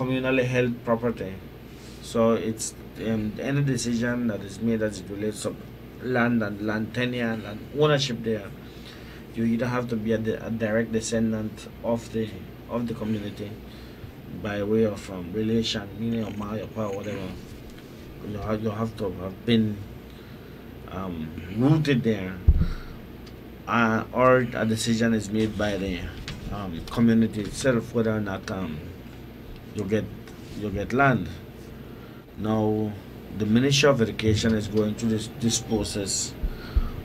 communally held property. So it's any decision that is made as it relates to land and land tenure and land ownership there, you either have to be a direct descendant of the community by way of relation, meaning your ma, your pa, whatever. You have to have been rooted there, or a decision is made by the community itself whether or not you get land. Now, the Ministry of Education is going through this process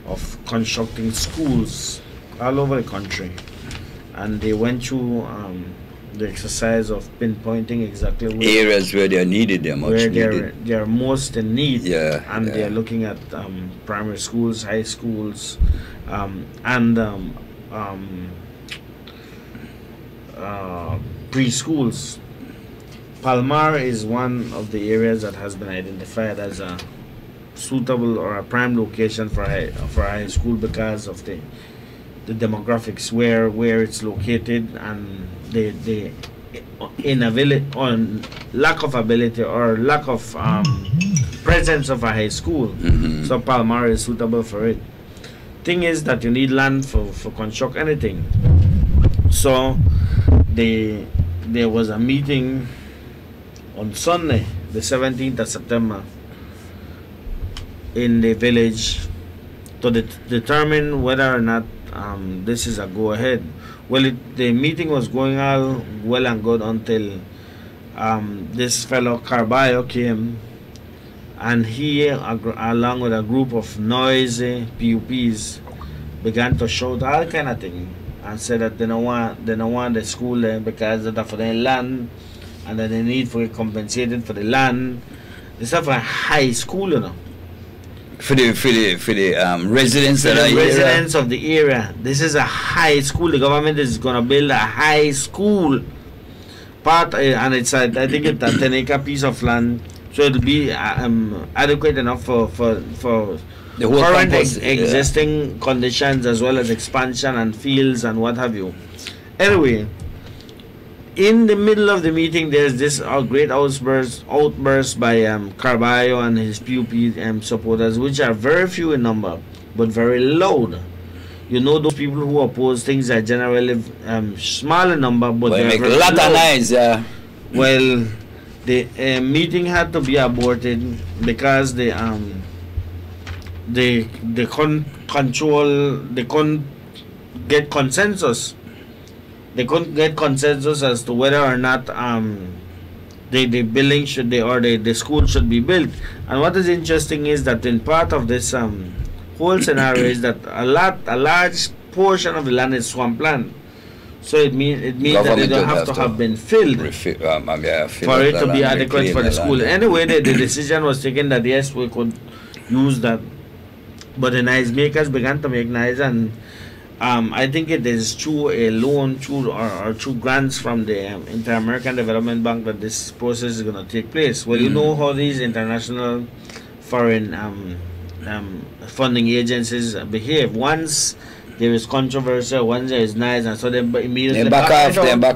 of constructing schools all over the country, and they went through the exercise of pinpointing exactly where areas where they are needed, they are most in need. And they are looking at primary schools, high schools, and preschools. Palmar is one of the areas that has been identified as a suitable or a prime location for a high school because of the demographics where it's located and the inability or lack of ability or lack of presence of a high school. So Palmar is suitable for it. Thing is that you need land for construct anything. So there was a meeting on Sunday, the 17th of September, in the village to determine whether or not this is a go-ahead. Well, the meeting was going all well and good until this fellow Carballo came, and he, along with a group of noisy PUPs, began to shout all kind of thing and said that they don't want the school there because of their land, and that they need for compensated for the land. It's not for a high school, you know. For the residents that are residents of the area. This is a high school. The government is gonna build a high school. And it's I think it's a 10-acre piece of land, so it'll be adequate enough for the whole current campus, existing conditions as well as expansion and fields and what have you. Anyway, in the middle of the meeting, there's this great outburst by Carballo and his PUP supporters, which are very few in number, but very loud. You know, those people who oppose things are generally small in number, but they make very a lot loud. of noise. Well, the meeting had to be aborted because they couldn't get consensus. They couldn't get consensus as to whether or not the building should the school should be built. And what is interesting is that in part of this whole scenario is that a large portion of the land is swampland. So it means that it don't have to have been filled for it to be adequate for the school. Anyway, the decision was taken that yes, we could use that, but the noise makers began to make noise, and I think it is through a loan, or through grants from the Inter-American Development Bank that this process is going to take place. Well, you know how these international foreign funding agencies behave. Once there is controversy, once there is noise, and so they immediately back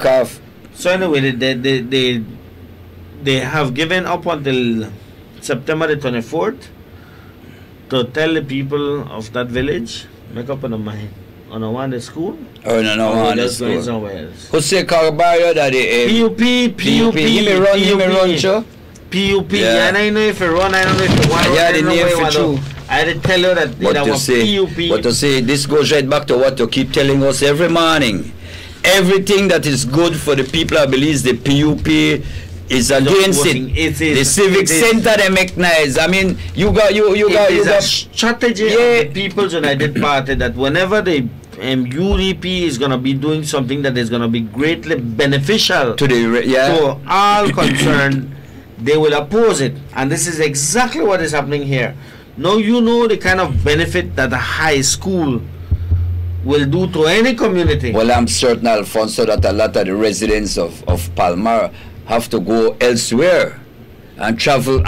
off. So anyway, they have given up until September the 24th to tell the people of that village, make up on the mind. On one school? Oh, no, on the school. Who say Carballo that PUP. Give me run, sure. PUP. Yeah. And I know if you run, I don't know if you want to. Yeah, the name for true. I did tell you that what to say, PUP. What to say, this goes right back to what you keep telling us every morning. Everything that is good for the people, I believe the PUP is against it. The civic center they make nice. I mean, you got a strategy of the People's United Party that whenever the UDP is gonna be doing something that is gonna be greatly beneficial to all concerned, they will oppose it, and this is exactly what is happening here. Now you know the kind of benefit that a high school will do to any community. Well, I'm certain, Alfonso, that a lot of the residents of Palmar have to go elsewhere and travel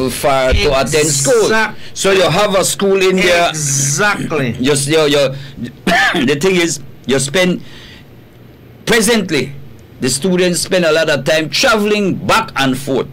far to attend school. So you have a school in there. Exactly. The thing is, you spend presently the students spend a lot of time traveling back and forth.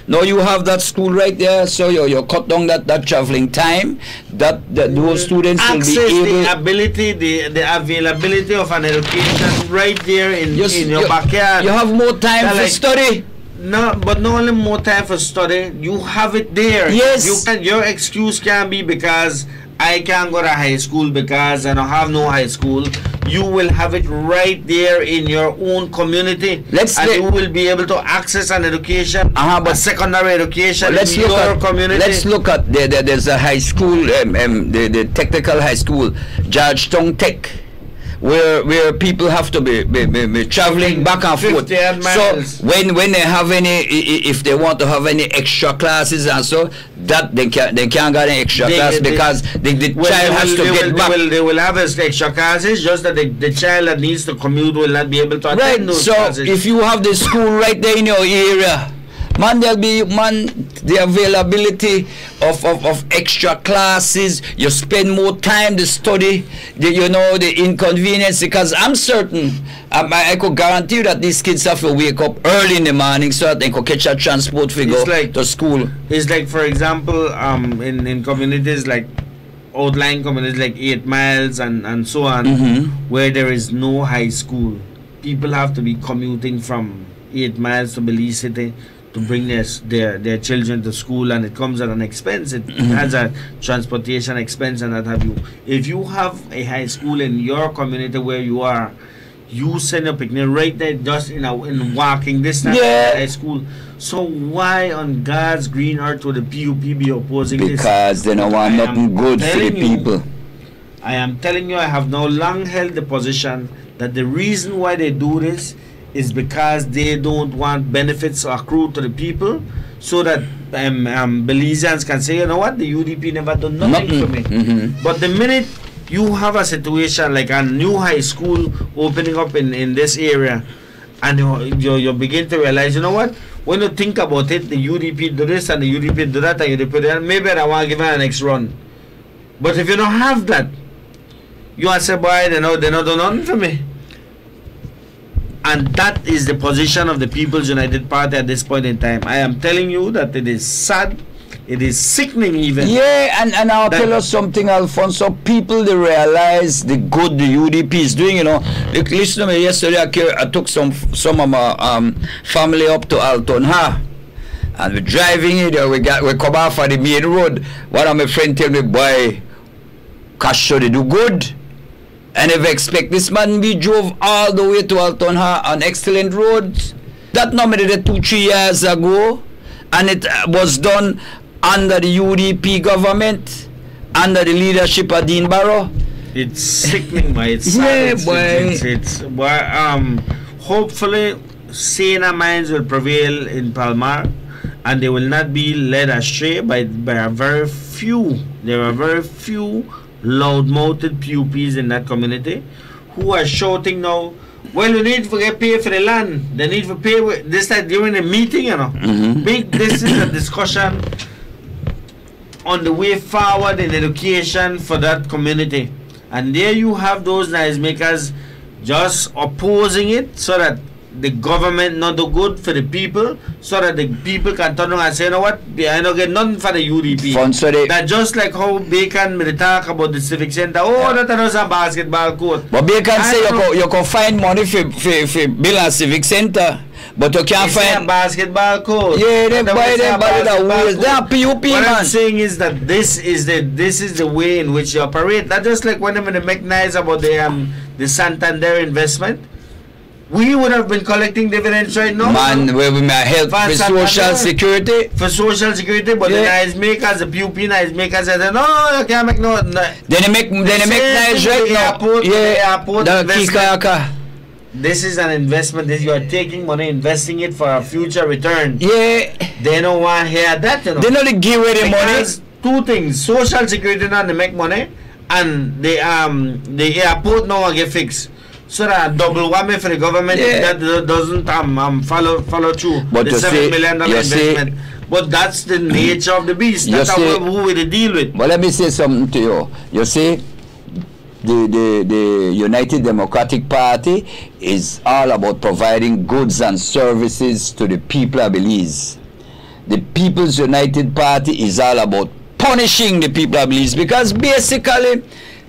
Now you have that school right there, so you cut down that traveling time. That those students will be able. The ability, the availability of an education right there in your backyard. You have more time for study. No, but not only more time for study. You have it there. Yes. Your excuse can be because I can't go to high school because I don't have no high school. You will have it right there in your own community, and you will be able to access an education, a secondary education in your community. Let's look at there's a high school, the technical high school, Georgetown Tech, where people have to be traveling back and forth. So when they have any, if they want to have any extra classes and so, that they can't get an extra class because the child has to get back. They will have extra classes, just that the child that needs to commute will not be able to attend those classes. So if you have the school right there in your area, man, there'll be the availability of extra classes. You spend more time to study, the inconvenience, because I'm certain, I could guarantee you that these kids have to wake up early in the morning so that they could catch a transport to go to school. It's like, for example, in communities like outlying communities like 8 Miles and so on, where there is no high school. People have to be commuting from 8 Miles to Belize City to bring their children to school, and it comes at an expense. It has a transportation expense and that have you. If you have a high school in your community where you are, you send a picnic right there just in walking distance to high school. So why on God's green earth would the PUP be opposing this? Because they don't want nothing good for the people. I am telling you, I have now long held the position that the reason why they do this is because they don't want benefits accrued to the people, so that Belizeans can say, you know what, the UDP never done nothing for me. But the minute you have a situation like a new high school opening up in this area, and you begin to realize, you know what, when you think about it, the UDP do this and the UDP do that and UDP do that, maybe I want to give it an next run. But if you don't have that, you want to say, boy, they not do nothing for me. And that is the position of the People's United Party at this point in time. I am telling you that it is sad, it is sickening even. Yeah, and I'll tell you something, Alfonso. People, they realize the good the UDP is doing, you know. Like, listen to me, yesterday I took some of my family up to Alton Ha. And we're driving it, we come off of the main road. One of my friends tell me, boy, Cash they do good. I never expect this man. We drove all the way to Alton Ha on excellent roads. That number did 2-3 years ago, and it was done under the UDP government, under the leadership of Dean Barrow. It's sickening, boy. It's sad. Hopefully, saner minds will prevail in Palmar, and they will not be led astray by a very few. There are very few loud-mouthed PUPs in that community who are shouting now, well, you need to get paid for the land. They need to pay this time during a meeting, you know. This is a discussion on the way forward in education for that community. And there you have those noise makers just opposing it so that the government not do good for the people, so that the people can turn around and say, you know what, I don't get nothing for the UDP. That just like how Bacon may talk about the civic center, that was a basketball court. But Bacon say you can find money for build a civic center, but you can't find a basketball court. Yeah, they buy that. They are PUP, what man. I'm saying is that this is the way in which you operate. Not just like when they make nice about the Santander investment. We would have been collecting dividends right now. Man, where we may help for social security. For social security, but the nice makers, the PUP nice makers said, no, you can't make no. Then they make nice right now. This is an investment. You are taking money, investing it for a future return. Yeah. They don't want to hear that, you know. They don't give away the money. Two things: social security now they make money, and the airport now get fixed. So that double whammy for the government that doesn't follow through. But the $7 million investment. But that's the nature of the beast. That's who we deal with. But let me say something to you. You see, the United Democratic Party is all about providing goods and services to the people of Belize. The People's United Party is all about punishing the people of Belize, because basically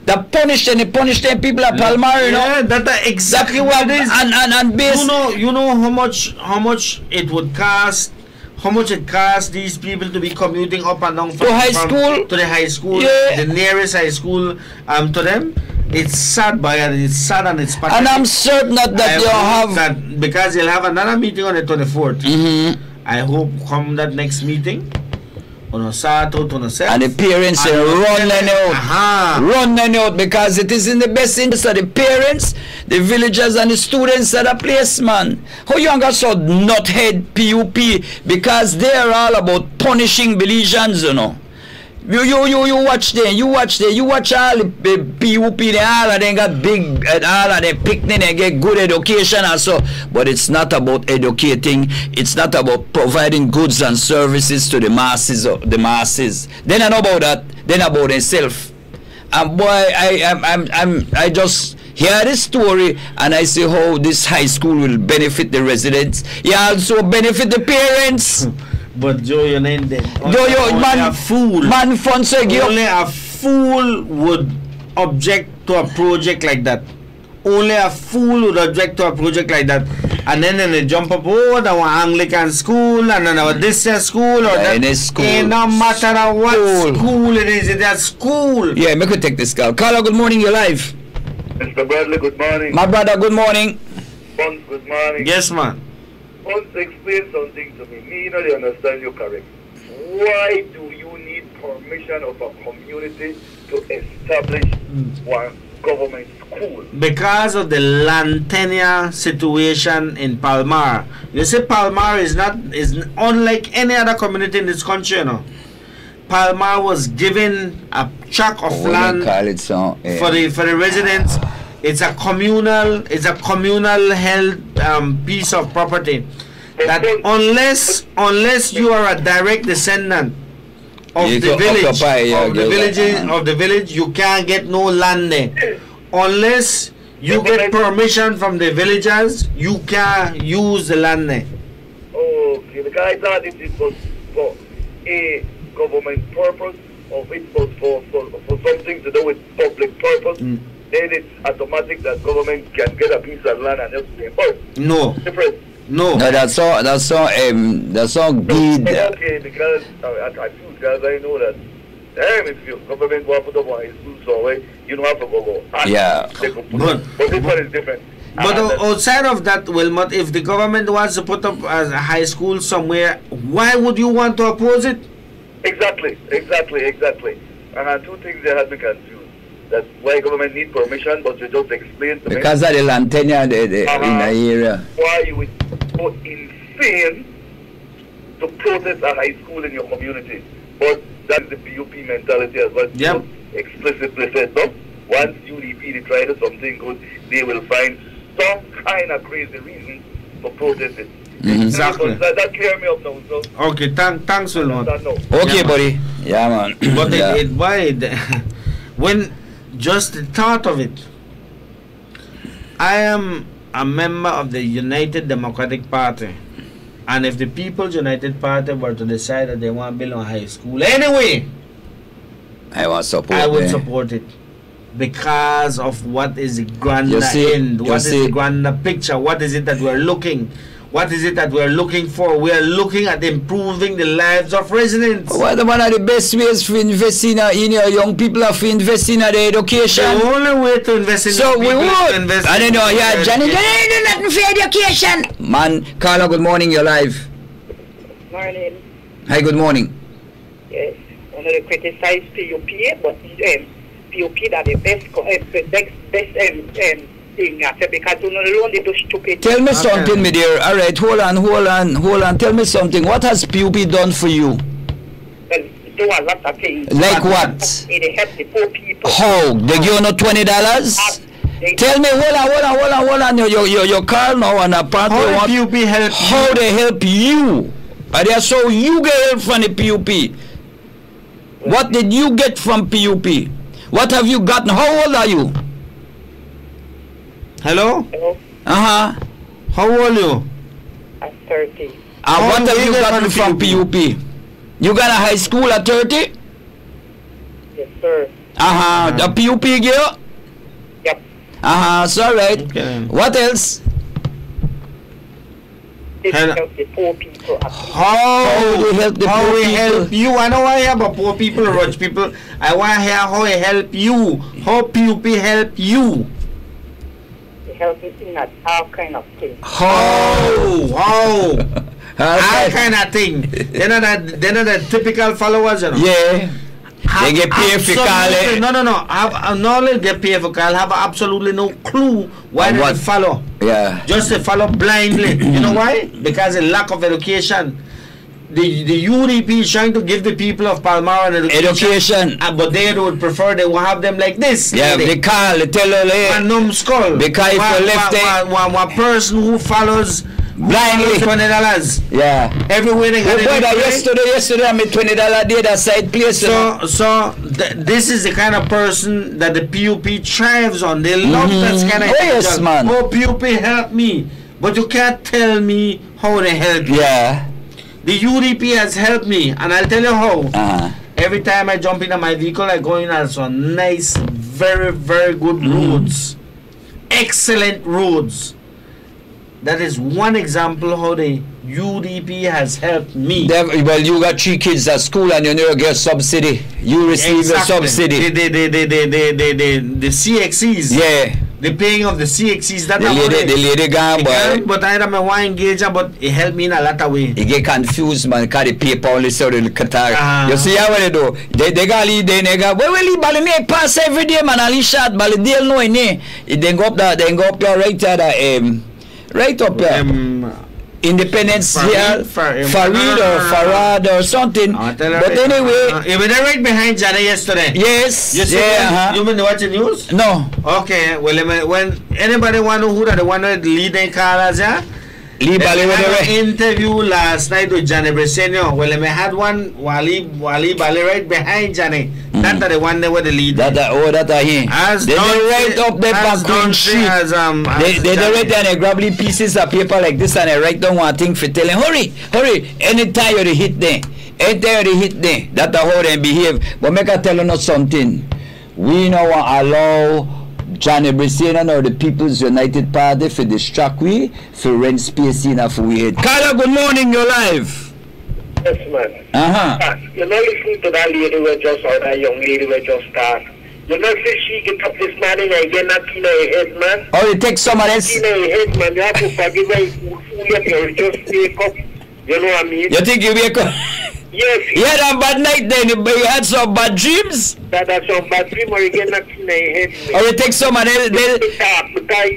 they punish the people of Palmyra, you know. Yeah, that's exactly what it is. And you know how much it would cost. How much it costs these people to be commuting up and down to high school, to the high school, yeah. the nearest high school to them. It's sad, boy. It's sad and it's pathetic. And I'm certain that you have that, because you'll have another meeting on the 24th. Mm-hmm. I hope come that next meeting on a Saturday, on a set, and the parents run them out, because it is in the best interest of the parents, the villagers, and the students at the place, man. How you got so nuthead PUP, because they are all about punishing Belizeans, you know. You watch them, you watch all the PUP, they all of them got big, all of them picnic and get good education and so, but it's not about educating, it's not about providing goods and services to the masses. They don't know about that, they know about themselves. And boy, I just hear this story and I see how this high school will benefit the residents. It also benefit the parents. But Joe, you're not dead. Man, a fool. Man, only a fool would object to a project like that. Only a fool would object to a project like that. And then they jump up, oh, that was Anglican school, and then our this school, or that. School. No matter what school it is, it's a school. Yeah, make we take this call. Carla, good morning, you're live. Mr. Bradley, good morning. My brother, good morning. Bonds, good morning. Yes, man. Bonds, explain something to me. Me, not understand you correct. Why do you need permission of a community to establish one government school? Because of the land tenure situation in Palmyra. You see, Palmyra is unlike any other community in this country, you know. Palmyra was given a tract of land for the residents. It's a communal held piece of property. That unless you are a direct descendant of the village, you can't get no land there. Unless you get permission from the villagers, you can't use the land there. Okay, because I thought it was for a government purpose, or it was for something to do with public purpose. Then it's automatic that government can get a piece of land and just reimburse. No. Different. No. That's all good. Okay, because I feel, guys, I know that if your government want to put up one school somewhere, you don't have to go. Yeah. But this one is different. But outside of that, Wilmot, if the government wants to put up a high school somewhere, why would you want to oppose it? Exactly. And two things that have me confused. That's why government need permission, but you just explain to me. Because of the land tenure in the area. Why you would go insane to protest a high school in your community. But that's the PUP mentality as well. Yep. Explicitly said, no? Once UDP try to something good, they will find some kind of crazy reason for protesting. Exactly. That clear me up now. So. Okay, thanks, Wilmot. Okay, yeah, buddy. Yeah, man. But when just the thought of it, I am a member of the United Democratic Party, and if the People's United Party were to decide that they want to build a high school anyway, I would support it, because of what is the grander end, what is the grander picture, what is it that we're looking. What is it that we're looking for? We are looking at improving the lives of residents. What one of the best ways for investing in your young people are for investing in their education? The only way to invest in so we would. I don't know. Yeah, Johnny, do nothing for education. Man, Carla, good morning. You're live. Morning. Hi, good morning. Yes, I want to criticize PUP, but PUP that the best because they do stupid. Tell me something, my dear. All right, hold on. Tell me something. What has PUP done for you? Well, do a lot of things. Like what? They help the poor people. How? They give you no $20? Tell me, hold on. Your car now and apparently how PUP help how they help you? And they so you get help from the PUP. What did you get from PUP? What have you gotten? How old are you? Hello? Hello? Uh-huh. How old are you? I'm 30. And what have you gotten from PUP? You got a high school at 30? Yes, sir. Uh-huh. The PUP girl? Yep. Uh-huh. It's all right. Okay. What else? They Hello. help the poor people. How we help the how poor we people? help you? I don't want to hear about poor people, rich people. I want to hear how we help you. How PUP help you. They help us in all kind of things. How? All kind of thing. They're not the typical followers, you know. Yeah. They get paid for calling. No. Have not only get paid for call, have absolutely no clue why they follow. Yeah. Just they follow blindly. You know why? Because of lack of education. The UDP is trying to give the people of Palmyra an education. But they would prefer they will have them like this. Yeah, they call, they tell you. A numbskull. Because if you left there. One person who follows blindly. $20. Yeah. Everywhere they got it. Yesterday I made $20 day that side place. This is the kind of person that the PUP thrives on. They love that kind of yes, man. Oh, PUP help me. But you can't tell me how they help you. Yeah. The UDP has helped me, and I'll tell you how. Every time I jump into my vehicle, I go in on some nice, very, very good roads. Excellent roads. That is one example how the UDP has helped me. Well, you got 3 kids at school and you never get subsidy. You receive a subsidy. The CXCs. Yeah. The paying of the CXCs. That the lady gone, boy. But I don't want to engage her, but it helped me in a lot of ways. You get confused, man, because the paper only saw the Qatar. You see how they do? They got lead, they got, well, Balinese pass every day, man, Ali shot, Balinese no in there. They go up there right there, right up there. Independence here, Farad or something. But anyway, you were right behind Jana yesterday. Yes. You been watching news? No. Okay. Well, when anybody want to know who the one that leading callers, yeah? They had an interview last night with Johnny Bresenio. Well, I had one Wali Bali right behind Johnny. That's the one that was the lead. That's him. They right up there back Queen Street. They right there and they grab pieces of paper like this and they write down one thing for telling, hurry, anytime you hit them. That's how they behave. But make I tell you not something. We don't allow Johnny Bresenio or the People's United Party for distract we, for rent space in for we. Carla, good morning, you're live. Yes, man. You know, listen to that lady who just, or that young lady who just start. You know, say she get up this morning and get knocked in her head, man. Or you take someone else. In her head, man. You have to forgive her. You just wake up. You know what I mean? You think you wake up? Yes. You had a bad night then, but you had some bad dreams? That's some bad dream, or you get knocked in her head. Or you take someone else. Because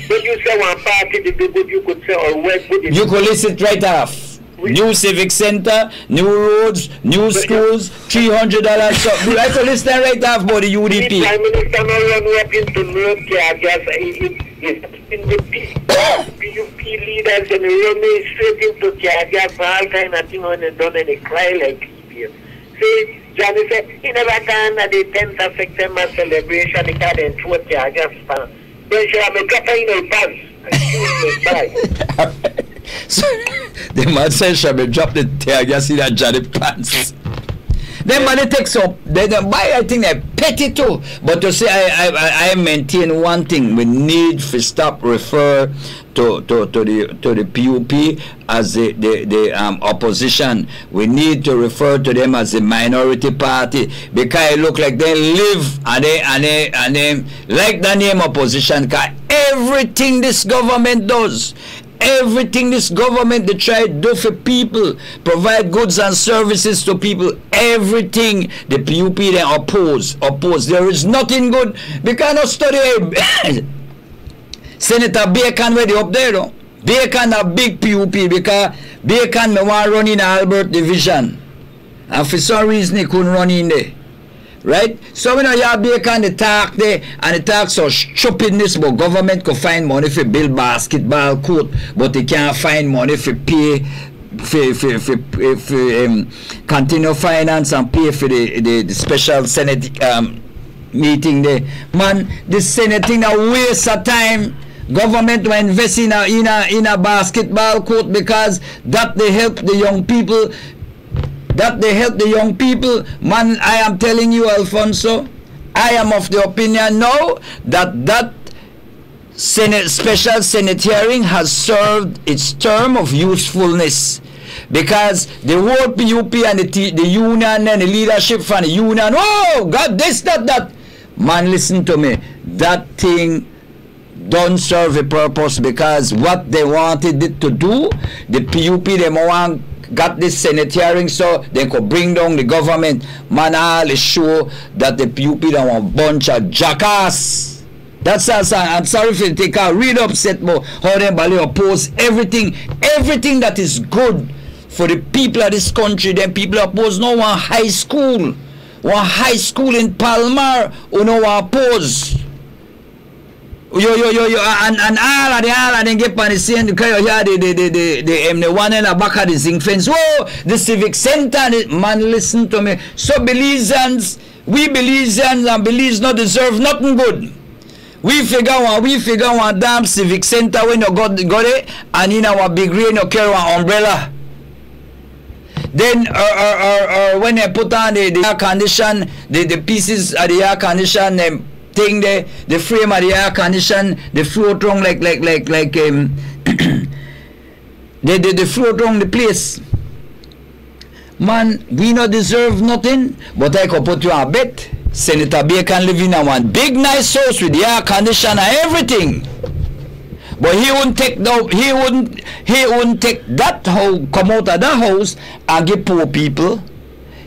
when you say one party, the good you could say, or where would you could list it right off. New civic center, new roads, new schools, $300. So I could list that right off for the UDP. The Prime Minister now run up into North in the PUP leaders and run straight into Kagas for all kind of things when they done and they cry like people. See, Johnny said he never done at the 10th of September celebration because they threw Kagas fan. Then she have a cup in her pants. Bye. So, the man says she will drop the tear gas in her Johnny pants. Then money takes up. They buy, I think they're petty too. But to say I maintain one thing, we need to stop refer to the PUP as the opposition. We need to refer to them as a minority party because it look like they live and they like the name opposition. Because everything this government does. Everything this government they try to do for people, provide goods and services to people, everything the PUP they oppose. There is nothing good. We cannot study Senator Bacon where they up there though. Bacon a big PUP because Bacon may want to run in Albert Division. And for some reason he couldn't run in there. Right? So when you have Bacon the talk there and the talk so stupidness but government could find money for build basketball court but they can't find money for pay for continue finance and pay for the special Senate meeting there. Man, the Senate thing a waste of time. Government will invest in a basketball court because that they help the young people. That they help the young people. Man, I am telling you, Alfonso, I am of the opinion now that special Senate hearing has served its term of usefulness, because the whole PUP and the union and the leadership from the union, oh God, this, that. Man, listen to me. That thing don't serve a purpose, because what they wanted it to do, the PUP, they want got this Senate hearing so they could bring down the government. Man, all is sure that the PUP don't want a bunch of jackass. That's all. I'm sorry if you take out real upset about how they oppose everything that is good for the people of this country. Then people oppose no one high school. One high school in Palmar who no one oppose. And all of them get on the same because you hear the one in the back of the zinc fence. Oh, the civic center. Man, listen to me. So Belizeans, we Belizeans and Belize not deserve nothing good. We figure one damn civic center when you got it, and in our big rain you carry one umbrella. Then when they put on the air condition, the pieces of the air condition thing, the frame of the air condition, they float wrong like they float wrong the place. Man, we not deserve nothing, but I could put you on a bet. Senator Bacon live in one big nice house with the air conditioner and everything. But he wouldn't take that whole come out of that house and give poor people.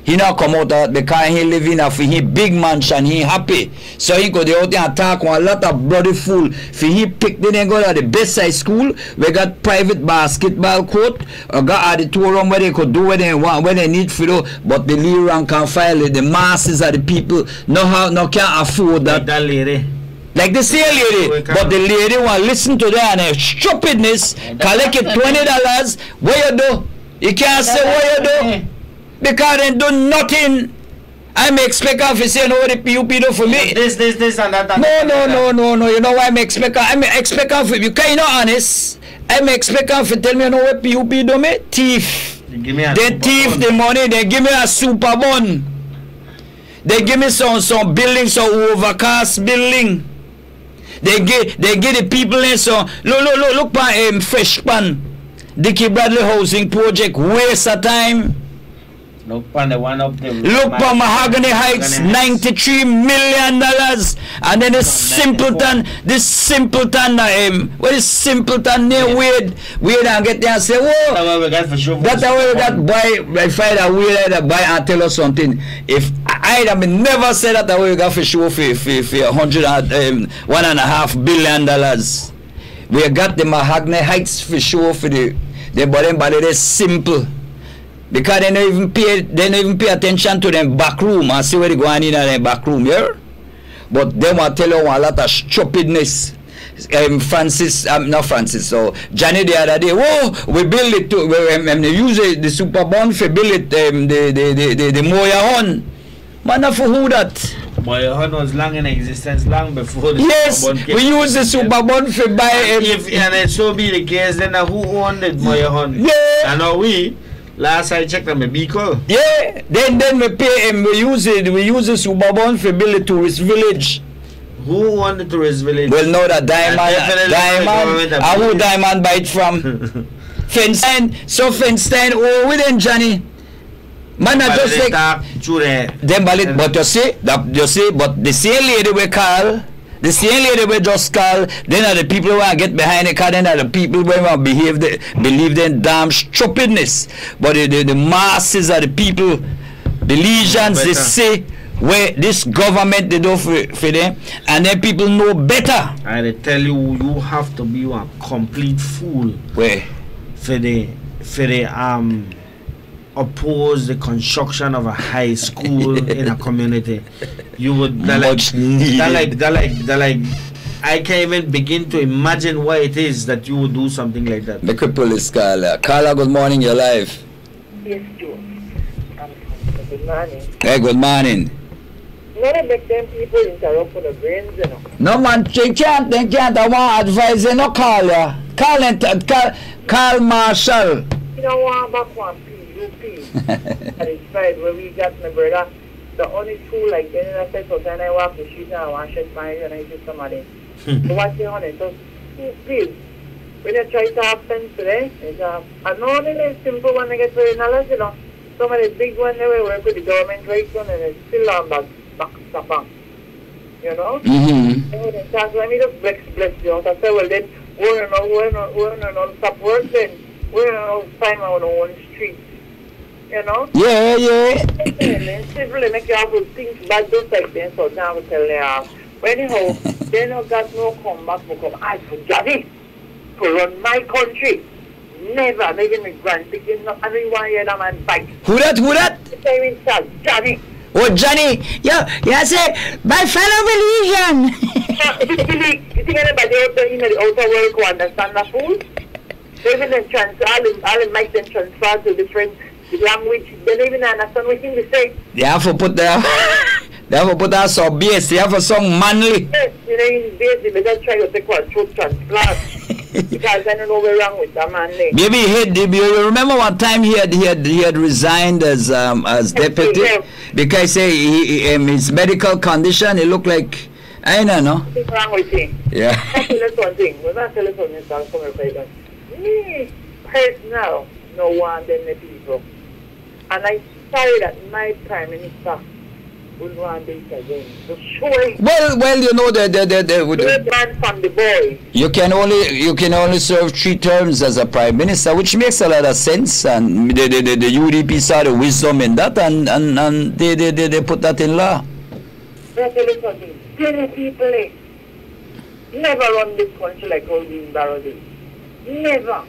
He not come out of that because he live in a big mansion, he happy. So he go out there and talk a lot of bloody fool. For he pick the go to the best side school, we got private basketball court, or got auditorium where they could do what they want, when they need for do, but the leader rank can file it. The masses of the people no can't afford that. Like that lady. Like the same lady, but the lady want listen to that and her stupidness, collect it $20. What you do? You can't say what you do. Because they do nothing. I'm expecting to say no the PUP do for me. This and that. No. You know why I'm expecting? I'm expecting for you. Can you not honest? I'm expecting for tell me you know what PUP do me? Thief. They thief the money. They give me a super bond. They give me some building, some overcast building. They give the people in some look pan fresh pan. Dickie Bradley housing project waste of time. Look on the one up there. Look for Mahogany Heights, $93 million, and then this simpleton, what is simpleton near Wade and get there and say, whoa, that's what we got for sure. That's how we got buy. If I that way that buy and tell us something. If I never said that way we got for sure for $1.5 billion. We got the Mahogany Heights for sure for the body is simple. Because they don't even pay attention to them back room and see where they go on in the back room here. But they want to tell you a lot of stupidness. So Johnny the other day, whoa, we build it to we use the super bond for build it the Moya Hon. Man, for who that? Moya Hon was long in existence, long before the yes, super bond came. We use the super bond for buy if and it so be the case, then who owned it, Moya Hon? Yeah. And now we last I checked on my Biko. Yeah, then we pay him. We use the super bond for build a tourist village. Who won the tourist village? Well, no, that Diamond. And who Diamond buy it from? Feinstein. So Feinstein, oh, within Johnny. Man, I just like them ballot, but you see, but the same lady we call. The same lady we just call, then are the people who want to get behind the car, then are the people who want to believe in damn stupidness. But the masses are the people, the legions, they say where this government they do for them, and then people know better. I tell you, you have to be a complete fool. Where? For the oppose the construction of a high school in a community. You would like I can't even begin to imagine why it is that you would do something like that. Make a police Carla. Carla, good morning, you're live. Yes, Joe. Good morning. Hey, good morning. No, they make them people interrupt for the brains, you know. No man, they can't. I want advise you, no call ya. Call Marshall. You know, one back one PUP. And it's right where we got my brother. The only two, like, then I said, so then I walk the street and I wash it fine and I see somebody. So what's the honest? So, please, when you try to have sense today, it's I know the simple one I get very knowledge, you know. Some of the big ones, they work with the government right on and it's still on back stop. You know? Mm-hmm. So let me just bless you. So I said, well then, we're not stop work then. We're not find our own street. You know? Yeah. Simply make you have to think bad those like this, so now we tell you. But anyhow, they don't got no comeback because I forgot it to run my country. Never making me grand picking not everyone here on my bike. Who that? The same inside, Johnny. Oh, Johnny. You say, my fellow Belizean. You think anybody out there in the outer world who understand the fool? They even I'll make them transfer to different language. They don't even understand what they say. They have to put that some bass. They have to song manly. Yes, you know, in bass, they better try to take one throat transplant. Because I don't know what's wrong with that man. Maybe you remember one time he had resigned as deputy because his medical condition, it looked like, I don't know. What's wrong with him? Yeah. I'll tell you something. When I tell you something, I'll come and say that. Me, personal, no one than the people. And I sorry that my Prime Minister will want this again. So surely. Well, you know the man from the boy. You can only serve 3 terms as a Prime Minister, which makes a lot of sense. And the UDP saw the wisdom in that, and they put that in law. I'll tell you something. Many people never run this country like Holding Barrow did. Never.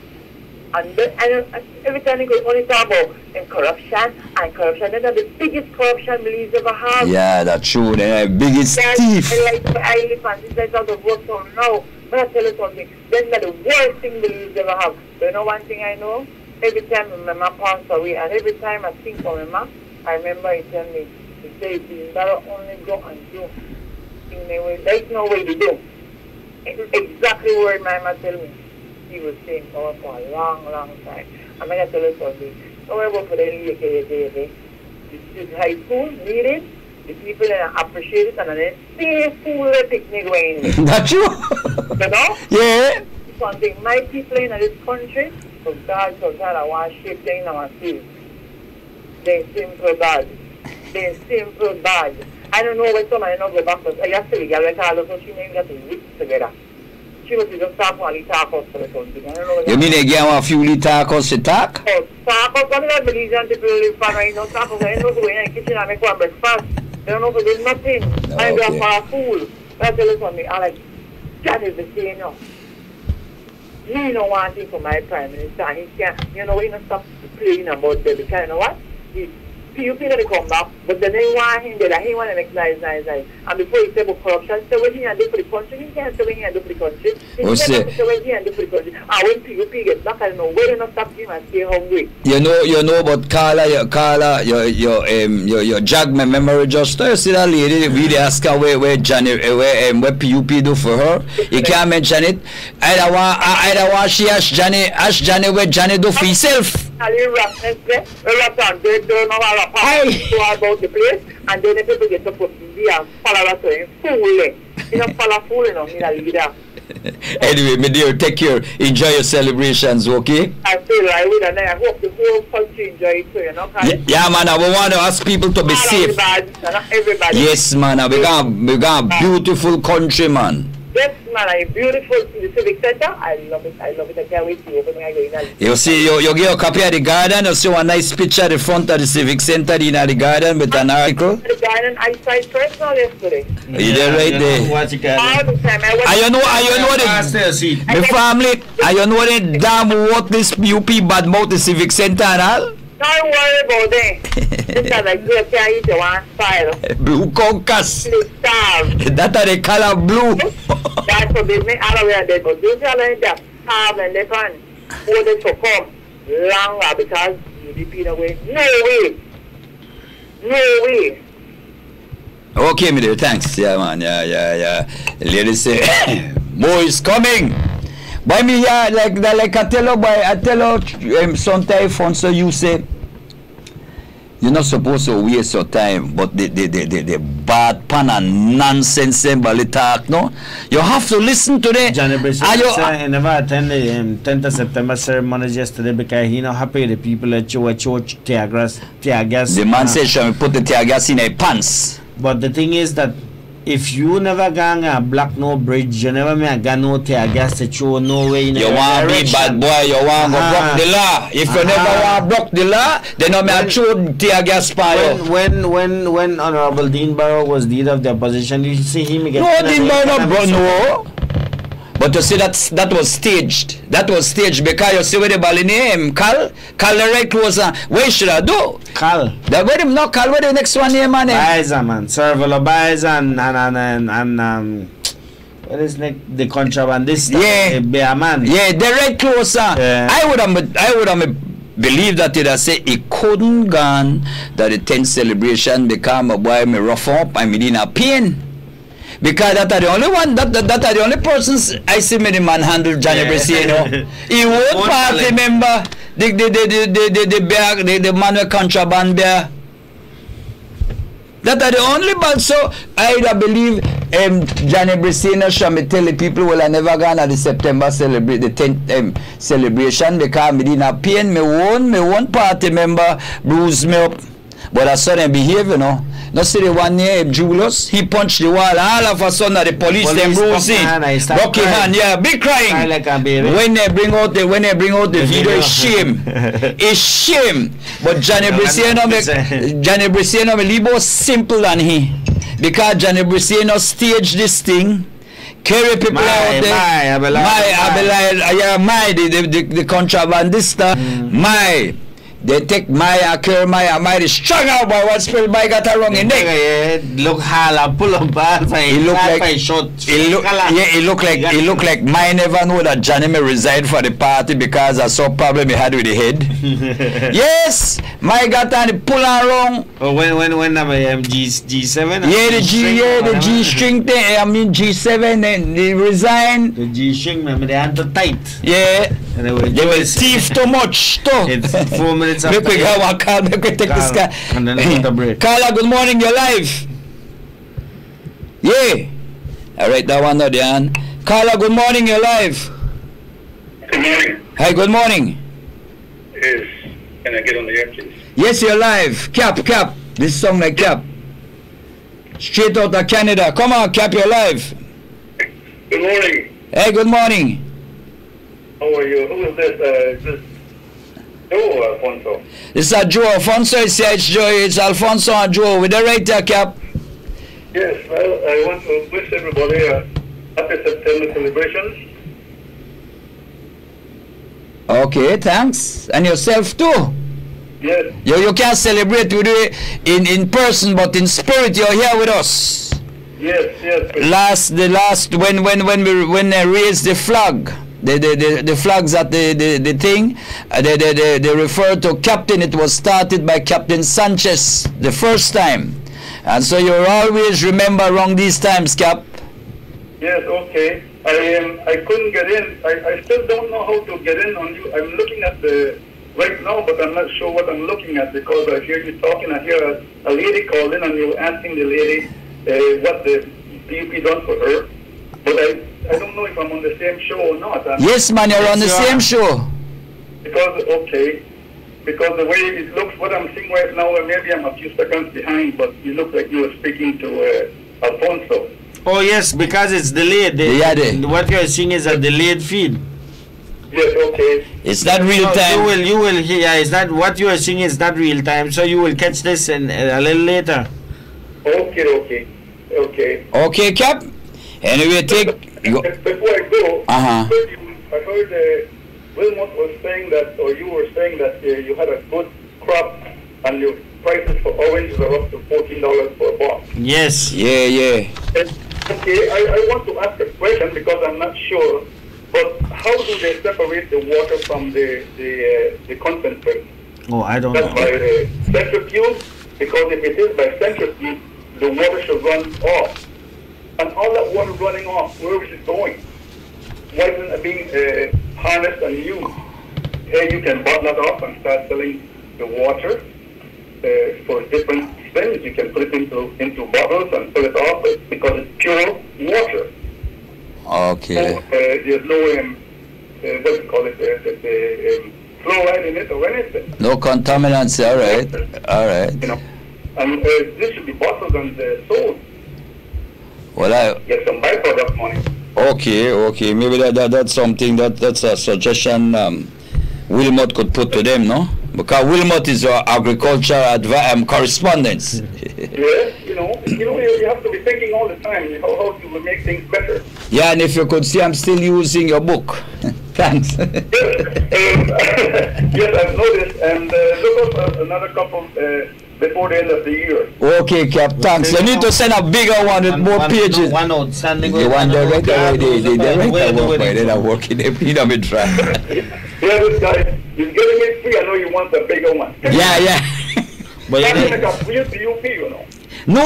And every time they go only talk about corruption, and they're the biggest corruption Belize ever have. Yeah, that's true. They're the biggest thief. I live and this is how the vote for now. But I'll tell you something. That's the worst thing Belize ever have. But you know one thing I know? Every time my mama passed away, and every time I think of my mama, I remember he tell me, he said, you better only go and do. There's no way to do. Exactly what my mama tell me. He was saying for a long time. I'm going to tell you something. Don't worry about the this high school needed. The people appreciate it and then see school picnic going. That's true. You know? Yeah. Something my people in this country, so God, I want to shape things on my They're simple bad. I don't know why somebody not go back to yesterday, I called her, so she named got the weeks together. She was just talking about the tacos for the country. I don't know. You mean they give a few tacos to talk? Oh, tacos, I'm not Belizean people live for right now. Tacos, I don't know go in the kitchen and make one breakfast. They don't know to do nothing. I go for a fool. That's tell you something. I like, that is the same now. He don't want it for my Prime Minister. And he can't, he don't stop playing about them. Because you know what? PUP going to come back, but then they want him there. He want to make nice. And before he say about corruption, say what he can do for the country. He can't say what he can do for the country. He can't say what he can do for the country. And when PUP gets back, I don't know where they not stop him and stay hungry. You know about Carla, your jag my memory just. You see that lady, we ask her where Johnny, where PUP do for her. You can't mention it. Either want she ask Johnny where Johnny do for himself. They don't know about the place, and then the people get to put me and follow us to him. Fool, you don't follow fool, you know, me a leader. Anyway, my dear, take care. Enjoy your celebrations, okay? I feel like we and I hope the whole country enjoy it too, you know? Yeah, man, we want to ask people to be safe. Everybody. Yes, man, we got a beautiful country, man. Yes, man, it's beautiful in the Civic Center. I love it. I can't wait to open my garden. You see, you get a copy of the garden. You see one nice picture at the front of the Civic Center in the garden with an article. The garden I saw it personal yesterday. You there right there. Watch the garden. All the time. You know the family. You know the damn what this PUP bad mouth the Civic Center and all. Don't worry about that. Because I just can't eat the one style. Blue conkas. That are the color blue. That's what they make all of that. But those are like that. Have and they can hold it to come longer because UDP away. No way. Okay, me there. Thanks. Yeah, man. Yeah. Ladies say, Mo is coming. Boy, me yeah, like I tell you, sometimes Fonso, you say, you're not supposed to waste your time, but the bad pan and nonsense talk, no? You have to listen to them. Johnny Brisson I never attended the 10th of September ceremonies yesterday because he not happy the people at church tear gas. The man said, shall we put the tear gas in a pants? But the thing is that if you never gang a black no bridge, you never may a gun no tear gas to show no way in you want to be bad boy, you want to block the law. If you never want to block the law, then you may show tear gas fire. When Honorable Dean Barrow was leader of the opposition, did you see him get no, Dean Barrow no. But you see that was staged. That was staged because you see where the ball in him, Cal the right closer. What should I do? Cal. That where him not Cal, where the next one name man? Baiza man. Servolo Baiza and what is the contrabandist? Yeah. Bear man. Yeah, the right closer. Yeah. I would have believed that it say it couldn't gone that the 10th celebration become a boy me rough up and me in a pain. Because that are the only one that are the only persons I see me the man handle Johnny Briseno. He won't party member the man with contraband bear. That are the only but so I believe Johnny Briseno shall me tell the people well I never gone at the September celebrate the 10th celebration because me didn't pain me won't party member bruise me up. But I saw them behave, you know. Not see the one near Julius, he punched the wall, all of a sudden the police them bruising. Rocky hand, yeah, big crying. Like a baby. When they bring out the video, it's shame. It's shame. But Johnny Briseno me libo simple than he. Because Johnny Briseno staged this thing. Carry people out there. The contrabandista. They take Maya, carry Maya is strung out by what spell Maya got a wrong in neck. Look hala, pull up bad. It look like Maya never know that Johnny may resign for the party because I saw problem he had with the head. Yes, Maya got on pull on wrong. Oh, when G7? Yeah, the G string thing. I mean G7 and they resign. The G string, remember they had to tight. Yeah. They will thief too much too. It's 4 minutes after. Make we go Carl, make we take this guy. And then put a break. Carla, good morning, you're live. Yeah. Alright, that one not there. Carla, good morning, you're live. Good morning. Hi, good morning. Yes. Can I get on the air, please? Yes, you're live. Cap. This song like Cap. Straight out of Canada. Come on, Cap, you're live. Good morning. Hey, good morning. How are you? Who is this? Is this Joe or Alfonso? This is Joe. Alfonso is here. It's Joe. It's Alfonso and Joe. With the right there, Cap. Yes, well, I want to wish everybody a happy September celebrations. Okay, thanks. And yourself too. Yes. You can't celebrate with you in person, but in spirit you're here with us. Yes. The last when they raised the flag. The flags at the thing, they refer to captain. It was started by Captain Sanchez the first time, and so you always remember around these times, Cap. Yes, okay. I couldn't get in. I still don't know how to get in on you. I'm looking at the right now, but I'm not sure what I'm looking at because I hear you talking. I hear a lady called in and you were asking the lady what the PUP done for her, but I don't know if I'm on the same show or not. Yes, man, you're on the same show. Because the way it looks, what I'm seeing right now, maybe I'm a few seconds behind, but you look like you were speaking to Alfonso. Oh yes, because it's delayed. What you're seeing is a delayed feed. Yes, okay. It's not real time. You will hear. It's not what you are seeing is not real time. So you will catch this in a little later. Okay. Okay, Cap. Anyway, before I go, I heard Wilmot was saying that, or you were saying that you had a good crop and your prices for oranges are up to $14 per box. Yes. Yeah. Okay, I want to ask a question because I'm not sure, but how do they separate the water from the concentrate? Oh, I don't know. That's by the centrifuge, because if it is by centrifuge, the water should run off. And all that water running off, where is it going? Why isn't it being harnessed and used? Here you can bottle it up and start selling the water for different things. You can put it into bottles and fill it off because it's pure water. Okay. So, there's no, what do you call it, fluoride in it or anything. No contaminants, all right. All right. You know, and this should be bottled and sold. Well, Get some byproduct money. Okay. Maybe that's something that's a suggestion Wilmot could put to them, no? Because Wilmot is our agriculture correspondence. Yes, you have to be thinking all the time how to make things better. Yeah, and if you could see, I'm still using your book. Thanks. Yes, I've noticed, and look up another couple before the end of the year. Okay, Cap, thanks. You need to send a bigger one with more pages. One outstanding. The one director, they're not working. They need me try. Yeah, this guy, he's getting it free. I know you want a bigger one. Yeah. But that's like a free PUP, you know. No,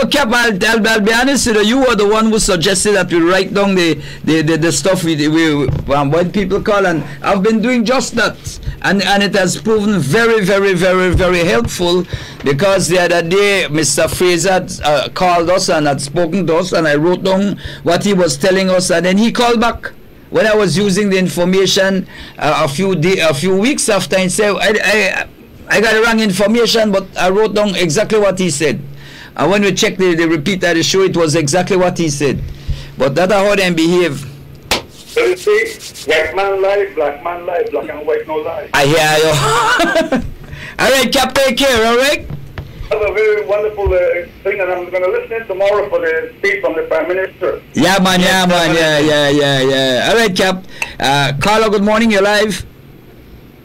Cap. I'll be honest with you. You were the one who suggested that we write down the stuff we when people call, and I've been doing just that, and it has proven very, very, very, very helpful, because the other day Mr. Fraser called us and had spoken to us, and I wrote down what he was telling us, and then he called back when I was using the information a few weeks after, and said I got the wrong information, but I wrote down exactly what he said. And when we checked the repeat of the show, it was exactly what he said. But that's how they behave. So you see, white man lie, black man lie, black and white no lie. I hear you. All right, Cap, take care, all right? That's a very wonderful thing, and I'm going to listen to for the speech from the Prime Minister. Yeah. All right, Cap. Carlo, good morning, you're live.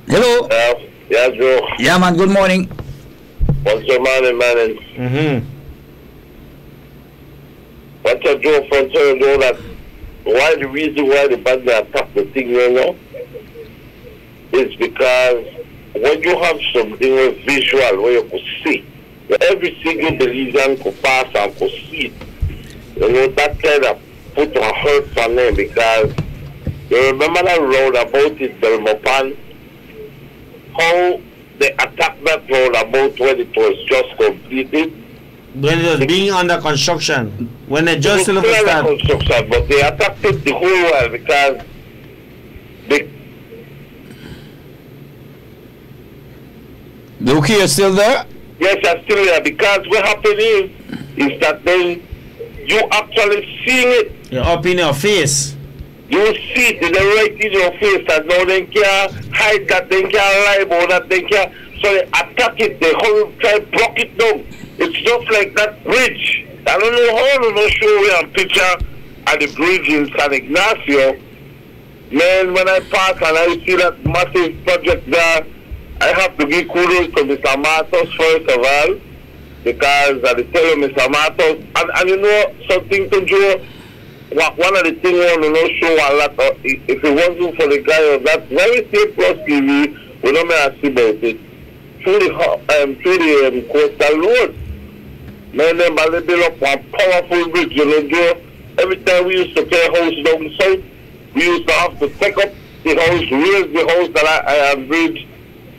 Hello. Yeah, Joe. Yeah, man, good morning. What's your man? Mm-hmm. What's your Joe friend telling you that the reason why the bad man attack the thing right now is because when you have something with visual where you could see, every single Belizean could pass and could see it. That kind of put a hurt on them, because you remember that roundabout in Belmopan, how they attacked that roundabout when it was just completed. When it was being under construction, when they just still under construction, but they attacked it the whole while because Luke, you're still there? Yes, I'm still there, because what happened is that then you actually seeing it. You're up in your face. You see it right in your face, and now they can't hide that, they can't lie about that, they can't. So they attack it, they whole try block it down. It's just like that bridge. I don't know how to show you a picture of the bridge in San Ignacio. Man, when I pass and I see that massive project there, I have to give kudos to Mr. Matos first of all, because I tell you, Mr. Matos, and you know something to Joe. One of the things I want to show a lot, if it wasn't for the guy of that very same Plus TV, we don't ask about it. Through the coastal road. Man, them they build up a powerful bridge, you know, Joe. Every time we used to play a house down south, we used to have to take up the house, raise the house that I bridge.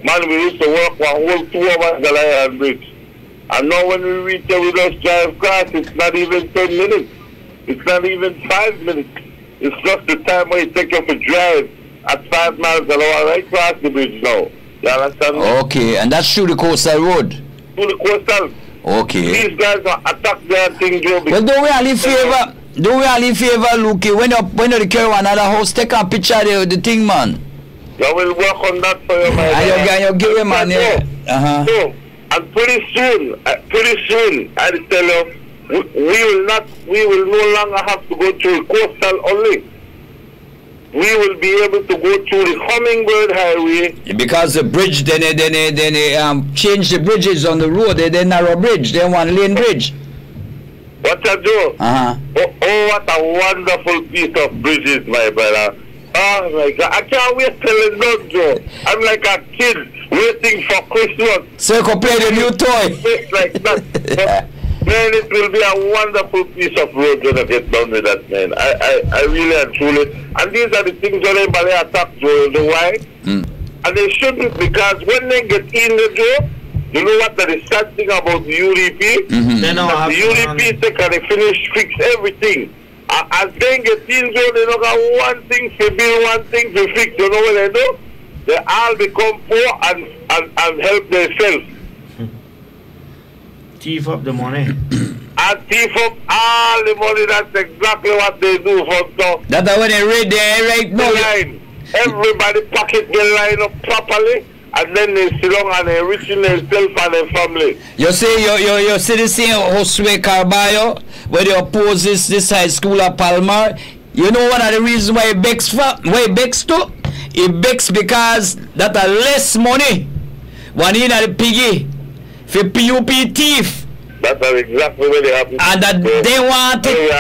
Man, we used to work for a whole 2 hours that I bridge. And now when we reach there, we just drive across, it's not even 10 minutes. It's not even 5 minutes. It's just the time when you take you for drive at 5 miles an hour right across the bridge now. You understand me? Okay, and that's through the coastal road? Through the coastal. Okay. These guys are attack their thing, Joe. Well, do we only favor, Luke, when you carry another house, take a picture of the thing, man. I will work on that for you, man. And you give him, man. So, and pretty soon, I tell you, we will no longer have to go through coastal only. We will be able to go through the Hummingbird Highway. Because the bridge, then they change the bridges on the road. They narrow bridge. They one lane bridge. What I do? Oh, what a wonderful piece of bridges, my brother. Oh my God, I can't wait till it's done, Joe. I'm like a kid waiting everything for Christmas. So you can play the new toy. It's like that. Man, it will be a wonderful piece of road when I get done with that, man. I really and truly. And these are the things that everybody attacks, you know why? And they shouldn't, because when they get in the door, you know what the sad thing about the UDP? They know the UDP they can finish, fix everything. As they get in there, they don't got one thing to build, one thing to fix. You know what they do? They all become poor and help themselves. Thief up the money. And thief up all the money. That's exactly what they do for stuff. That's when they read there right now. Line. Everybody pocket get line up properly, and then they sit down and they enriching themselves and their family. You see, you see the same Josue Carballo, where they oppose this high school at Palmar. You know one of the reasons why he begs for, why he begs to? He begs because that are less money when he in the piggy for PUP thief. That's exactly where they have it. And that they want it.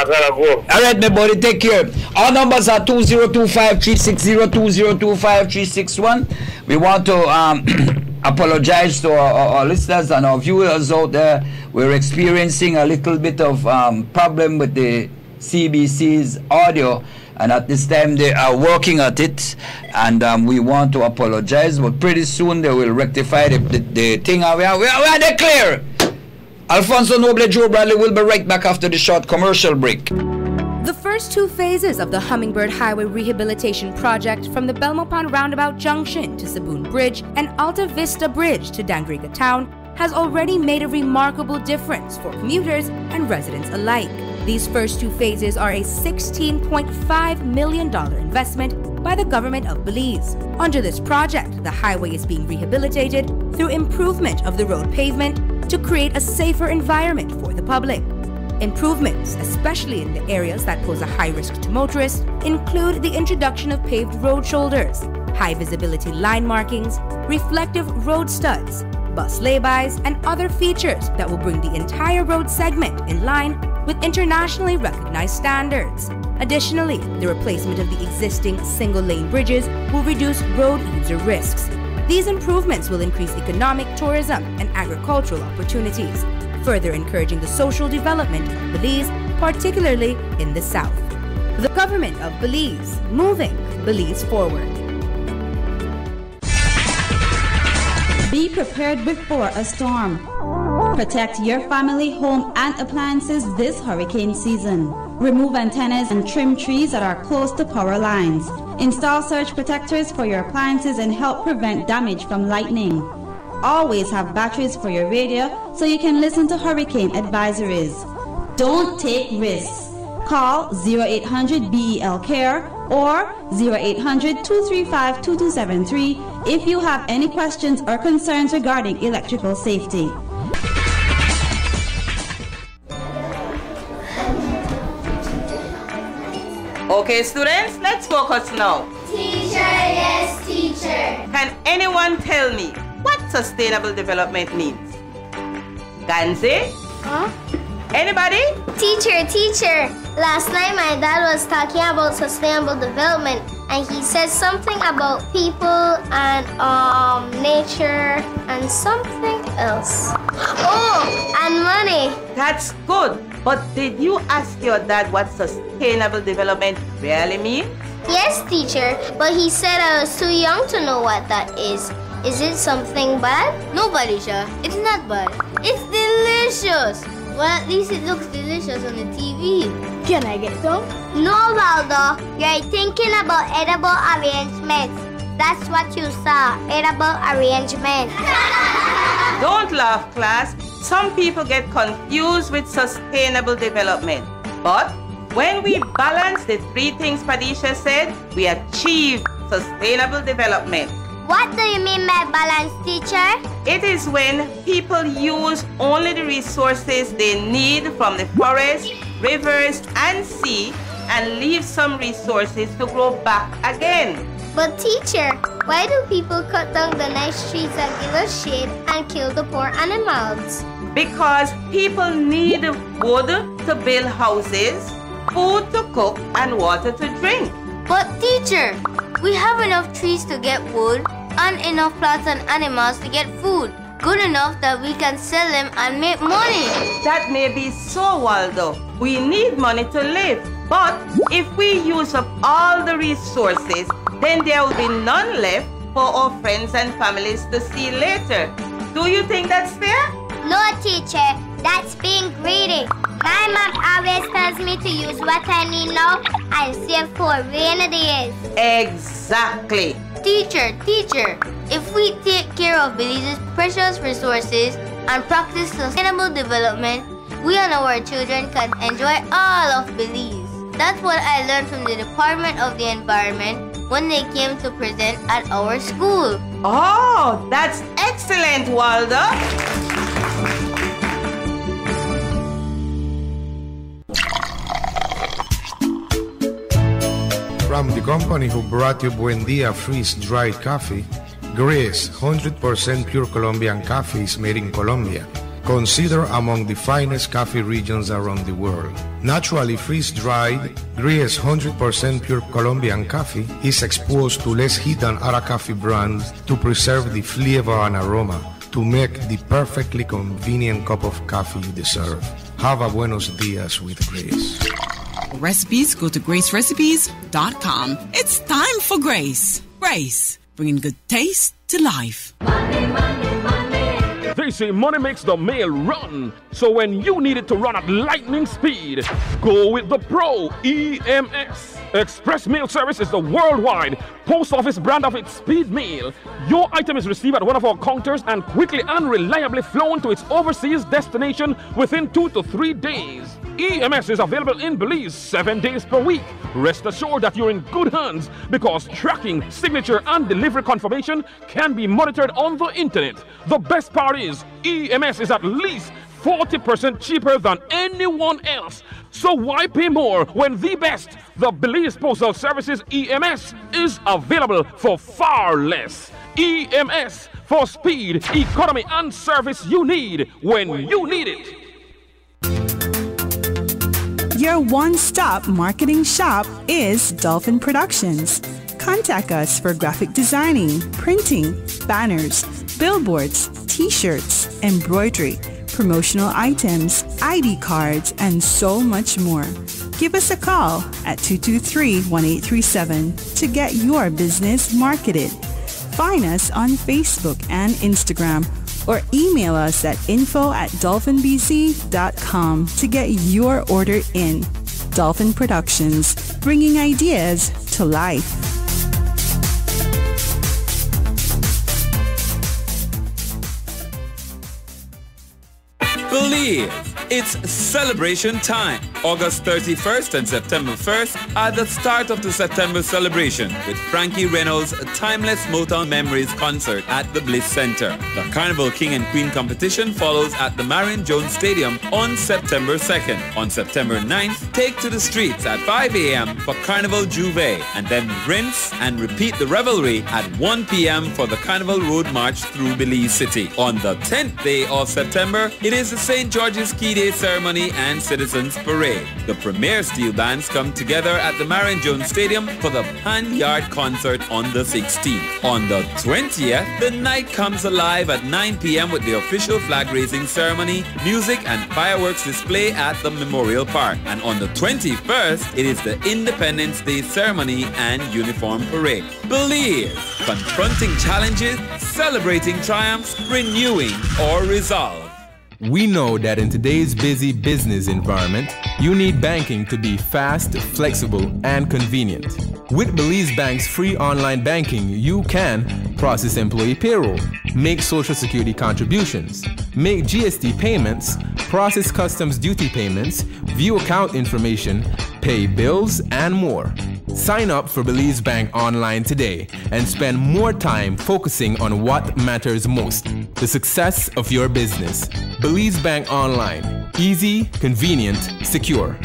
Alright, my buddy, take care. Our numbers are 2025-360, 2025-361. We want to apologize to our listeners and our viewers out there. We're experiencing a little bit of problem with the CBC's audio, and at this time they are working at it, and we want to apologize, but pretty soon they will rectify the thing. We are clear. Alfonso Noble, Joe Bradley will be right back after the short commercial break. The first two phases of the Hummingbird Highway Rehabilitation Project, from the Belmopon Roundabout Junction to Saboon Bridge and Alta Vista Bridge to Dangriga Town, has already made a remarkable difference for commuters and residents alike. These first two phases are a $16.5 million investment by the government of Belize. Under this project, the highway is being rehabilitated through improvement of the road pavement to create a safer environment for the public. Improvements, especially in the areas that pose a high risk to motorists, include the introduction of paved road shoulders, high visibility line markings, reflective road studs, bus laybys, and other features that will bring the entire road segment in line with internationally recognized standards. Additionally, the replacement of the existing single-lane bridges will reduce road user risks. These improvements will increase economic, tourism, and agricultural opportunities, further encouraging the social development of Belize, particularly in the south. The government of Belize, moving Belize forward. Be prepared before a storm. Protect your family, home, and appliances this hurricane season. Remove antennas and trim trees that are close to power lines. Install surge protectors for your appliances and help prevent damage from lightning. Always have batteries for your radio so you can listen to hurricane advisories. Don't take risks. Call 0800-BEL-CARE or 0800-235-2273 if you have any questions or concerns regarding electrical safety. Okay, students, let's focus now. Teacher, yes, teacher. Can anyone tell me what sustainable development means? Ganze? Huh? Anybody? Teacher. Last night my dad was talking about sustainable development, and he said something about people and nature and something else. Oh, and money. That's good. But did you ask your dad what sustainable development really means? Yes, teacher, but he said I was too young to know what that is. Is it something bad? No, Balisha, it's not bad. It's delicious. Well, at least it looks delicious on the TV. Can I get some? No, Waldo. You're thinking about edible arrangements. That's what you saw, edible arrangements. Don't laugh, class. Some people get confused with sustainable development. But when we balance the three things Padisha said, we achieve sustainable development. What do you mean by balance, teacher? It is when people use only the resources they need from the forest, rivers, and sea, and leave some resources to grow back again. But teacher, why do people cut down the nice trees that give us shade and kill the poor animals? Because people need wood to build houses, food to cook, and water to drink. But teacher, we have enough trees to get wood, and enough plants and animals to get food. Good enough that we can sell them and make money. That may be so, Waldo. We need money to live. But if we use up all the resources, then there will be none left for our friends and families to see later. Do you think that's fair? No, teacher. That's being greedy. My mom always tells me to use what I need now and save for rainy days. Exactly. Teacher, if we take care of Belize's precious resources and practice sustainable development, we and our children can enjoy all of Belize. That's what I learned from the Department of the Environment when they came to present at our school. Oh, that's excellent, Waldo. From the company who brought you Buendia freeze-dried coffee, Grace 100% pure Colombian coffee is made in Colombia, considered among the finest coffee regions around the world. Naturally freeze-dried, Grace 100% pure Colombian coffee is exposed to less heat than other coffee brands to preserve the flavor and aroma to make the perfectly convenient cup of coffee you deserve. Have a buenos dias with Grace. Recipes, go to gracerecipes.com. It's time for Grace. Grace, bringing good taste to life. They say money makes the mail run. So when you need it to run at lightning speed, go with the Pro EMS. Express Mail Service is the worldwide post office brand of its speed mail. Your item is received at one of our counters and quickly and reliably flown to its overseas destination within 2 to 3 days. EMS is available in Belize 7 days per week. Rest assured that you're in good hands because tracking, signature, and delivery confirmation can be monitored on the internet. The best part is EMS is at least 40% cheaper than anyone else. So why pay more when the best, the Belize Postal Services EMS, is available for far less? EMS, for speed, economy, and service you need when you need it. Your one-stop marketing shop is Dolphin Productions. Contact us for graphic designing, printing, banners, billboards, t-shirts, embroidery, promotional items, ID cards, and so much more. Give us a call at 223-1837 to get your business marketed. Find us on Facebook and Instagram or email us at info@dolphinbc.com to get your order in. Dolphin Productions, bringing ideas to life. Believe it's celebration time. August 31st and September 1st are the start of the September celebration with Frankie Reynolds' Timeless Motown Memories concert at the Bliss Center. The Carnival King and Queen competition follows at the Marion Jones Stadium on September 2nd. On September 9th, take to the streets at 5 a.m. for Carnival Juve and then rinse and repeat the revelry at 1 p.m. for the Carnival Road March through Belize City. On the 10th day of September, it is the St. George's Key Day ceremony and Citizens Parade. The premier steel bands come together at the Marion Jones Stadium for the Pan Yard concert on the 16th. On the 20th, the night comes alive at 9 p.m. with the official flag raising ceremony, music and fireworks display at the Memorial Park. And on the 21st, it is the Independence Day ceremony and uniform parade. Believe, confronting challenges, celebrating triumphs, renewing or resolve. We know that in today's busy business environment, you need banking to be fast, flexible, and convenient. With Belize Bank's free online banking, you can process employee payroll, make Social Security contributions, make GST payments, process customs duty payments, view account information, pay bills, and more. Sign up for Belize Bank online today and spend more time focusing on what matters most, the success of your business. Belize Bank Online. Easy, convenient, secure.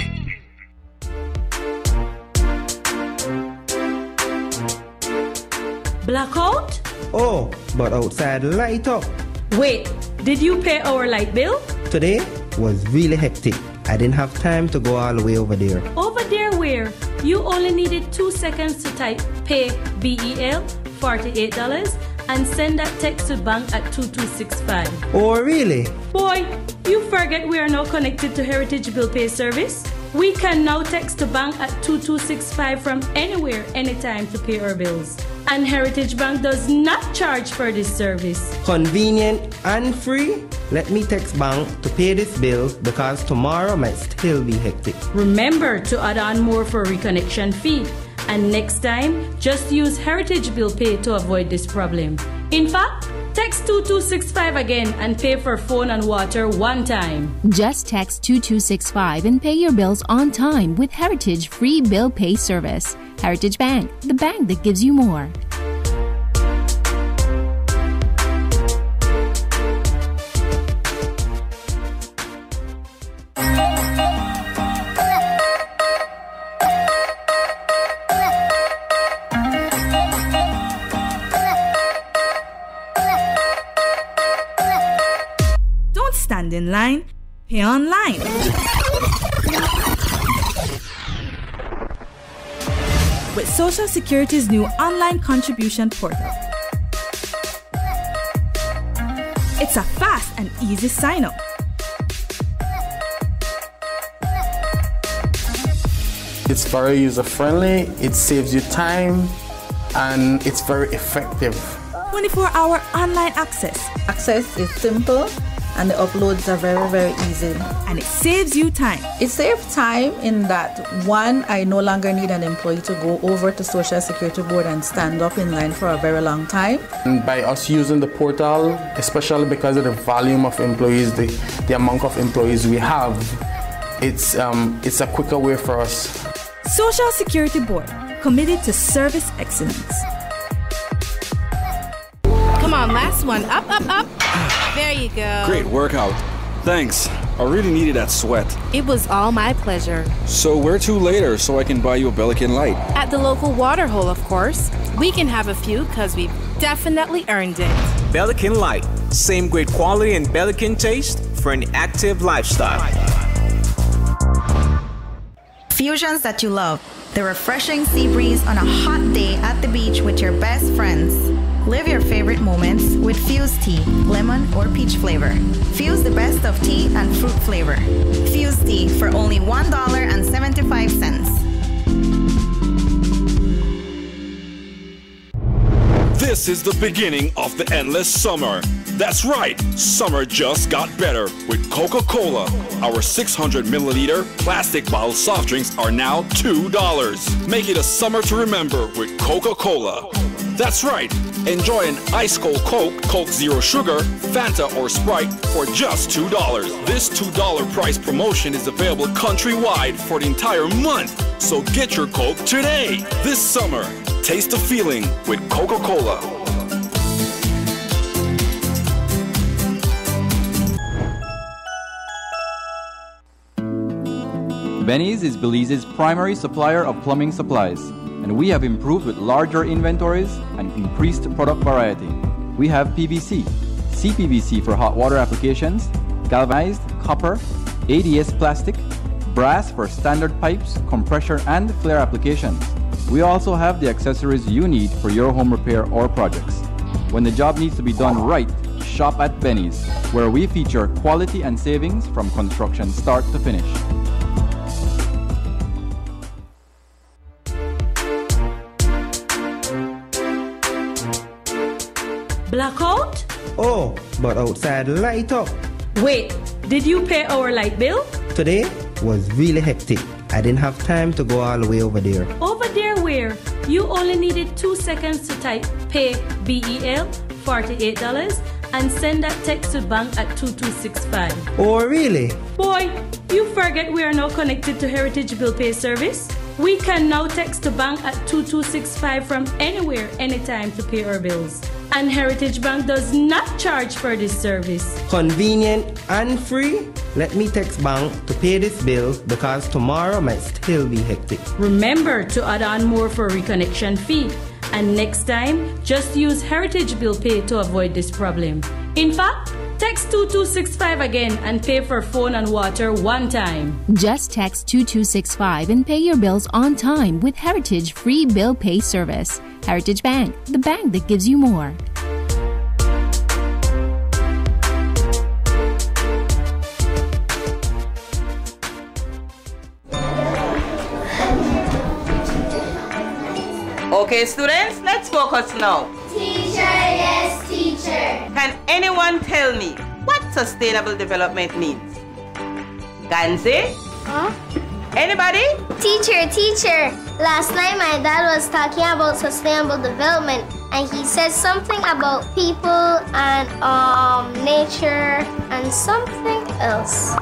Blackout? Oh, but outside light up. Wait, did you pay our light bill? Today was really hectic. I didn't have time to go all the way over there. Over there where? You only needed 2 seconds to type pay BEL $48 and send that text to bank at 2265. Oh, really? Boy, you forget we are now connected to Heritage Bill Pay Service? We can now text to bank at 2265 from anywhere, anytime to pay our bills. And Heritage Bank does not charge for this service. Convenient and free? Let me text bank to pay this bill because tomorrow might still be hectic. Remember to add on more for reconnection fee. And next time, just use Heritage Bill Pay to avoid this problem. In fact, text 2265 again and pay for phone and water one time. Just text 2265 and pay your bills on time with Heritage Free Bill Pay Service. Heritage Bank, the bank that gives you more. Stand in line, pay online. With Social Security's new online contribution portal. It's a fast and easy sign-up. It's very user-friendly, it saves you time, and it's very effective. 24-hour online access. Access is simple, and the uploads are very, very easy. And it saves you time. It saves time in that, one, I no longer need an employee to go over to Social Security Board and stand up in line for a very long time. And by us using the portal, especially because of the volume of employees, the amount of employees we have, it's a quicker way for us. Social Security Board, committed to service excellence. Come on, last one. Up, up, up. There you go. Great workout. Thanks. I really needed that sweat. It was all my pleasure. So where to later so I can buy you a Bellican Light? At the local water hole, of course. We can have a few because we've definitely earned it. Bellican Light. Same great quality and Bellican taste for an active lifestyle. Fusions that you love. The refreshing sea breeze on a hot day at the beach with your best friends. Live your favorite moments with Fuse Tea, lemon or peach flavor. Fuse the best of tea and fruit flavor. Fuse Tea for only $1.75. This is the beginning of the endless summer. That's right, summer just got better with Coca-Cola. Our 600 milliliter plastic bottle soft drinks are now $2. Make it a summer to remember with Coca-Cola. That's right, enjoy an ice cold Coke, Coke Zero Sugar, Fanta or Sprite for just $2. This $2 price promotion is available countrywide for the entire month. So get your Coke today. This summer, taste the feeling with Coca-Cola. Benny's is Belize's primary supplier of plumbing supplies, and we have improved with larger inventories and increased product variety. We have PVC, CPVC for hot water applications, galvanized, copper, ADS plastic, brass for standard pipes, compressor and flare applications. We also have the accessories you need for your home repair or projects. When the job needs to be done right, shop at Benny's, where we feature quality and savings from construction start to finish. Blackout? Oh, but outside light up. Wait, did you pay our light bill? Today was really hectic. I didn't have time to go all the way over there. Over there where? You only needed 2 seconds to type pay BEL, $48, and send that text to bank at 2265. Oh, really? Boy, you forget we are now connected to Heritage Bill Pay Service? We can now text to bank at 2265 from anywhere, anytime to pay our bills. And Heritage Bank does not charge for this service. Convenient and free? Let me text bank to pay this bill because tomorrow might still be hectic. Remember to add on more for reconnection fee. And next time, just use Heritage Bill Pay to avoid this problem. In fact, text 2265 again and pay for phone and water one time. Just text 2265 and pay your bills on time with Heritage Free Bill Pay Service. Heritage Bank, the bank that gives you more. Okay, students, let's focus now. Teacher, yes, teacher. Can anyone tell me what sustainable development means? Ganze? Huh? Anybody? Teacher. Last night my dad was talking about sustainable development and he said something about people and nature and something else.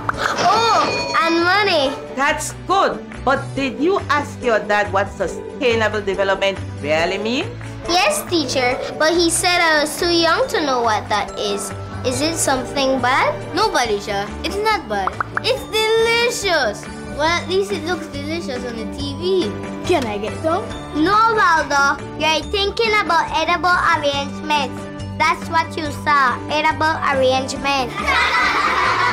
Oh, and money. That's good. But did you ask your dad what sustainable development really means? Yes, teacher, but he said I was too young to know what that is. Is it something bad? No, Balisha, it's not bad. It's delicious. Well, at least it looks delicious on the TV. Can I get some? No, Waldo. You're thinking about edible arrangements. That's what you saw, edible arrangements.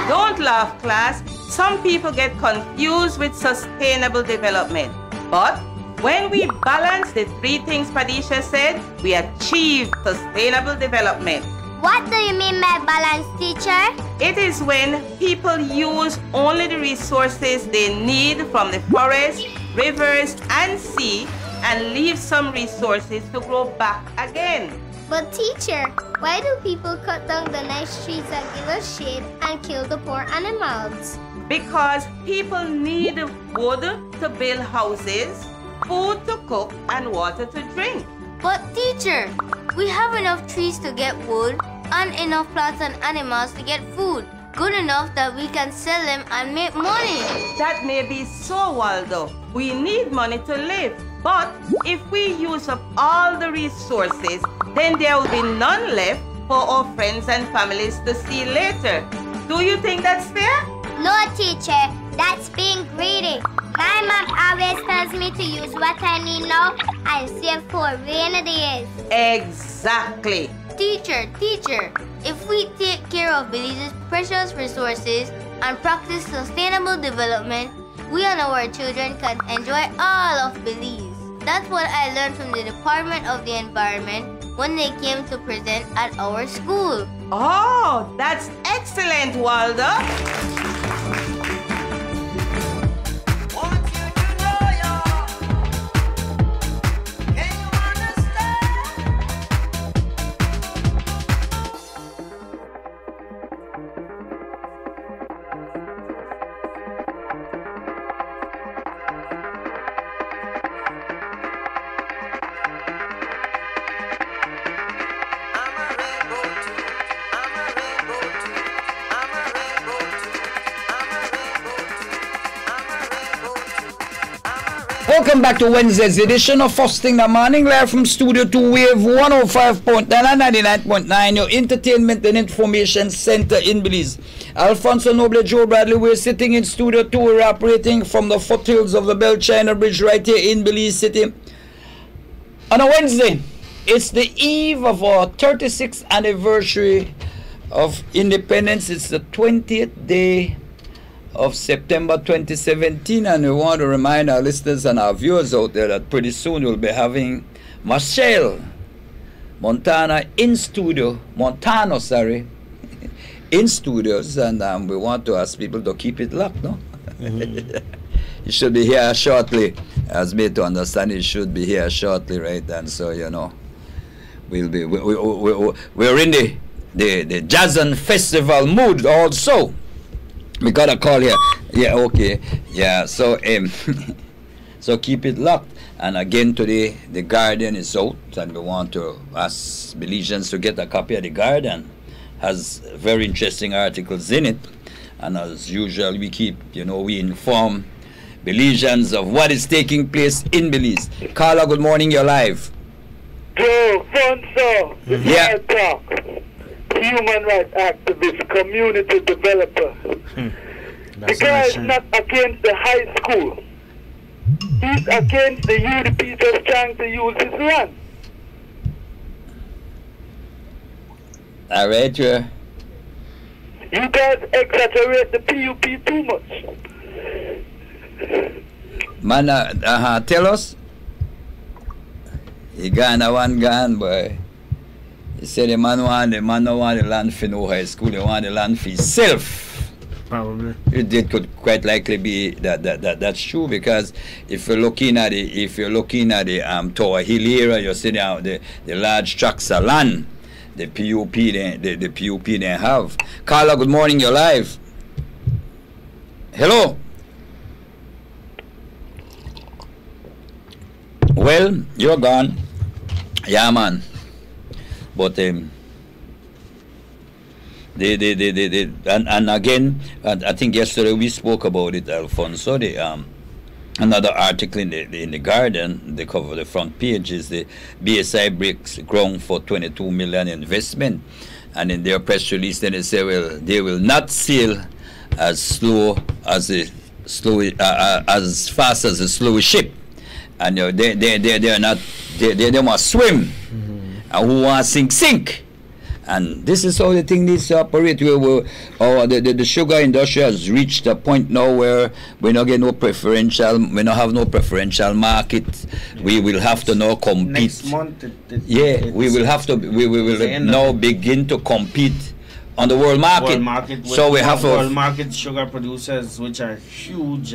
Don't laugh, class. Some people get confused with sustainable development. But when we balance the three things Padisha said, we achieve sustainable development. What do you mean by balance, teacher? It is when people use only the resources they need from the forest, rivers, and sea and leave some resources to grow back again. But teacher, why do people cut down the nice trees that give us shade and kill the poor animals? Because people need wood to build houses, food to cook, and water to drink. But teacher, we have enough trees to get wood and enough plants and animals to get food. Good enough that we can sell them and make money. That may be so, Waldo. We need money to live. But if we use up all the resources, then there will be none left for our friends and families to see later. Do you think that's fair? No, teacher. That's being greedy. My mom always tells me to use what I need now and save for rainy days. Exactly. Teacher, if we take care of Belize's precious resources and practice sustainable development, we and our children can enjoy all of Belize. That's what I learned from the Department of the Environment when they came to present at our school. Oh, that's excellent, Waldo. Welcome back to Wednesday's edition of First Thing in the Morning, live from Studio 2 Wave 105.9 and 99.9, your entertainment and information center in Belize. Alfonso Noble, Joe Bradley, we're sitting in Studio 2, we're operating from the foothills of the Bell China Bridge right here in Belize City. On a Wednesday, it's the eve of our 36th anniversary of independence. It's the 20th day of September 2017, and we want to remind our listeners and our viewers out there that pretty soon we'll be having Marcel Montano in studios, and we want to ask people to keep it locked, no? He should be here shortly, as me to understand. He should be here shortly, right? And so, you know, we're in the Jazz and Festival mood also. We got a call here. Yeah, okay. Yeah, so so keep it locked. And again today, The Guardian is out, and we want to ask Belizeans to get a copy of The Guardian. Has very interesting articles in it. And as usual, we inform Belizeans of what is taking place in Belize. Carla, good morning, you're live. Joe, Fonso, yeah. Talk. Human rights activist, community developer. The guy is not against the high school. He's against the UDP just trying to use his land. All right, yeah. You guys exaggerate the PUP too much. Man, tell us. He gone one gone, boy. He said the man don't want the land for no high school, he want the land for himself. Probably. It could quite likely be that's true, because if you're looking at the Tower Hill area, you're seeing out the large tracts of land, the PUP they have. Carla, good morning, you're live. Hello. Well, you're gone. Yeah, man. But and again, I think yesterday we spoke about it, Alfonso. Another article in the Guardian, they cover the front page, is the BSI breaks ground for 22 million investment, and in their press release, then they say, well, they will not sail as fast as a slow ship, and they must swim, and who wants sink. And this is how the thing needs to operate. The sugar industry has reached a point now where we don't have no preferential market. We will have to now compete. Next month, we will now begin to compete on the world market. So we have world market sugar producers, which are huge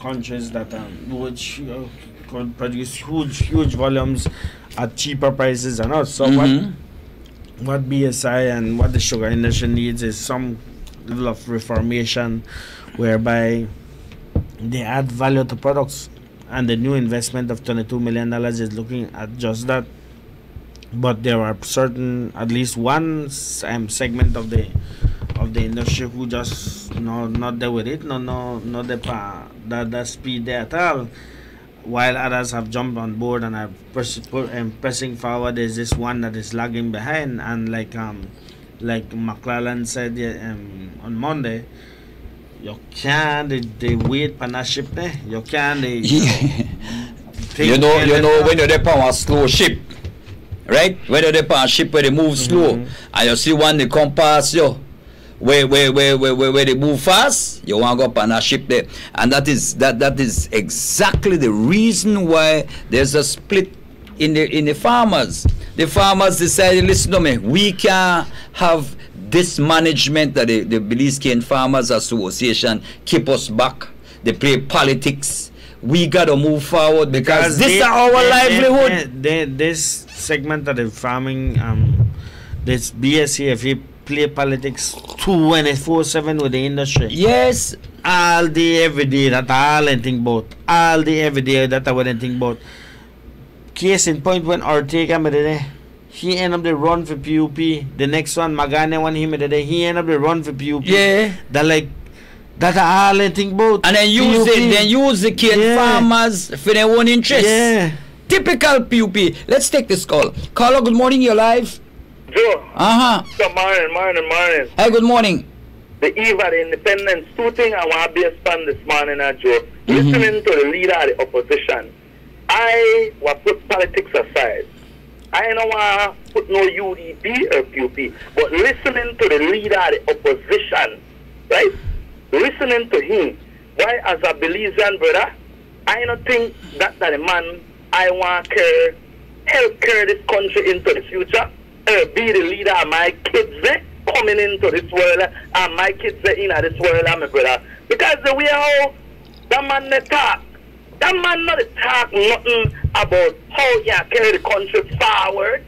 countries that which could produce huge volumes at cheaper prices than us. So what BSI and what the sugar industry needs is some level of reformation whereby they add value to products, and the new investment of $22 million is looking at just that. But there are certain, at least one segment of the industry who just not there with it, not the speed there at all, while others have jumped on board and are pressing forward. There's this one that is lagging behind, and like McClellan said on Monday, you can't they wait for a ship there. You can't when you're there on a slow ship, right? When you're there on a ship where they move slow, and you see one they come past you, where they move fast, you want to go up on a ship there. And that is exactly the reason why there's a split in the farmers. The farmers decided, listen to me, we can't have this management that the Belize Cane Farmers Association keep us back. They play politics. We got to move forward because this is our livelihood. This segment of the farming, this BSCFE play politics 24/7 with the industry. Yes. All day, every day, that all anything about. All day, every day, that I wouldn't think about. Case in point, when Ortega made it, he ended up the run for PUP. The next one, Magane, when he made it, he ended up the run for PUP. Yeah. That all anything about. And then use the cane farmers for their own interests. Yeah. Typical PUP. Let's take this call. Caller, good morning, you're live. Joe. Good morning. Hey, good morning. The eve of the independence, two things I want to be upon this morning, Joe. Listening to the leader of the opposition, I will put politics aside. I don't want to put no UDP or PUP, but listening to the leader of the opposition, right? Listening to him, why, as a Belizean brother, I don't think that the man I want to help carry this country into the future. Be the leader of my kids coming into this world, and my kids in this world, my brother. Because the way how that man talk, that man not talk nothing about how you carry the country forward.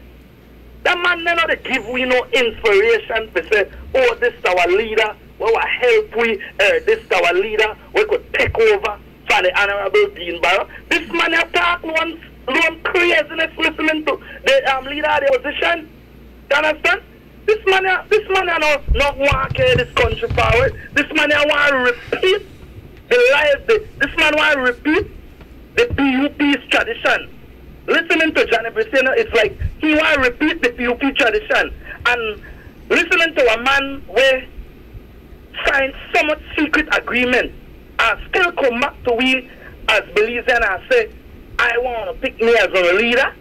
That man not give we no inspiration to say, oh, this is our leader, we will help we, this is our leader, we could take over for the Honorable Dean Barrow. This man talk one craziness listening to the leader of the opposition. You understand? This man not want to carry this country forward. This man want to repeat the life. This man want to repeat the PUP's tradition. Listening to Johnny Brissino, it's like he want to repeat the PUP tradition. And listening to a man where signed so much secret agreement and still come back to we as Belizean and say, I want to pick me as a leader.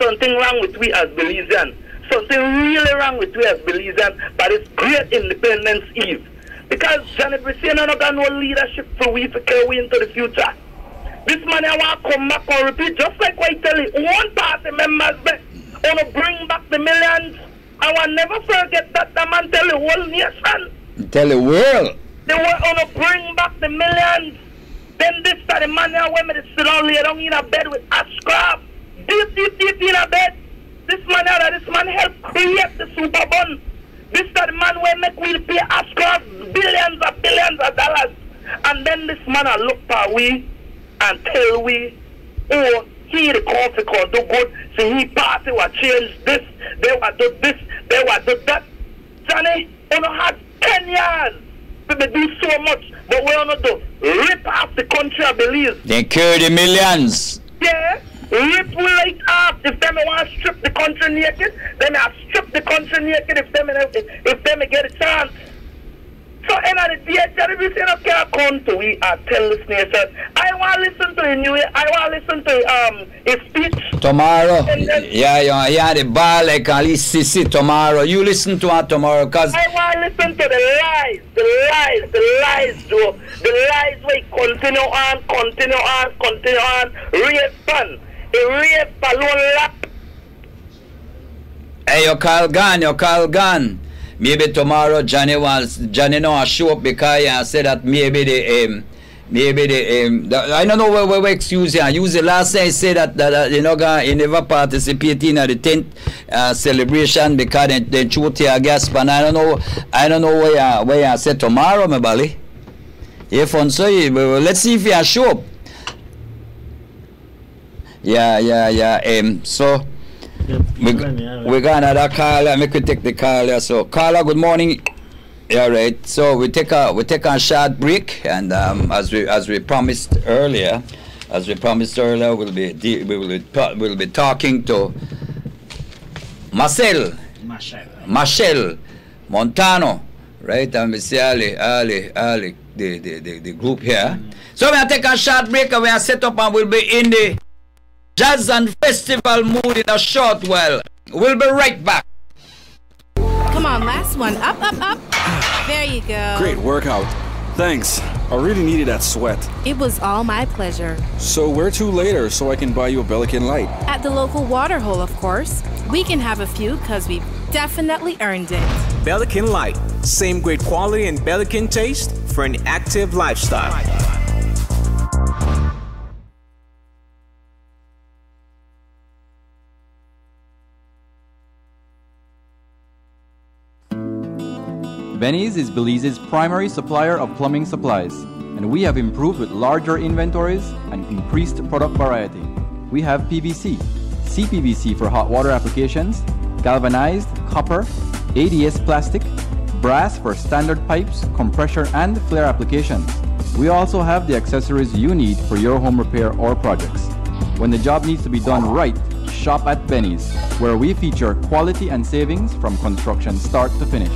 Something wrong with we as Belizean. Something really wrong with we as Belizean, but it's great Independence Eve. Because Johnny Brissino not got no leadership for we to carry into the future. This man I want to come back and repeat, just like what I tell you, one party members want to bring back the millions. I will never forget that the man tell the whole nation. Tell the world. They want to bring back the millions. Then this time the man now women sit down, lay down in a bed with a scrap. Deep in a bed. This man helped create the super bun. This time the man will make we pay a scrap billions of dollars. And then this man will look for we and tell we, oh, he the coffee can do good. So he pass, he will change this, they will do this, they will do that. Johnny, you know, had 10 years. They do so much, but we don't do. Rip off the country, I believe. They carry the millions. Yeah, rip we like off. If them want to strip the country naked, then I strip the country naked if them get a chance. So end of the day, Jerry, we say no can't come to we and tell this nation. I want to listen to I want to listen to his speech. Tomorrow, yeah, the ball like Ali Sisi tomorrow. You listen to her tomorrow, cause I want to listen to the lies, Joe. The lies will continue on. Rape fun, rape balloon lap. Hey, you call gun. Maybe tomorrow Johnny no show up because he said that maybe the I don't know what excuse here. Use the last time he said that you know he never participate in the 10th celebration because they shoot tear gas. But I don't know where I said tomorrow, my buddy. If on so let's see if he show up. Yeah. So. We got another caller. Make we take the caller. So caller, good morning. Yeah, right. So we take a short break, and as we promised earlier, we'll be talking to Marcel Montano, right? And we see Ali, the group here. So we'll take a short break, and we'll set up, and we'll be in the Jazz and Festival mood in a short while. We'll be right back. Come on, last one. Up. There you go. Great workout. Thanks. I really needed that sweat. It was all my pleasure. So where to later so I can buy you a Bellican Light? At the local water hole, of course. We can have a few because we've definitely earned it. Bellican Light. Same great quality and Bellican taste for an active lifestyle. Benny's is Belize's primary supplier of plumbing supplies, and we have improved with larger inventories and increased product variety. We have PVC, CPVC for hot water applications, galvanized, copper, ADS plastic, brass for standard pipes, compressor and flare applications. We also have the accessories you need for your home repair or projects. When the job needs to be done right, shop at Benny's, where we feature quality and savings from construction start to finish.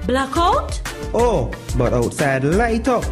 Blackout? Oh, but outside light up.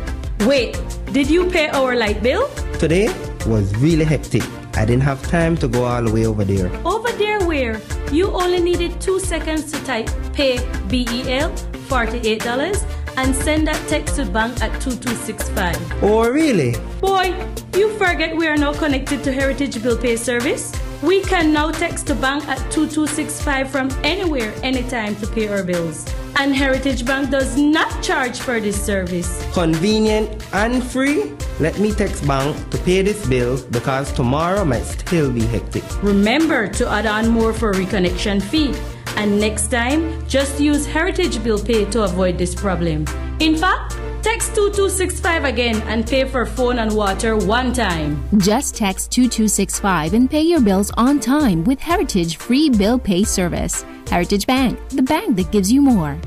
Wait, did you pay our light bill? Today was really hectic. I didn't have time to go all the way over there. Over there where? You only needed 2 seconds to type pay BEL $48 and send that text to bank at 2265. Oh, really? Boy, you forget we are now connected to Heritage Bill Pay Service? We can now text to bank at 2265 from anywhere, anytime to pay our bills. And Heritage Bank does not charge for this service. Convenient and free? Let me text bank to pay this bill because tomorrow might still be hectic. Remember to add on more for reconnection fee. And next time, just use Heritage Bill Pay to avoid this problem. In fact, text 2265 again and pay for phone and water one time. Just text 2265 and pay your bills on time with Heritage Free Bill Pay Service. Heritage Bank, the bank that gives you more.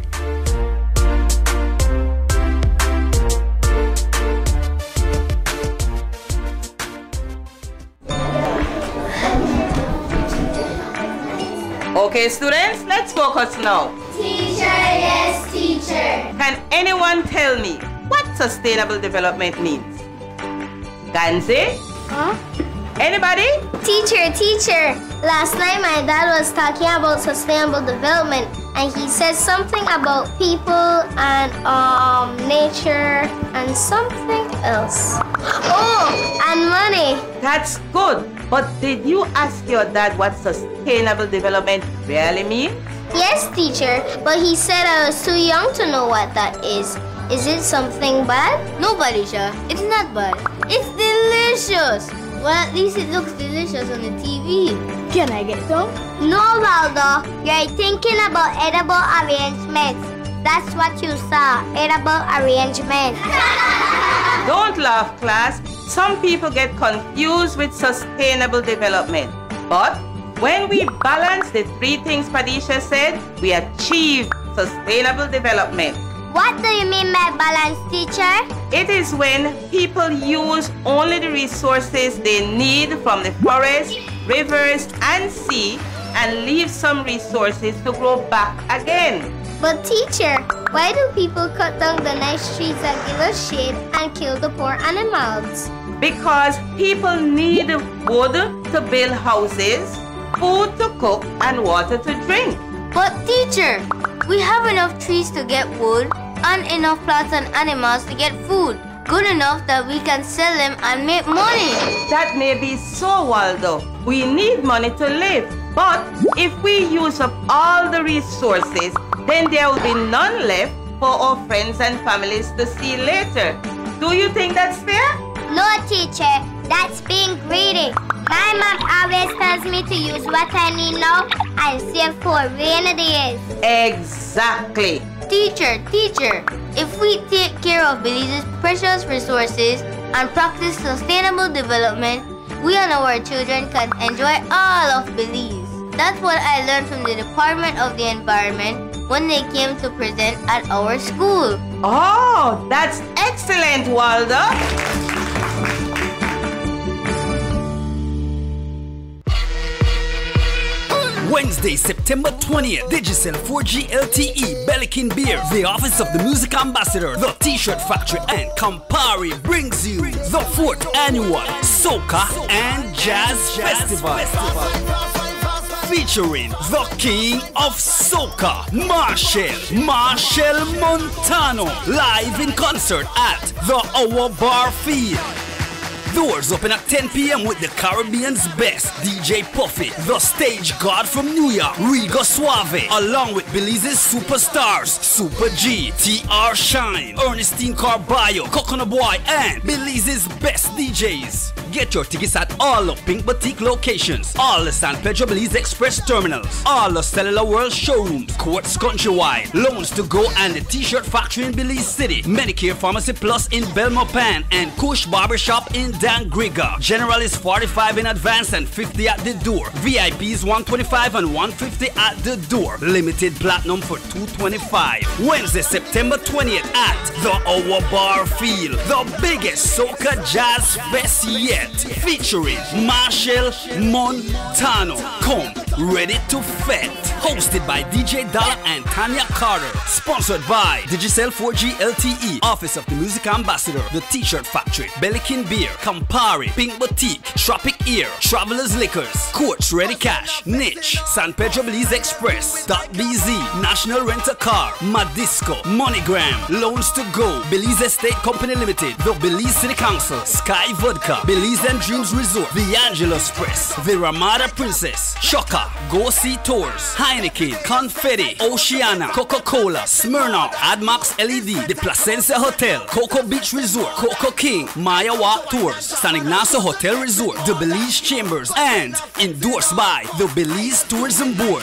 Okay, students, let's focus now. Teacher, yes, teacher. Can anyone tell me what sustainable development means? Ganze? Huh? Anybody? Teacher. Last night my dad was talking about sustainable development and he said something about people and nature and something else. Oh, and money. That's good. But did you ask your dad what sustainable development really means? Yes, teacher, but he said I was too young to know what that is. Is it something bad? No, Balisha, it's not bad. It's delicious. Well, at least it looks delicious on the TV. Can I get some? No, Waldo. You're thinking about edible arrangements. That's what you saw, edible arrangements. Don't laugh, class. Some people get confused with sustainable development. But when we balance the three things Padisha said, we achieve sustainable development. What do you mean by balance, teacher? It is when people use only the resources they need from the forest, rivers, and sea and leave some resources to grow back again. But teacher, why do people cut down the nice trees that give us shade and kill the poor animals? Because people need wood to build houses, food to cook, and water to drink. But teacher, we have enough trees to get wood and enough plants and animals to get food. Good enough that we can sell them and make money. That may be so, Waldo. We need money to live. But if we use up all the resources, then there will be none left for our friends and families to see later. Do you think that's fair? No, teacher. That's being greedy. My mom always tells me to use what I need now and save for rainy days. Exactly. Teacher, if we take care of Belize's precious resources and practice sustainable development, we and our children can enjoy all of Belize. That's what I learned from the Department of the Environment when they came to present at our school. Oh, that's excellent, Waldo. Wednesday, September 20th, Digicel 4G LTE, Bellikin Beer, the Office of the Music Ambassador, the T-Shirt Factory, and Campari brings you the 4th Annual Soca and Jazz Festival. Featuring the King of Soca, Marshall Montano, live in concert at the Our Bar Field. Doors open at 10 p.m. with the Caribbean's best, DJ Puffy, the stage god from New York, Rigo Suave, along with Belize's superstars, Super G, TR Shine, Ernestine Carballo, Coconut Boy, and Belize's best DJs. Get your tickets at all the Pink Boutique locations, all the San Pedro Belize Express terminals, all the Cellular World showrooms, Courts Countrywide, Loans to Go and the T-Shirt Factory in Belize City, Medicare Pharmacy Plus in Belmopan, and Kush Barbershop in Dangriga. General is $45 in advance and $50 at the door. VIP is $125 and $150 at the door. Limited Platinum for $225. Wednesday, September 20th at the Our Bar Field, the biggest Soca Jazz Fest yet. Featuring Marshall Montano. Come ready to fet. Hosted by DJ Dollar and Tanya Carter. Sponsored by Digicel 4G LTE, Office of the Music Ambassador, the T-Shirt Factory, Bellikin Beer, Campari, Pink Boutique, Tropic Ear, Travelers Liquors, Courts Ready Cash, Niche, San Pedro Belize Express, .BZ, National Rent-A-Car, Madisco, MoneyGram, Loans to Go, Belize Estate Company Limited, the Belize City Council, Sky Vodka, Belize and Dreams Resort, the Angelos Press, the Ramada Princess, Shocker, Go See Tours, Heineken, Confetti, Oceana, Coca-Cola, Smirnoff, AdMax LED, the Placencia Hotel, Coco Beach Resort, Coco King, Maya Walk Tours, San Ignacio Hotel Resort, the Belize Chambers, and endorsed by the Belize Tourism Board.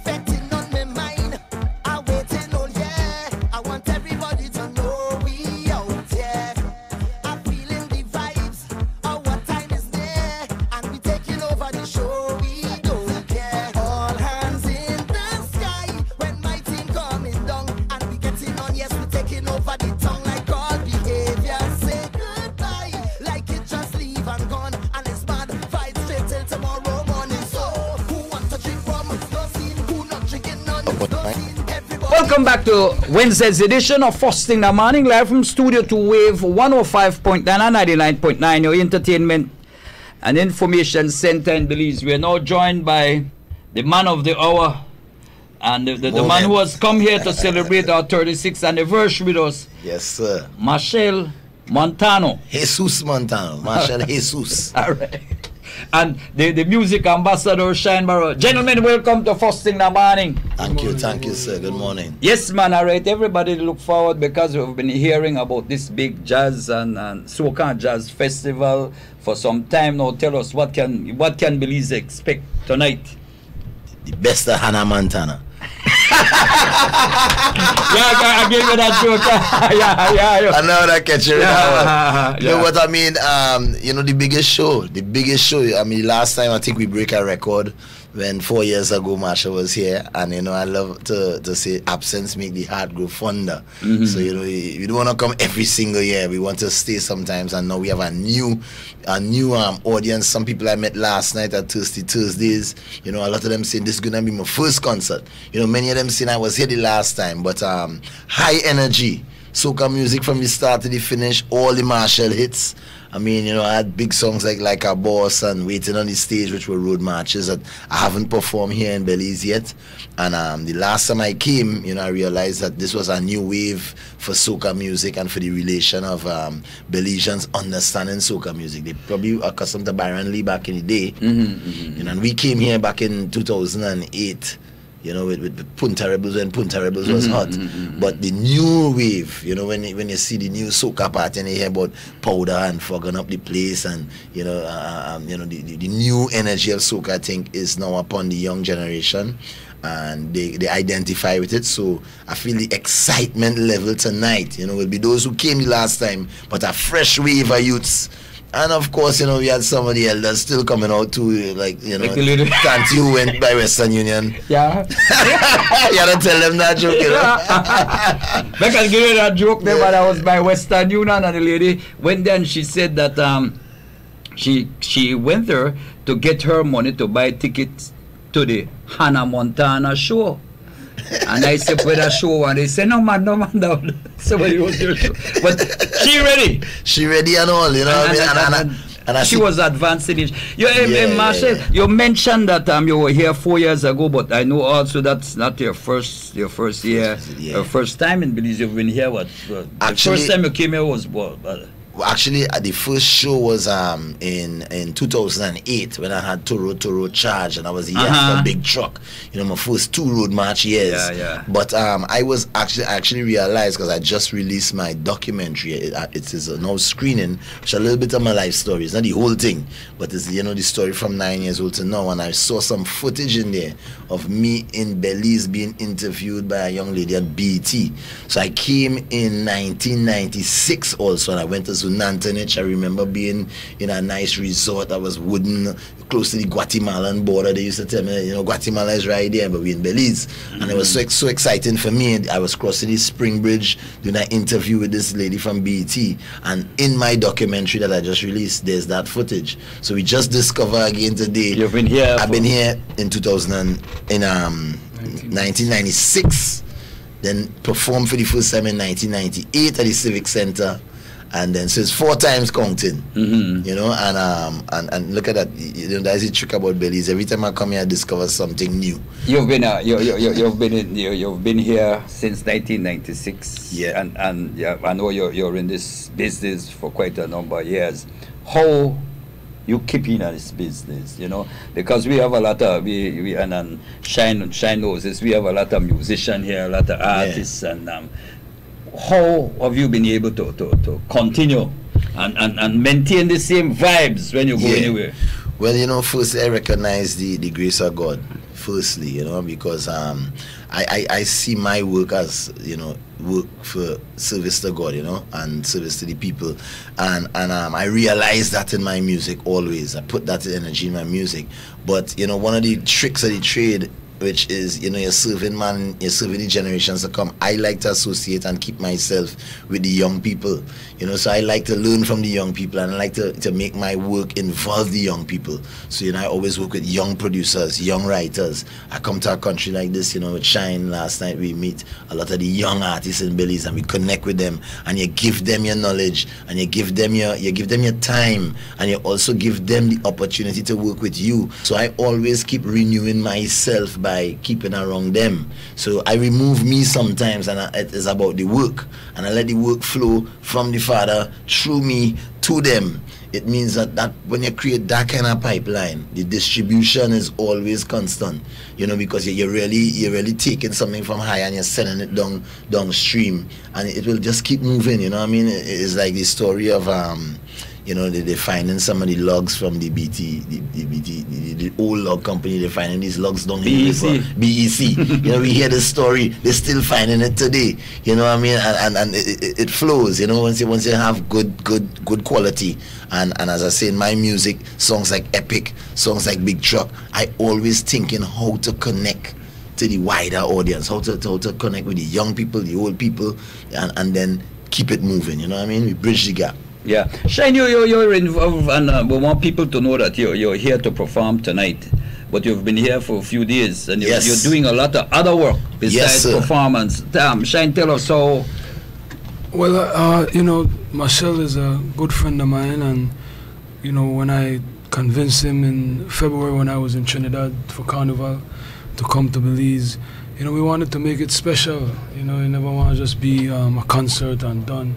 Fetting on my mind, I waiting all year. I want everybody to know we Welcome back to Wednesday's edition of Fosting the Morning, live from Studio 2 Wave 105.9 and 99.9, your entertainment and information center in Belize. We are now joined by the man of the hour and the man who has come here to celebrate our 36th anniversary with us. Yes, sir. Marshall Montano. Jesus Montano. Marshall Jesus. All right. And the music ambassador, Shine Barrow. Gentlemen, welcome to Fosting the Morning. Thank you, sir. Good morning. Yes, man, all right. Everybody look forward because we've been hearing about this big jazz and soca jazz festival for some time now. Tell us, what can Belize expect tonight? The best of Hannah Montana. I gave you that joke. yeah. I know that catch you. You know what I mean? The biggest show. I mean, last time I think we break a record when 4 years ago Marshall was here, and I love to say absence make the heart grow fonder. So we don't want to come every single year. We want to stay sometimes, and now we have a new audience. Some people I met last night at Thirsty Thursdays, a lot of them saying this is gonna be my first concert. Many of them saying I was here the last time, but high energy soca music from the start to the finish, all the Marshall hits. I mean, I had big songs like A Boss and Waiting on the Stage, which were road marches that I haven't performed here in Belize yet. And the last time I came, I realized that this was a new wave for soca music and for the relation of Belizeans understanding soca music. They probably accustomed to Byron Lee back in the day. And we came here back in 2008. With Punta Rebels when Punta Rebels was hot. But the new wave, when you see the new soca party and you hear about powder and fogging up the place, and the new energy of soca, I think, is now upon the young generation, and they identify with it. So I feel the excitement level tonight, will be those who came the last time, but a fresh wave of youths. And of course, we had some of the elders still coming out too, Tanti who went by Western Union. Yeah. You had to tell them that joke, I can give you that joke there, but I was by Western Union, and the lady went there and she said that she went there to get her money to buy tickets to the Hannah Montana show. And I said, "With a show," and they said, "No man, somebody was your show." But she ready and all, and she was advancing it. Marshall, you mentioned that you were here 4 years ago, but I know also that's not your first year, your first time in Belize. You've been here. The first time you came here was what? Actually, the first show was in 2008 when I had Toro Charge, and I was here for Big Truck. My first 2 road march years. But I actually realized, because I just released my documentary. It is now screening, which is a little bit of my life story. It's not the whole thing, but it's the story from 9 years old to now. And I saw some footage in there of me in Belize being interviewed by a young lady at BT. So I came in 1996 also, and I went to Nantonich. I remember being in a nice resort that was wooden, close to the Guatemalan border. They used to tell me, Guatemala is right there, but we're in Belize. And it was so exciting for me. I was crossing the Spring Bridge doing an interview with this lady from BT. And in my documentary that I just released, there's that footage. So we just discovered again today. You've been here. I've been here in 1996. Then performed for the first time in 1998 at the Civic Center. And then so it's 4 times counting, and look at that. That's the trick about Belize. Every time I come here, I discover something new. You've been you've been here since 1996. Yeah, and I know you're in this business for quite a number of years. How you keep in this business, because we have a lot of and Shine knows this. We have a lot of musicians here, a lot of artists, and how have you been able to continue and maintain the same vibes when you go anywhere? Well, firstly, I recognize the grace of God, firstly, because I see my work as, work for service to God, and service to the people. And I realize that in my music always. I put that energy in my music. But, one of the tricks of the trade which is, you know, you're serving the generations to come. I like to associate and keep myself with the young people, you know, so I like to learn from the young people, and I like to make my work involve the young people. So, you know, I always work with young producers, young writers. I come to a country like this, you know, with Shine last night, we meet a lot of the young artists in Belize, and we connect with them, and you give them your knowledge, and you give them your time, and you also give them the opportunity to work with you. So I always keep renewing myself by keeping around them. So I remove me sometimes, and it is about the work, and I let the work flow from the Father through me to them. It means that when you create that kind of pipeline, the distribution is always constant, you know, because you're really taking something from high and you're sending it downstream, and it will just keep moving, you know what I mean? It's like the story of you know, they're finding some of the logs from the the old log company. They're finding these logs down here. BEC. You know, we hear the story. They're still finding it today. You know what I mean? And it flows. You know, once you have good quality. And as I say in my music, songs like Epic, songs like Big Truck, I always thinking how to connect to the wider audience, how to connect with the young people, the old people, and then keep it moving. You know what I mean? We bridge the gap. Yeah, Shine, you're involved, and we want people to know that you're here to perform tonight, but you've been here for a few days, and you're doing a lot of other work besides performance. Shine, tell us how. Well, you know, Marshall is a good friend of mine, and you know, when I convinced him in February when I was in Trinidad for Carnival to come to Belize, you know, we wanted to make it special. You know, you never want to just be a concert and done.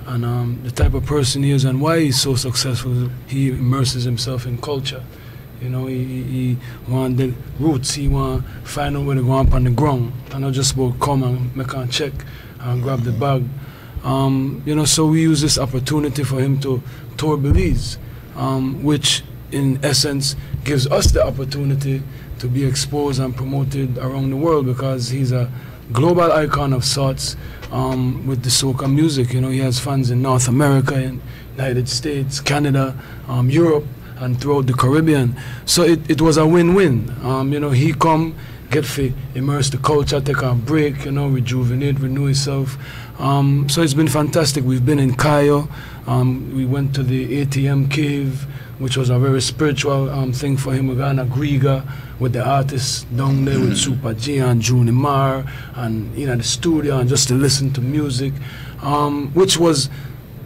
And the type of person he is and why he's so successful, he immerses himself in culture. You know, he want the roots, he want to find out where they go up on the ground, and not just about come and make a check and grab the bag. You know, so we use this opportunity for him to tour Belize, which in essence gives us the opportunity to be exposed and promoted around the world, because he's a global icon of sorts. With the soca music, you know, he has fans in North America, in United States, Canada, Europe, and throughout the Caribbean. So it was a win-win. You know, he come, get to immerse the culture, take a break, you know, rejuvenate, renew himself. So it's been fantastic. We've been in Cayo. We went to the ATM cave, which was a very spiritual thing for him. We got in Griga with the artists down there with Super G and Juni Mar, and you know, the studio, and just to listen to music, which was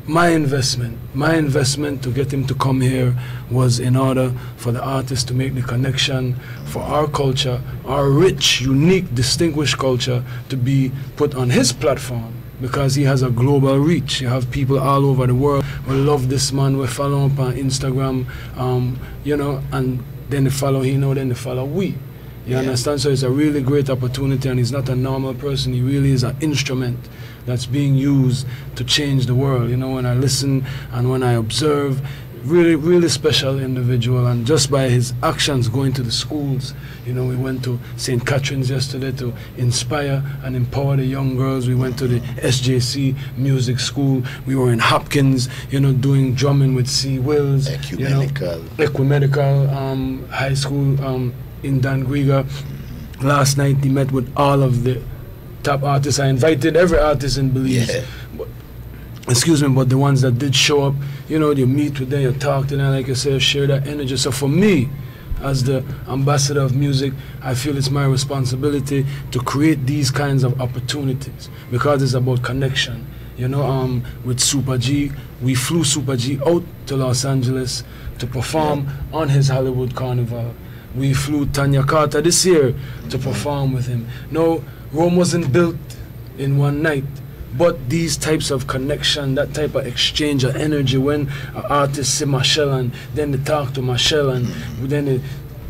my investment. My investment to get him to come here was in order for the artist to make the connection for our culture, our rich, unique, distinguished culture, to be put on his platform, because he has a global reach. You have people all over the world who love this man, we follow up on Instagram, you know, and then they follow him, then they follow we. You understand? So it's a really great opportunity, and he's not a normal person. He really is an instrument that's being used to change the world. You know, when I listen and when I observe, really, really special individual. And just by his actions going to the schools, you know, we went to St. Catherine's yesterday to inspire and empower the young girls. We went to the SJC music school. We were in Hopkins, you know, doing drumming with C. Wills. Ecumenical high school in Dan Griga. Last night he met with all of the top artists. I invited every artist in Belize. Excuse me, but the ones that did show up, you know, you meet with them, you talk to them, like I said, share that energy. So for me, as the ambassador of music, I feel it's my responsibility to create these kinds of opportunities, because it's about connection. You know, with Super G, we flew Super G out to Los Angeles to perform on his Hollywood Carnival. We flew Tanya Carter this year to perform with him. No, Rome wasn't built in one night. But these types of connection, that type of exchange of energy, when an artist see Marshall and then they talk to Marshall and then they,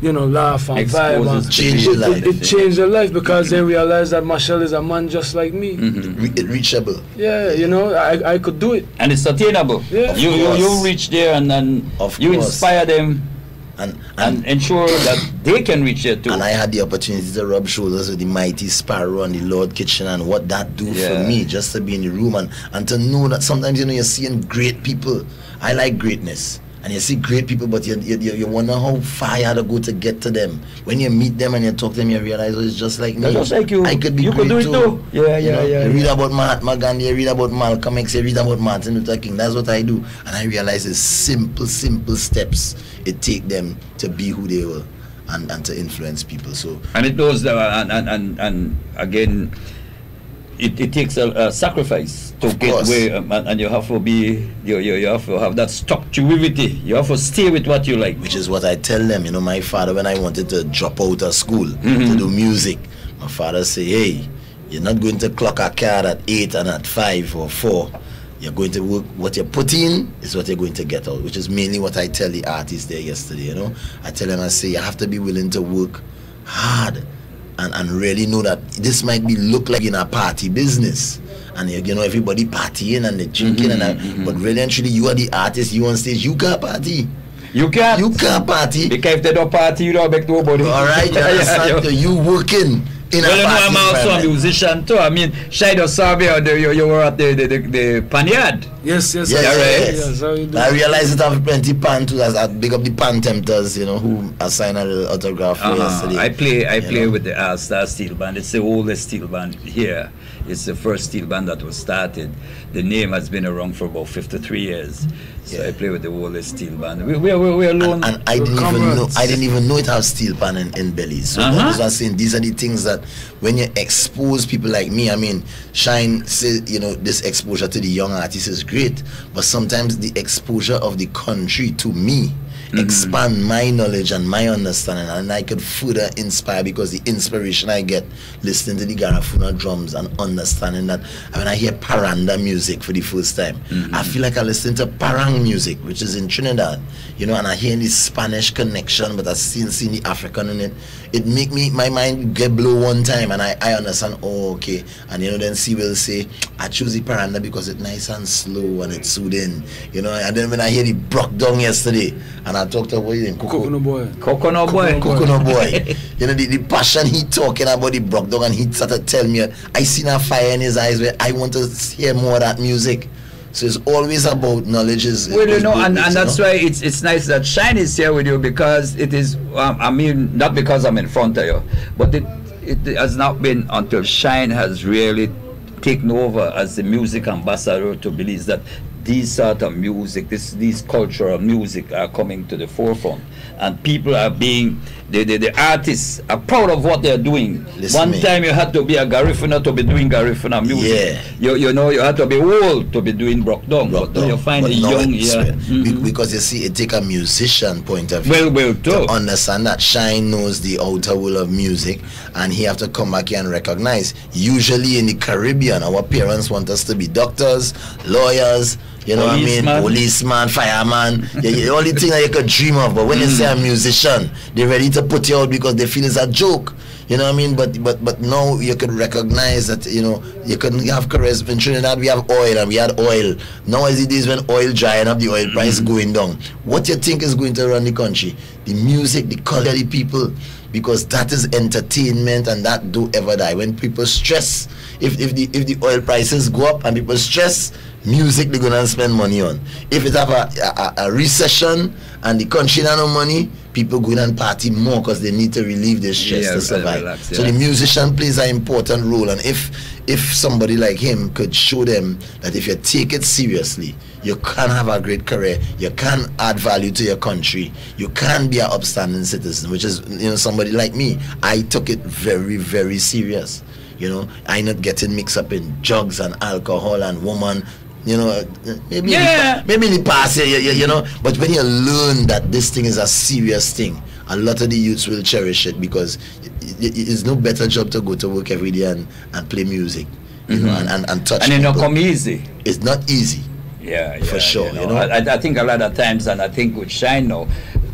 you know, laugh and vibe, and it changed their life, because they realize that Marshall is a man just like me. Reachable. Yeah, you know, I could do it. And it's attainable. Yeah. You reach there and you inspire them. And ensure that they can reach there too. And I had the opportunity to rub shoulders with the mighty Sparrow and the Lord Kitchen, and what that do for me, just to be in the room and to know that sometimes, you know, you're seeing great people. I like greatness. And you see great people, but you wonder how far you had to go to get to them. When you meet them and you talk to them, you realize, oh, it's just like me. Just like you. I could be you great could do it too. Yeah. You read about Mahatma Gandhi, you read about Malcolm X, you read about Martin Luther King. That's what I do. And I realize it's simple steps it take them to be who they were and to influence people. So and it knows that, and again, it takes a sacrifice to get where, and you have to be, you have to have that structurality. You have to stay with what you like. Which is what I tell them. You know, my father, when I wanted to drop out of school to do music, my father say, hey, you're not going to clock a card at 8 and at 5 or 4. You're going to work, what you put in is what you're going to get out, which is mainly what I tell the artists there yesterday, you know. I tell them, I say, you have to be willing to work hard and really know that this might be look like in a party business. And you know, everybody partying and they drinking but really and truly, you are the artist, you on stage, you can't party. You can't party. Because if they don't party, you don't make nobody. Alright, you understand? You working in well, a party I'm also a musician too. I mean, Shido Sabi, you were at the Panyard. Yes. I realize that I have plenty pan too. I big up the Pan Tempters, you know, who assigned a little autograph for yesterday. I play with the All Star Steel Band. It's the oldest steel band here. It's the first steel band that was started. The name has been around for about 53 years. So I play with the oldest steel band. We're alone. And I didn't even know it has steel pan in Belize. So that's what I'm saying. These are the things that when you expose people like me, I mean, Shine says, you know, this exposure to the young artists is great, but sometimes the exposure of the country to me expand my knowledge and my understanding, and I could further inspire, because the inspiration I get listening to the Garifuna drums and understanding that when I hear Paranda music for the first time, I feel like I listen to Parang music, which is in Trinidad, you know, and I hear this Spanish connection, but I still see the African in it. It make me, my mind get blow one time, and I understand, oh, okay. And you know, then C will say, I choose the Paranda because it's nice and slow and it's soothing, you know. And then when I hear the Brock Down yesterday, and I talked about it, Coconut Boy. Coconut Boy. You know, the passion he talking about the Brock Down, and he started telling me, I seen a fire in his eyes where I want to hear more of that music. So it's always about knowledge. Well, you know, and that's why it's nice that Shine is here with you, because it is, I mean, not because I'm in front of you, but it has not been until Shine has really taken over as the music ambassador to Belize that these sort of music, these cultural music are coming to the forefront, and people are being, the artists are proud of what they're doing. One time you had to be a Garifuna to be doing Garifuna music. Yeah. You know, you had to be old to be doing Brock Down. But you find the young, because you see, it take a musician point of view to understand that Shine knows the outer world of music, and he have to come back here and recognize. Usually in the Caribbean, our parents want us to be doctors, lawyers, you know what I mean? Policeman, fireman, the only thing that you could dream of. But when you say a musician, they're ready to put you out because they feel it's a joke. You know what I mean? But now you could recognize that, you know, you couldn't have careers. In Trinidad we have oil, and we had oil. Now is the days when oil drying up, the oil price going down. What you think is going to run the country? The music, the culture, the people, because that is entertainment, and that don't ever die. When people stress, if the oil prices go up and people stress, music they're gonna spend money on. If it have a recession and the country not no money, people go in and party more because they need to relieve their stress to survive. Relax, so the musician plays an important role, and if somebody like him could show them that if you take it seriously, you can have a great career, you can add value to your country, you can be an upstanding citizen, which is, you know, somebody like me. I took it very, very serious. You know, I not getting mixed up in drugs and alcohol and woman. You know, maybe in the past, you know, but when you learn that this thing is a serious thing, a lot of the youths will cherish it, because it's no better job to go to work every day and play music, you know, and touch. And it's not come easy. It's not easy. Yeah, for sure. You know, I think a lot of times, and I think with Shine now,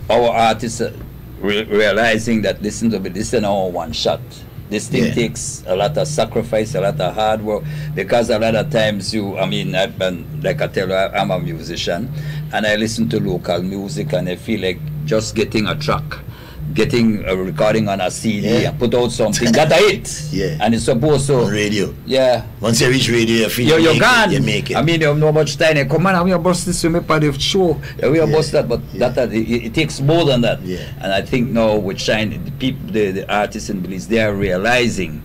our artists are realizing that this is our one shot. This thing takes a lot of sacrifice, a lot of hard work, because a lot of times like I tell you, I'm a musician, and I listen to local music, and I feel like just getting a track getting a recording on a CD and put out something. That's it. Yeah. And it's supposed to. On radio. Yeah. Once you reach radio, you feel you're gone. You make it. I mean, you have no much time. Come on, we are bust this part of the show. We are bust that, but it takes more than that. Yeah. And I think now with Shine, the people, the artists and Belize, they are realizing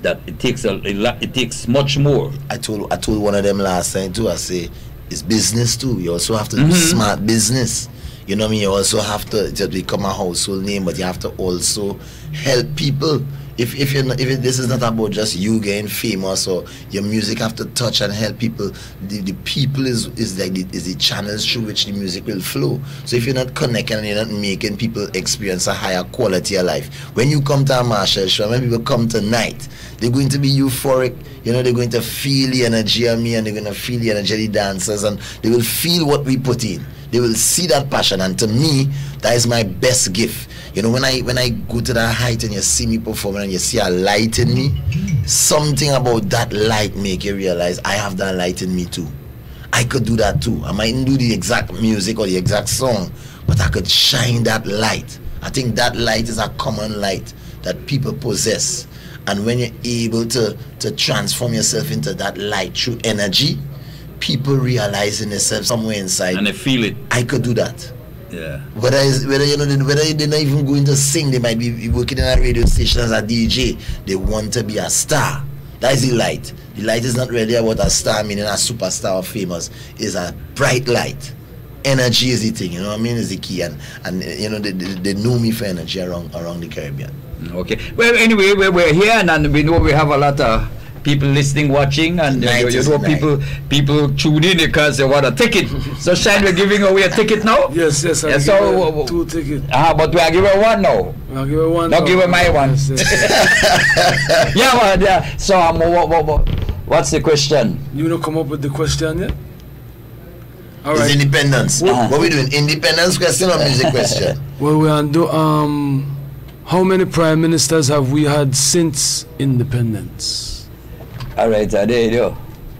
that it takes a lot. It takes much more. I told one of them last time too. I say it's business too. You also have to do smart business. You know what I mean? You also have to just become a household name, but you have to also help people. If this is not about just you getting famous, or your music have to touch and help people. The people is the channels through which the music will flow. So if you're not connecting and you're not making people experience a higher quality of life, when you come to a Marshall show, when people come tonight, they're going to be euphoric. You know, they're going to feel the energy of me, and they're going to feel the energy of the dancers, and they will feel what we put in. They will see that passion, and to me, that is my best gift. You know, when I go to that height and you see me performing and you see a light in me, something about that light make you realize I have that light in me too. I could do that too. I mightn't do the exact music or the exact song, but I could shine that light. I think that light is a common light that people possess. And when you're able to transform yourself into that light through energy, people realize in themselves somewhere inside, and they feel it. I could do that. Yeah. Whether they're not even going to sing, they might be working in a radio station as a DJ. They want to be a star. That is the light. The light is not really about a star, meaning a superstar or famous. It's a bright light. Energy is the thing, you know what I mean? Is the key, and you know they know me for energy around the Caribbean. Okay. Well, anyway, we're here, and we know we have a lot of people listening, watching, and you know people tune in because they want a ticket. So Shine, we're giving away a ticket now. Yes. Yeah, so 2 tickets. But we are giving one now. I'll give her one. Don't give her my one. Yeah. So what's the question? You don't come up with the question yet? All right. It's independence. What we doing? Independence question or music question? Well, we are do how many prime ministers have we had since independence? All right, there you go.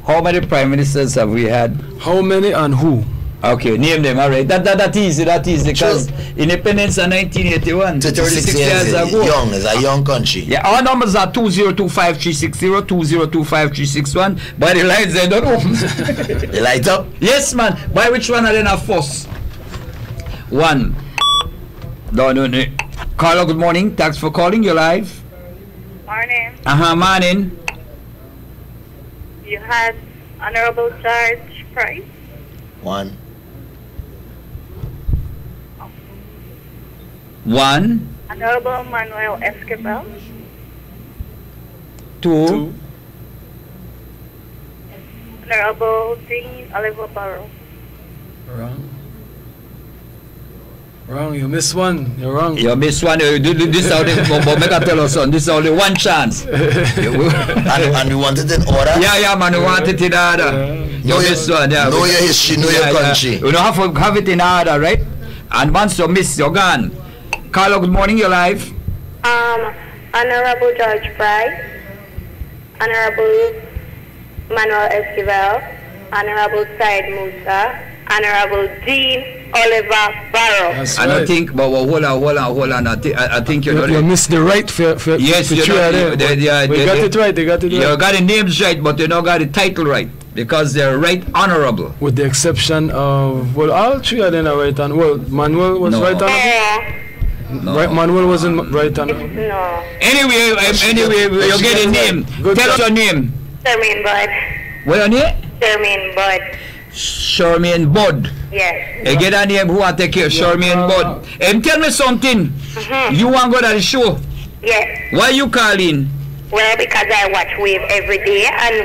How many prime ministers have we had? How many and who? Okay, name them. All right, that easy. Because independence in 1981, 36 years ago. Young, it's a young country. Yeah, our numbers are 2025-360, 2025-361. By the lights, they don't open. They light up? Yes, man. By which one are they not first? One. No. Carla, good morning. Thanks for calling. You're live. Morning. Morning. You had Honorable George Price. One. Honorable Manuel Esquivel. Two. Honorable Dean Oliver Barrow. Wrong, you missed one. You're wrong. You missed one. This is only, but make I tell us son, this is only one chance. and you want it in order? Yeah, man, you want it in order. You missed one, yeah. Know your history, know your country. You don't have to have it in order, right? And once you miss, you're gone. Carlo, good morning, you're live. Honorable George Price, Honorable Manuel Esquivel, Honorable Said Musa, Honorable Dean Oliver Barrow. That's I right. don't think, but hold on. I think you missed the right for yes, you got it right. They got it right. You got the names right, but you don't got the title right because they're right honorable. With the exception of all three of them are right on. Well, Manuel was right on. No. Right, Manuel wasn't right on. No. Anyway, you get a name. Tell us your name. Shermaine Bud. What your name? Shermaine Bud. Shermaine Bud. Yes. You get a name who want to take care of Shermaine Bud. And tell me something. You want to go to the show? Yes. Why you calling? Well, because I watch Wave every day, and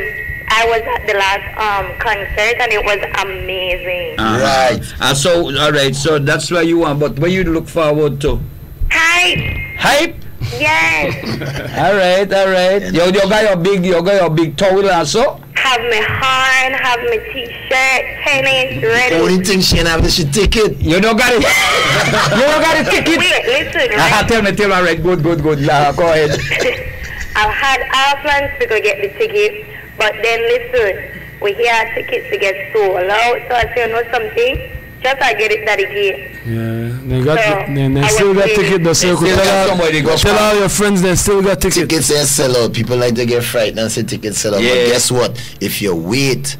I was at the last concert, and it was amazing. Right. So, all right. So that's why you want. But what you look forward to? Hype. Yes. all right. You got your big towel also. Have my horn, have my t-shirt, tennis ready. Only thing she have is she ticket. You don't got it. You don't got a ticket. Wait, listen. Right? Tell me. All right. Good. Go ahead. I've had our plans to go get the ticket, but then listen, we hear tickets to get sold out. So I say, you know something? Just I get it that again. Yeah, they still got ticket. The circle. Tell all your friends they still got tickets. Tickets ain't sell out. People like to get frightened and say tickets sell out. Yeah. But guess what? If you wait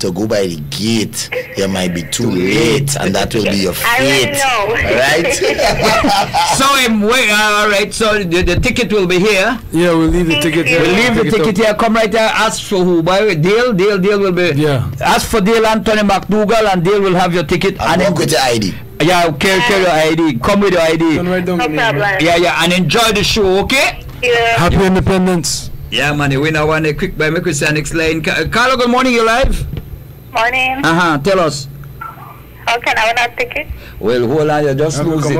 to go by the gate, you might be too late, and that will be your fate. Right? So wait, all right. So the ticket will be here. Yeah, we'll leave the ticket here. We'll leave the ticket here. Come right there. Ask for who? By the way, Dale will be. Yeah. Ask for Dale Anthony McDougal, and Dale will have your ticket. And then with your ID. Yeah, carry your ID. Come with your ID. No problem. Yeah, and enjoy the show. Okay. Yeah. Happy Independence. Yeah, man. The winner won a quick by make we say next line. Carlo, good morning. You live? Morning. Tell us. How can I win a ticket? Well, hold on, you just lose it.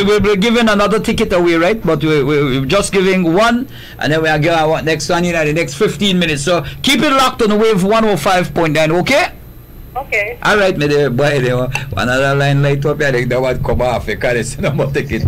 We'll be giving another ticket away, right? But we're just giving one, and then we'll give our next one in the next 15 minutes. So keep it locked on the wave 105.9, okay? Okay. All right, my dear boy. Another line light up here. They want to come off because it's no more ticket.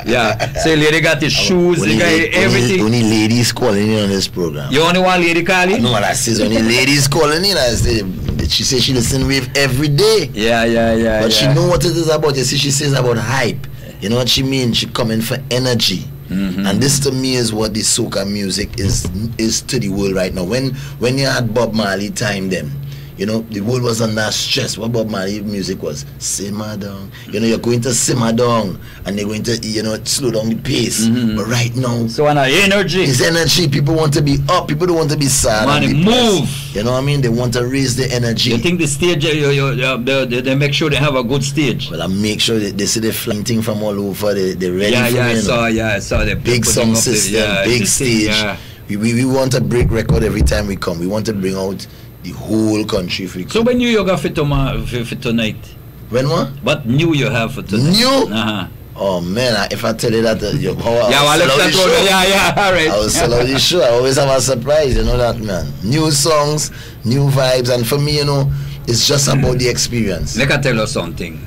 Yeah. So lady got his shoes, they got everything. Only ladies calling in on this program. You only one lady calling? No, I says only ladies calling in. I say she says she listen wave every day. Yeah. But she know what it is about. You see, she says about hype. You know what she means? She coming for energy. And this to me is what the soca music is to the world right now. When you had Bob Marley time them, you know, the world was under stress. What Bob Marley music was simmer down. You know, you're going to simmer down and they're going to, you know, slow down the pace. But right now, so energy. It's energy. People want to be up. People don't want to be sad. Man, move. You know what I mean? They want to raise the energy. You think the stage, they make sure they have a good stage? Well, I make sure that they see the flying thing from all over. They're ready for it. I saw the big sound system, big stage. We want to break record every time we come. We want to bring out the whole country. So when you got for tonight? When what? What new you have for tonight? New? Oh man, if I tell you that all right. I will sell out the show. I always have a surprise, you know that, man. New songs, new vibes, and for me, you know, it's just about the experience. Let me tell you something.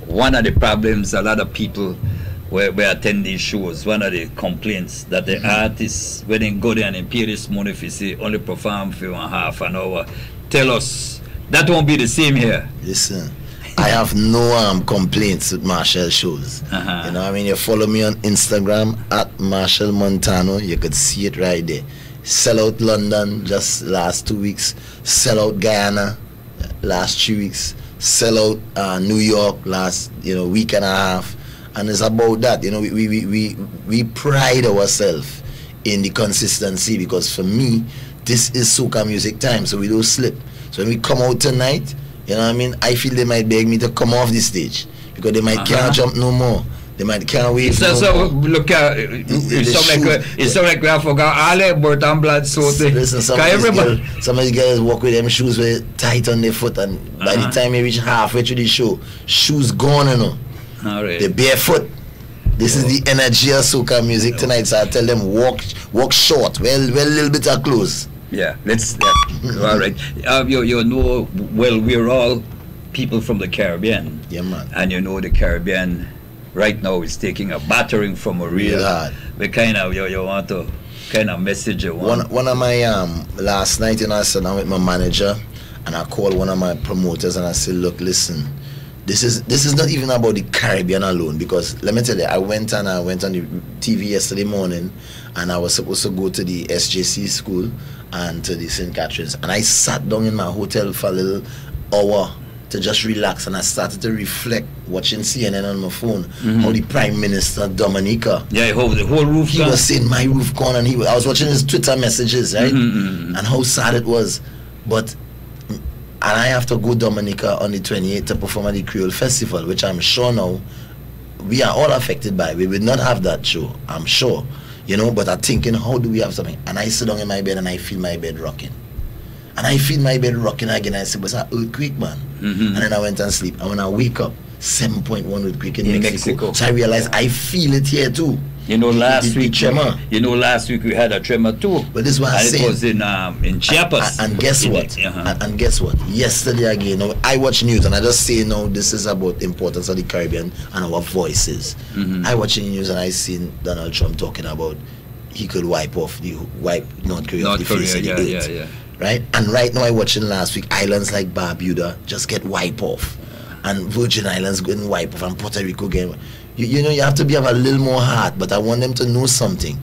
One of the problems a lot of people where attend these shows, one of the complaints that the artists, when they go there and they pay this money if you see only perform for half an hour, tell us that won't be the same here. Listen, I have no complaints with Marshall shows. You know what I mean? You follow me on Instagram at Marshall Montano, you could see it right there. Sell out London just last 2 weeks, sell out Guyana last 3 weeks, sell out New York last week and a half. And it's about that, you know, we pride ourselves in the consistency, because for me, this is soca music time, so we don't slip. So when we come out tonight, you know what I mean, I feel they might beg me to come off the stage, because they might can't jump no more. They might can't wave no more. Look at it's like we have forgot all about and blood. So listen, some of these guys walk with them shoes very tight on their foot, and by the time they reach halfway through the show, shoes gone, you know. Right. They're barefoot. This is the energy of soca music tonight, so I tell them walk short, well little bit of clothes. Yeah, all right. You know, well, we're all people from the Caribbean. Yeah, man. And you know the Caribbean right now is taking a battering from a real hard. We kind of you want to kind of message you. One of my last night, you know, I sat down with my manager and I called one of my promoters and I said, look, listen. This is not even about the Caribbean alone, because let me tell you, I went on the TV yesterday morning, and I was supposed to go to the SJC school and to the St. Catherine's, and I sat down in my hotel for a little hour to just relax, and I started to reflect watching CNN on my phone how the Prime Minister Dominica, the whole roof, he was saying my roof gone, and I was watching his Twitter messages, right, and how sad it was, but. And I have to go Dominica on the 28th to perform at the Creole Festival, which I'm sure now we are all affected by. We will not have that show, I'm sure. You know, but I'm thinking, how do we have something? And I sit down in my bed and I feel my bed rocking. And I feel my bed rocking again. I said, it's an earthquake, man. And then I went and sleep. And when I wake up, 7.1 earthquake in Mexico. So I realized I feel it here too. You know, last week we had a tremor too. But this is what I'm saying. It was in Chiapas. And guess what? And guess what? Yesterday again, I watch news and I just say, this is about the importance of the Caribbean and our voices. I watch the news and I seen Donald Trump talking about he could wipe North Korea off the face of the earth. Yeah. Right? And right now I watching last week, islands like Barbuda just get wiped off. And Virgin Islands getting wiped off, and Puerto Rico getting... You know, you have to have a little more heart, but I want them to know something.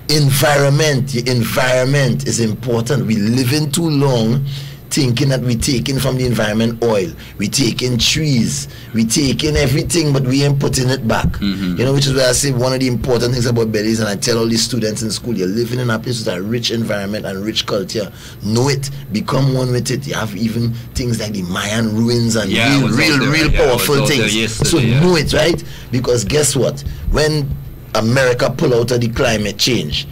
Environment is important. We live in too long thinking that we taking from the environment oil, we taking trees, we taking everything, but we ain't putting it back. You know, which is why I say one of the important things about Belize, and I tell all these students in school, you're living in a place with a rich environment and rich culture. Know it, become one with it. You have even things like the Mayan ruins and real powerful things. So know it, right? Because guess what? When America pull out of the climate change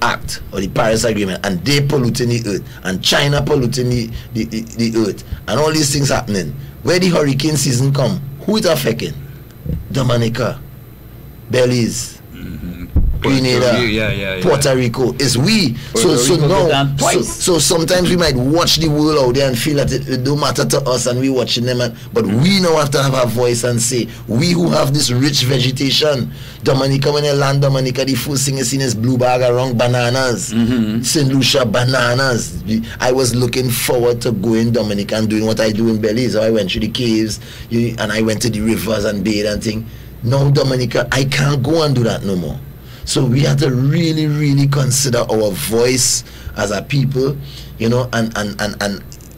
act or the Paris Agreement, and they polluting the earth, and China polluting the earth, and all these things happening, where the hurricane season come, who it affecting? Dominica, Belize, Grenada, Puerto Rico. Is we. So sometimes we might watch the world out there and feel that it don't matter to us, and we watching them, but we now have to have a voice and say, we who have this rich vegetation. Dominica, when you land Dominica, the first thing you see is blue bag around bananas. St. Lucia bananas. I was looking forward to going Dominica and doing what I do in Belize. So I went through the caves, and I went to the rivers and bathe and thing. Now Dominica, I can't go and do that no more. So we have to really, really consider our voice as a people, you know, and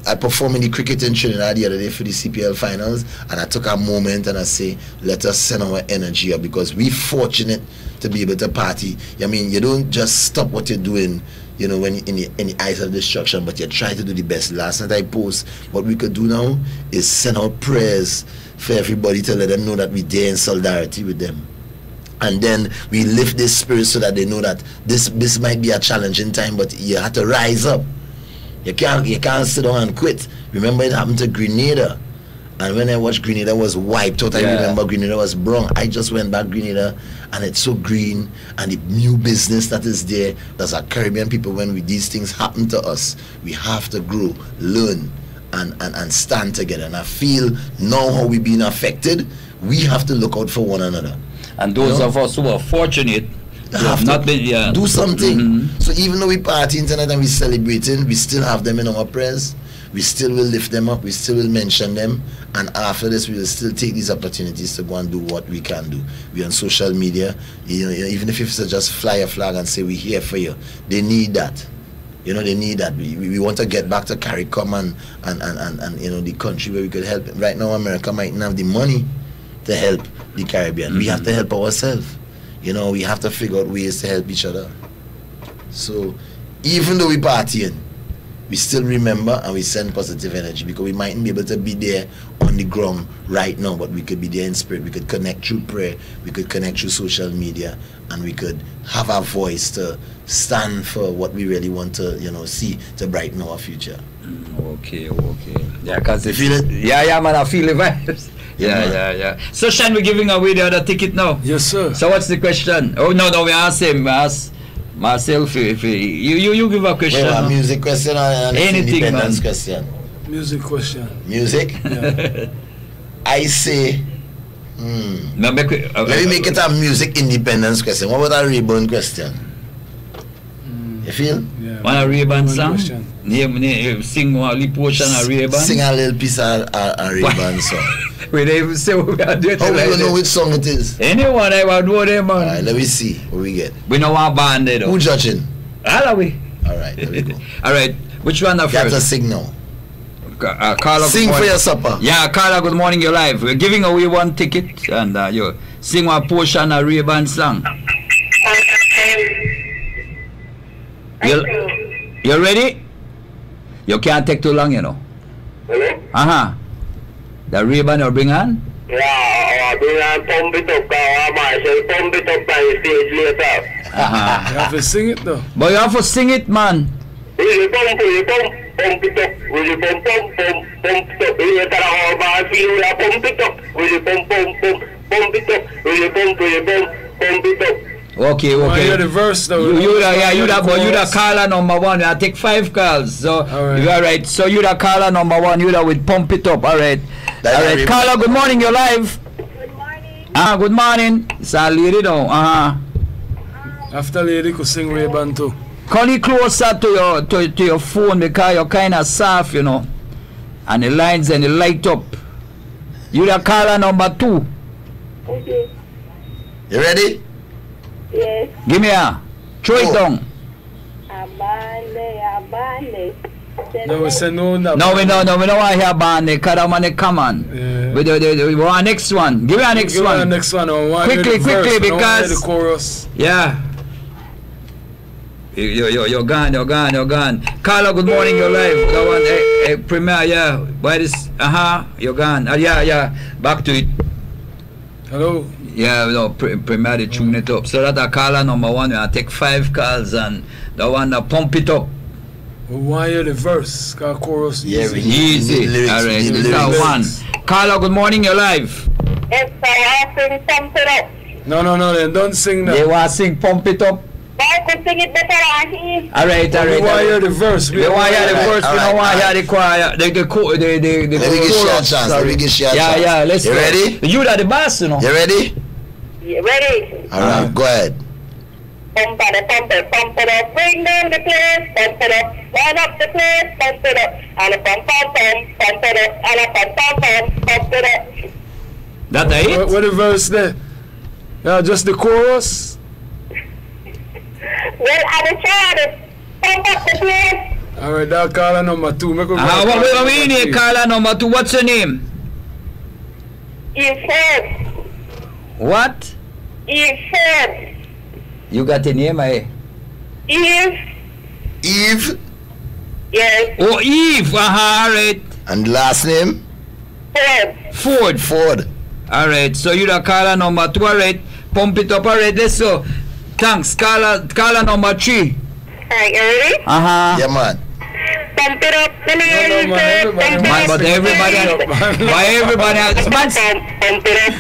I performed in the cricket in Trinidad the other day for the CPL finals, and I took a moment and I say, let us send our energy up, because we're fortunate to be able to party. I mean, you don't just stop what you're doing, you know, when in the eyes of destruction, but you try to do the best. Last night I post, what we could do now is send out prayers for everybody to let them know that we're there in solidarity with them. And then we lift this spirit so that they know that this might be a challenging time, but you have to rise up. You can't sit down and quit. Remember, it happened to Grenada, and when I watched Grenada was wiped out, I remember Grenada was brown. I just went back Grenada, and it's so green, and the new business that is there. There's a Caribbean people, when these things happen to us, we have to grow, learn, and stand together. And I feel now how we've been affected, we have to look out for one another. And those of us who are fortunate have not been, do something. So even though we partying tonight and we celebrating, we still have them in our prayers. We still will lift them up. We still will mention them. And after this, we will still take these opportunities to go and do what we can do. We're on social media. You know, even if it's just fly a flag and say we're here for you, they need that. You know, they need that. We want to get back to CARICOM and you know, the country where we could help. Right now, America might not have the money to help the Caribbean. We have to help ourselves. You know, we have to figure out ways to help each other. So even though we're partying, we still remember and we send positive energy, because we mightn't be able to be there on the ground right now, but we could be there in spirit. We could connect through prayer, we could connect through social media, and we could have our voice to stand for what we really want to, you know, see to brighten our future. Okay. Yeah, because you feel it? Yeah, man, I feel the vibes. Yeah. So Shan, we're giving away the other ticket now. Yes, sir. So what's the question? Oh no, we ask him. Ask myself. If you give a question. Well, a music question or an anything, man. Question? Music question. Music? Yeah. I say. Let me make it a music independence question. What about a Rayburn question? You feel? Yeah. Want a Rayburn song? Sing one portion of Rayburn. Sing a little piece of a Rayburn song. We don't even say what we are doing. How we don't know which song it is? Anyone I want to know them, man. Alright, let me see what we get. We know one band there though. Who judging? All are we? Alright, there we go. Alright, which one first? You have to sing now. Carla, sing for your supper. Yeah, Carla, good morning, you're live. We're giving away one ticket, and you sing one portion of Rayburn song. You ready? You can't take too long, you know. Hello? The Rayburn you bring on? Yeah, bring on Pump It Up, Marshall, Pump It Up by the stage later. You have to sing it though. But you have to sing it, man. Will you pump it up? Will you pump it up? Later on, Marshall, will you pump it up? Will you pump it up? Will you pump it up? Okay. Well, you're the verse though. You the caller number one. I take 5 calls. So you are right. So you the caller number one. You the with Pump It Up. All right. Caller, good morning. You're live. Good morning. Good morning. It's a lady now. After lady could sing Ray-Ban too. Come closer to your phone because you're kind of soft, you know. And the lines and the light up. You the caller number 2. Okay. You ready? Yes. Give me a. Throw it down. Abande. No, we say no. No, we don't want to hear Bande because that man come on. Yeah. We want next one. Give me a next one. Next one. Quickly, because. The chorus. Yeah. You're gone. Carla, good morning, you're live. That one, Premier, yeah. Why this? You're gone. Yeah. Back to it. Hello. Yeah, no, Premier, they tune it up. So that Carla number 1, I take 5 calls and the one that pump it up. Why you the verse? Chorus. Yeah, easy. All right, that one. Carla, good morning, you're live. Yes, I sing Pump It Up. No, then don't sing that. They want to sing Pump It Up. I could sing it better than him. All right. We want to hear the verse. We want to hear the verse. We don't want to hear the choir. The chorus. Let me get you a chance. Yeah, let's go. You ready? You are the boss, you know. You ready? You ready? All right, go ahead. Pump it up, bring down the place, pump it up, line up the place, pump it up, and a pump it up, and a pump it up. That's it? What the verse there? Yeah, just the chorus? Well, I will try to pump up the place. All right, that caller number 2. What we need, caller number 2? What's your name? Eve. What? Eve. You got a name, eh? Eve. Yes. Oh, Eve. All right. And last name? Ford. All right. So you the caller number 2. All right. Pump it up. All right. Let's go. Thanks. Caller number 3. Alright, you ready? Yeah, man. Pump it up. But everybody else. Pump it up.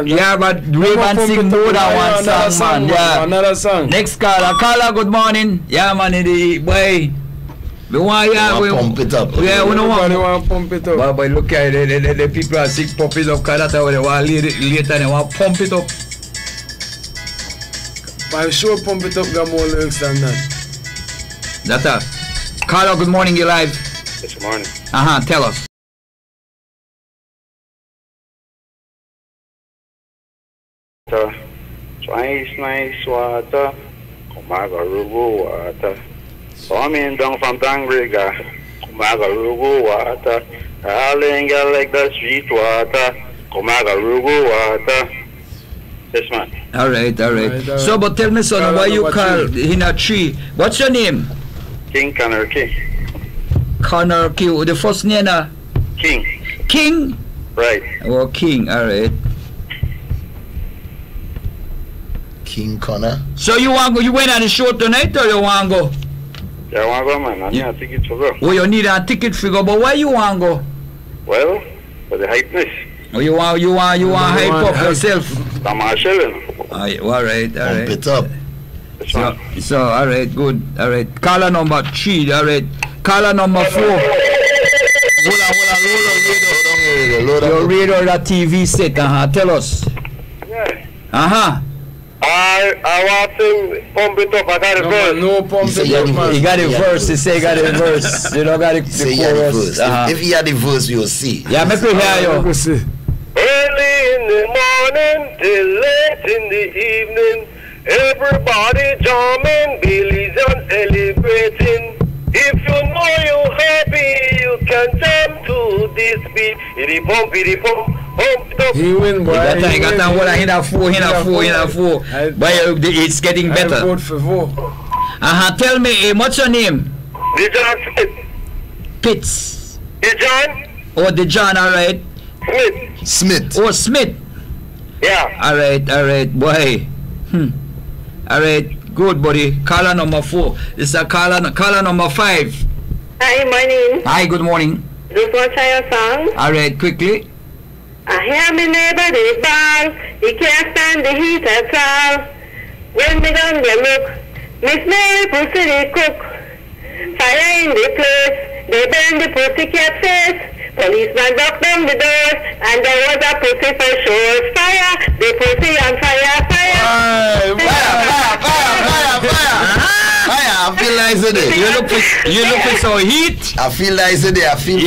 Yeah, but Ray-Ban sing more than one song, man. Yeah. Another song. Next caller. Caller, good morning. Yeah, man. Boy. We want pump it up. Yeah, we don't want to pump it up. But look at it. The people are sick pump it up because that's how they want later. They want pump it up. I'm sure Pump It Up got more lyrics than that. That's Carlo, good morning, you live. Yes, good morning. Tell us. Nice water. Kumagarugu water. Coming down from Tangriga. Kumagarugu water. Darling, girl like the sweet water. Kumagarugu water. Yes, man. All right. So, but tell me, son, why you call Hina Tree? What's your name? King Connor King. Connor King. The first name? King. King? Right. Oh, King. All right. King Connor. So you want go? You went on the show tonight, or you want to go? Yeah, I want to go, man. I need a ticket to go. Oh, you need a ticket to go, but why you want to go? Well, for the hypeness. Oh, you want hype up yourself? I'm Marshall. All right. Pump it up. So, all right, good. All right. Caller number 3. All right. Caller number 4. Hold on. Your radio or that TV set. Tell us. Yeah. I want to pump it up. I got a verse. No pump it up, man. He got a verse. He say he got a verse. You don't got the chorus. If he had the verse, we will see. Yeah, make me hear you. Early in the morning till late in the evening, everybody jamming, Billy's on celebrating. If you know you're happy, you can jump to this beat. Itty pump it up. He win, boy. He got that one. He got 4. But it's getting better. I vote for 4. Tell me, what's your name? Dejan Smith. Pitts. Dejan? Oh, Dejan, all right. Smith. Oh, Smith. Yeah. All right, boy. All right, good, buddy. Caller number 4. This is a caller number 5. Hi, morning. Hi, good morning. Just want to try your song. All right, quickly. I hear me neighbor the ball. He can't stand the heat at all. When me done the look, Miss Mary pussy the cook. Fire in the place. They burn the pussycat face. Policeman knocked down the door, and there was a pussy for sure. Fire, the pussy on fire, fire. Fire, I feel nice today. You look for so heat. I feel nice today. I feel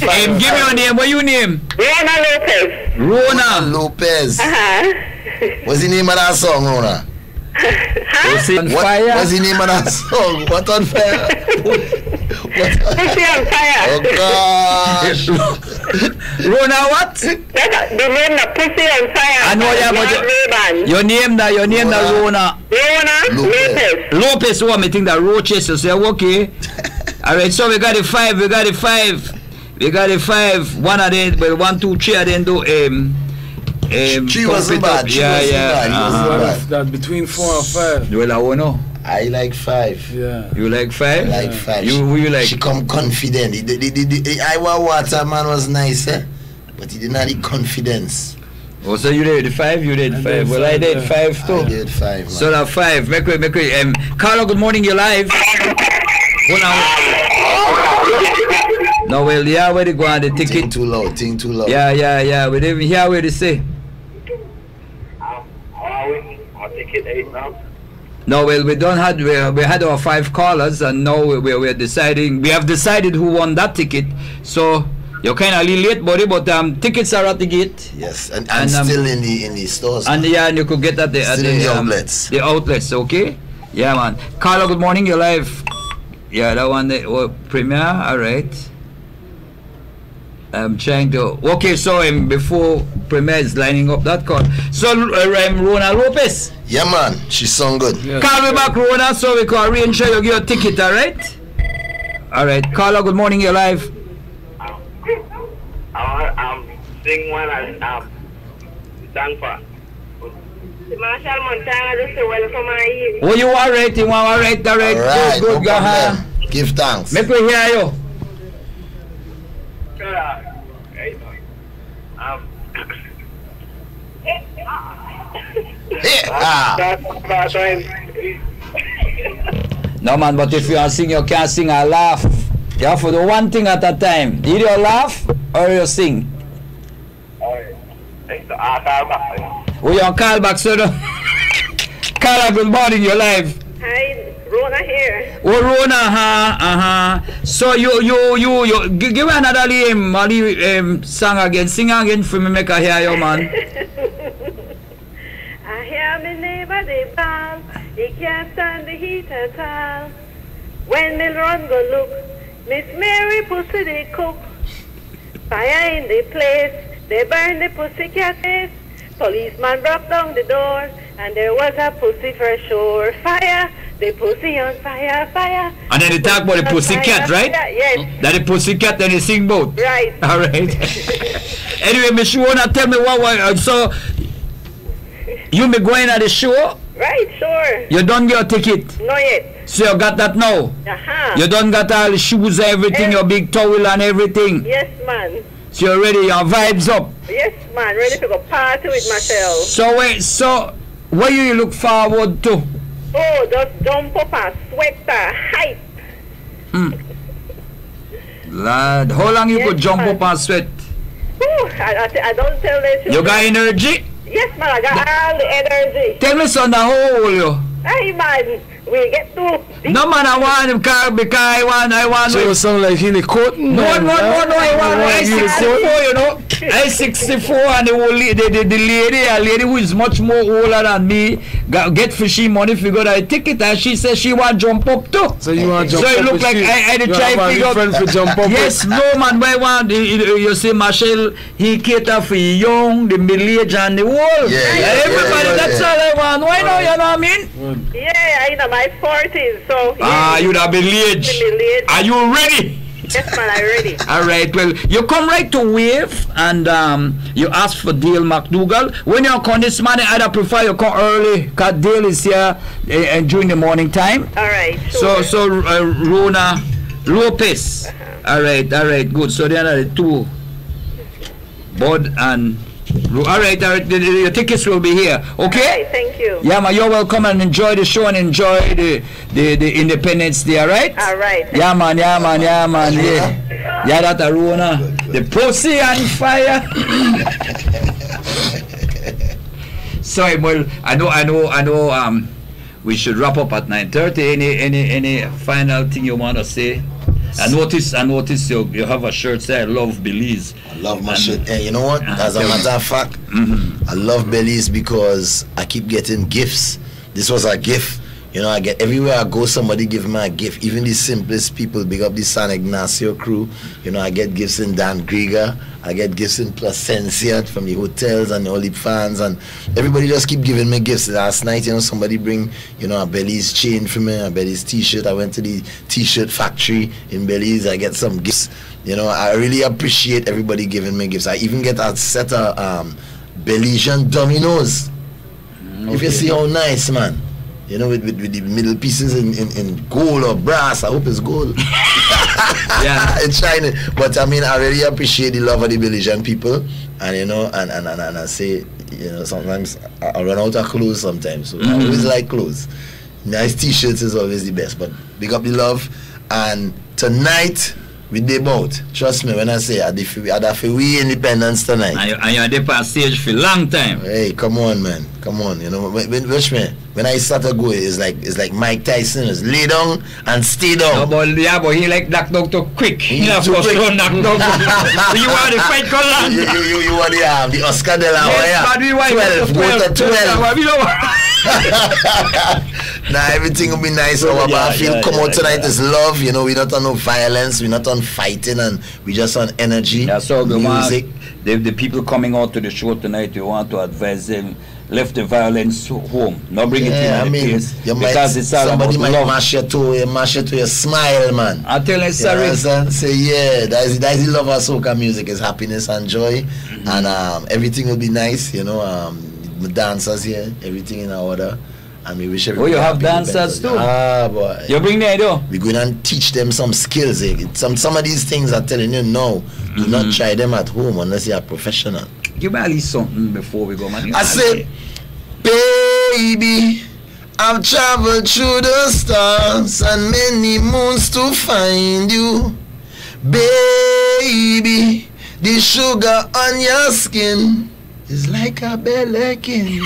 fine. Give me your name. What your name? Rona Lopez. Rona Lopez. What's the name of that song, Rona? Pussy on fire. What's the name of that song? What on fire? Pussy on fire. Oh gosh. Rona what? The name the Pussy on fire. I know your name that Rona. Rona Lopez. Lopez. Oh, I think that Roaches. So say okay. All right. So we got the 5. We got the 5. One of them, well, 1, 2, 3 of them do she wasn't bad. That between 4 and 5. Well, I don't know. I like 5. Yeah. You like 5? I like 5. Who you like? She come confident. The Iowa Water man was nice, but he didn't have the confidence. Oh, so you did 5? You did 5. Well, I did 5 too. I did 5. Man. So that 5. Make way. Carlo, good morning. You're live. No, well, yeah, where they go on the ticket? Think too low. Yeah. We didn't even hear what they say. Ticket 8 now. No, well, we had our 5 callers, and now we're deciding. We have decided who won that ticket. So you're kind of a little late, buddy, but tickets are at the gate. Yes, and still in the stores. And and you could get at the outlets. The outlets, okay? Yeah, man. Carlo, good morning. You're live. Yeah, that one. Premier. All right. I'm trying to. Okay, so before Premier is lining up that call. So Rona Lopez. Yeah, man. She sung good. Yeah. Call me back, Rona, so we can arrange you get a ticket. All right. All right. Carla, good morning. You're live. I'm sing one and stand for. Marshall Montana just say welcome my evening. Oh, you all right? You all right? All right. Good. Go ahead. Give thanks. Make me hear you. No, man, but if you sing, you can't sing or laugh. You have to do one thing at a time. Either you laugh or you sing. Oh, you call back, so Carla, good morning, you're live. Hi, Rona here. Oh, Rona, So you give me another song again. Sing again for me, make I hear you, man. I hear my neighbor, they ball. He can't stand the heat at all. When they run go look, Miss Mary pussy they cook. Fire in the place, they burn the pussycat face. Policeman broke down the door, and there was a pussy for sure. Fire, the pussy on fire, fire. And then they talk about the pussycat, right? Yes. That the pussycat, then they sing both. Right. All right. Anyway, Miss Shona, tell me what. So you be going at the show? Right, sure. You don't get a ticket? No yet. So you got that now? You don't got all the shoes, everything, your big towel and everything? Yes, man. So you're ready, your vibes up? Yes, man, ready to go party with myself. So what you look forward to? Oh, just jump up and sweat the hype. Lad, how long you could jump up and sweat? I don't tell this. You got energy? Yes, man, I got all the energy. Tell me, son, how old you? Hey, man, we get to. No, man, I want him because I want. So you sound like Hilly Cotton? No, I want. I 64, you know. I 64, and the lady who is much more older than me, get fishy money, figure out a ticket, and she says she want to jump up too. So you want to jump up? So it look like I try to figure out. Jump up. Yes, no, man, I want. You see, Marshall, he cater for young, the middle age, and the old. Yeah, everybody, that's all I want. Why not? You know what I mean? Yeah, I'm in my 40s, so. You the middle age. Are you ready? Yes, man, I'm ready. All right, well, you come right to Wave and you ask for Dale McDougall. When you come this morning, I'd prefer you come early because Dale is here during the morning time. All right, sure. So Rona Lopez. All right, good. So there are the two, Bud and All right. The tickets will be here. Okay. Right, thank you. Yeah, man. You're welcome and enjoy the show and enjoy the Independence Day. All right. All right. Yeah, man. Yeah, that Aruna. The pussy on fire. Sorry, well, I know. We should wrap up at 9:30. Any final thing you want to say? I notice you have a shirt say I love Belize. I love my shirt. And you know what? As a matter of fact, I love Belize because I keep getting gifts. This was a gift. You know, I get everywhere I go, somebody give me a gift. Even the simplest people, big up the San Ignacio crew. You know, I get gifts in Dan Grieger. I get gifts in Placencia from the hotels and all the fans, and everybody just keep giving me gifts. Last night, you know, somebody bring, you know, a Belize chain for me, a Belize t-shirt. I went to the t-shirt factory in Belize. I get some gifts. You know, I really appreciate everybody giving me gifts. I even get a set of Belizean dominoes. If you see how nice, man. You know, with the middle pieces in gold or brass. I hope it's gold. Yeah, it's shining. But I mean, I really appreciate the love of the Belizean people. And you know, and I say, you know, sometimes I run out of clothes sometimes. So I always like clothes. Nice t-shirts is always the best. But big up the love. And tonight we debut. Trust me when I say we independence tonight. And you're there on stage for a long time. Hey, come on, man. Come on. You know, watch me. When I start to go, it's like Mike Tyson is lay down and stay down. No, but he like knock down too quick. He have to run knock down. You want the fight go long? You want the Oscar de la Hoya. Yes, but we want 12. Nah, everything will be nice. I feel come out tonight is love. You know, we're not on no violence. We're not on fighting, and we just on energy. Yeah, so music. The people coming out to the show tonight, you want to advise them. Left the violence home, not bring it in the place, because it's all somebody about might love. mash you to your smile, man. I tell you, sorry. Say that's the love of soca music is happiness and joy, and everything will be nice. You know, the dancers here, everything in order, and we wish everybody. Oh, you have dancers too? Ah, boy. You bring them though? We're going to teach them some skills. Some of these things I'm telling you, no, do not try them at home unless you're a professional. Give me at least something before we go, man. I said, baby, I've traveled through the stars and many moons to find you. Baby, the sugar on your skin is like a belekin.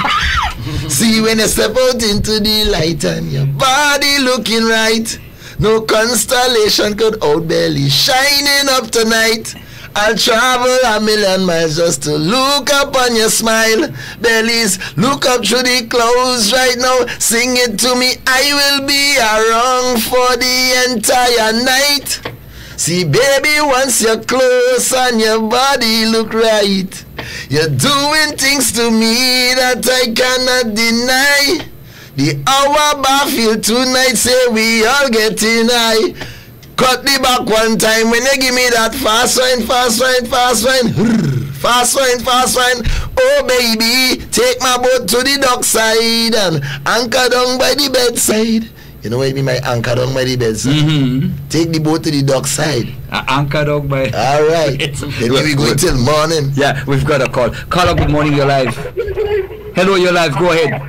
See when you step out into the light and your body looking right, no constellation could outbelly shining up tonight. I'll travel 1,000,000 miles just to look up on your smile. Bellies, look up through the clouds right now. Sing it to me. I will be around for the entire night. See, baby, once you're close and your body look right, you're doing things to me that I cannot deny. The hour Barfield tonight say we all getting high. Cut the back one time when you give me that fast wine, fast wine, fast wine, fast wine, fast wine. Oh baby, take my boat to the dockside and anchor down by the bedside. You know what I mean by anchor down by the bedside? Take the boat to the dockside. Anchor down by. All right. Then we go till morning. Yeah, we've got a call. Caller, good morning. You're live. Hello, you're live. Go ahead.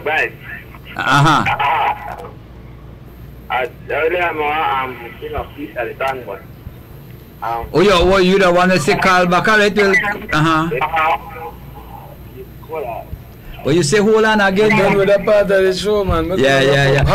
Right. Earlier, I'm thinking of peace at the time, but. Oh, you don't want to say call back? All right, well, you say hold on again. Done with that part of the show, man. Yeah.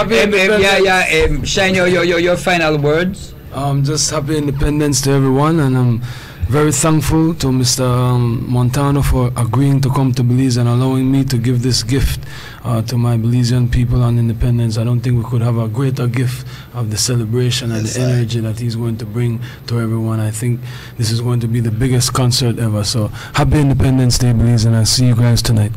Shine your final words. Just happy independence to everyone, and I'm very thankful to Mr. Montano for agreeing to come to Belize and allowing me to give this gift to my Belizean people on independence. I don't think we could have a greater gift of the celebration and the energy that he's going to bring to everyone. I think this is going to be the biggest concert ever. So happy Independence Day, Belize, and I'll see you guys tonight.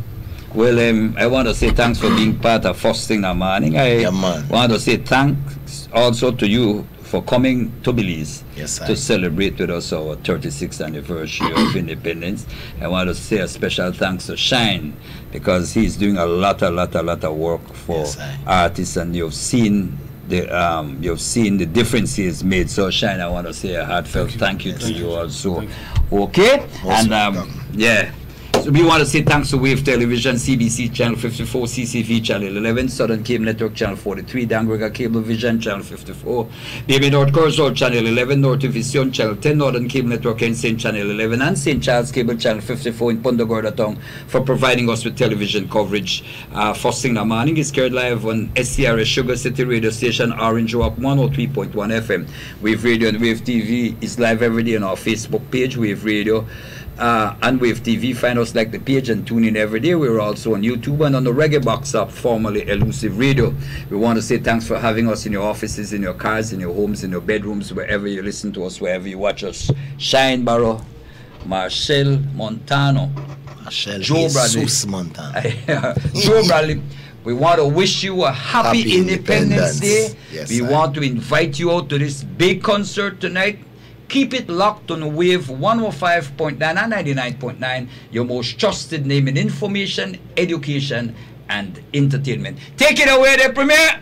Well, I want to say thanks for being part of First Thing in the Morning. I want to say thanks also to you for coming to Belize to celebrate with us our 36th anniversary of independence. I want to say a special thanks to Shine, because he's doing a lot of work for artists, and you've seen you've seen the differences made. So Shine, I want to say a heartfelt thank you to you also. Okay, and yeah. So we want to say thanks to Wave Television, CBC Channel 54, CCV Channel 11, Southern Cable Network Channel 43, Dangrega Cable Vision Channel 54, BB North Corso Channel 11, North Vision Channel 10, Northern Cable Network St. Channel 11, and St. Charles Cable Channel 54 in Punta Gorda Town for providing us with television coverage. First thing in the morning is carried live on SCRS Sugar City Radio Station, Orange Rock 103.1 FM. Wave Radio and Wave TV is live every day on our Facebook page, Wave Radio. And Wave TV, find us like the page and tune in every day. We're also on YouTube and on the Reggae Box app, formerly Elusive Radio. We want to say thanks for having us in your offices, in your cars, in your homes, in your bedrooms, wherever you listen to us, wherever you watch us. Shine Barrow, Marshall Montano, Joe Bradley, Joe Bradley. We want to wish you a happy Independence Day. Yes, we want to invite you out to this big concert tonight. Keep it locked on Wave 105.9 and 99.9, your most trusted name in information, education, and entertainment. Take it away there, Premier.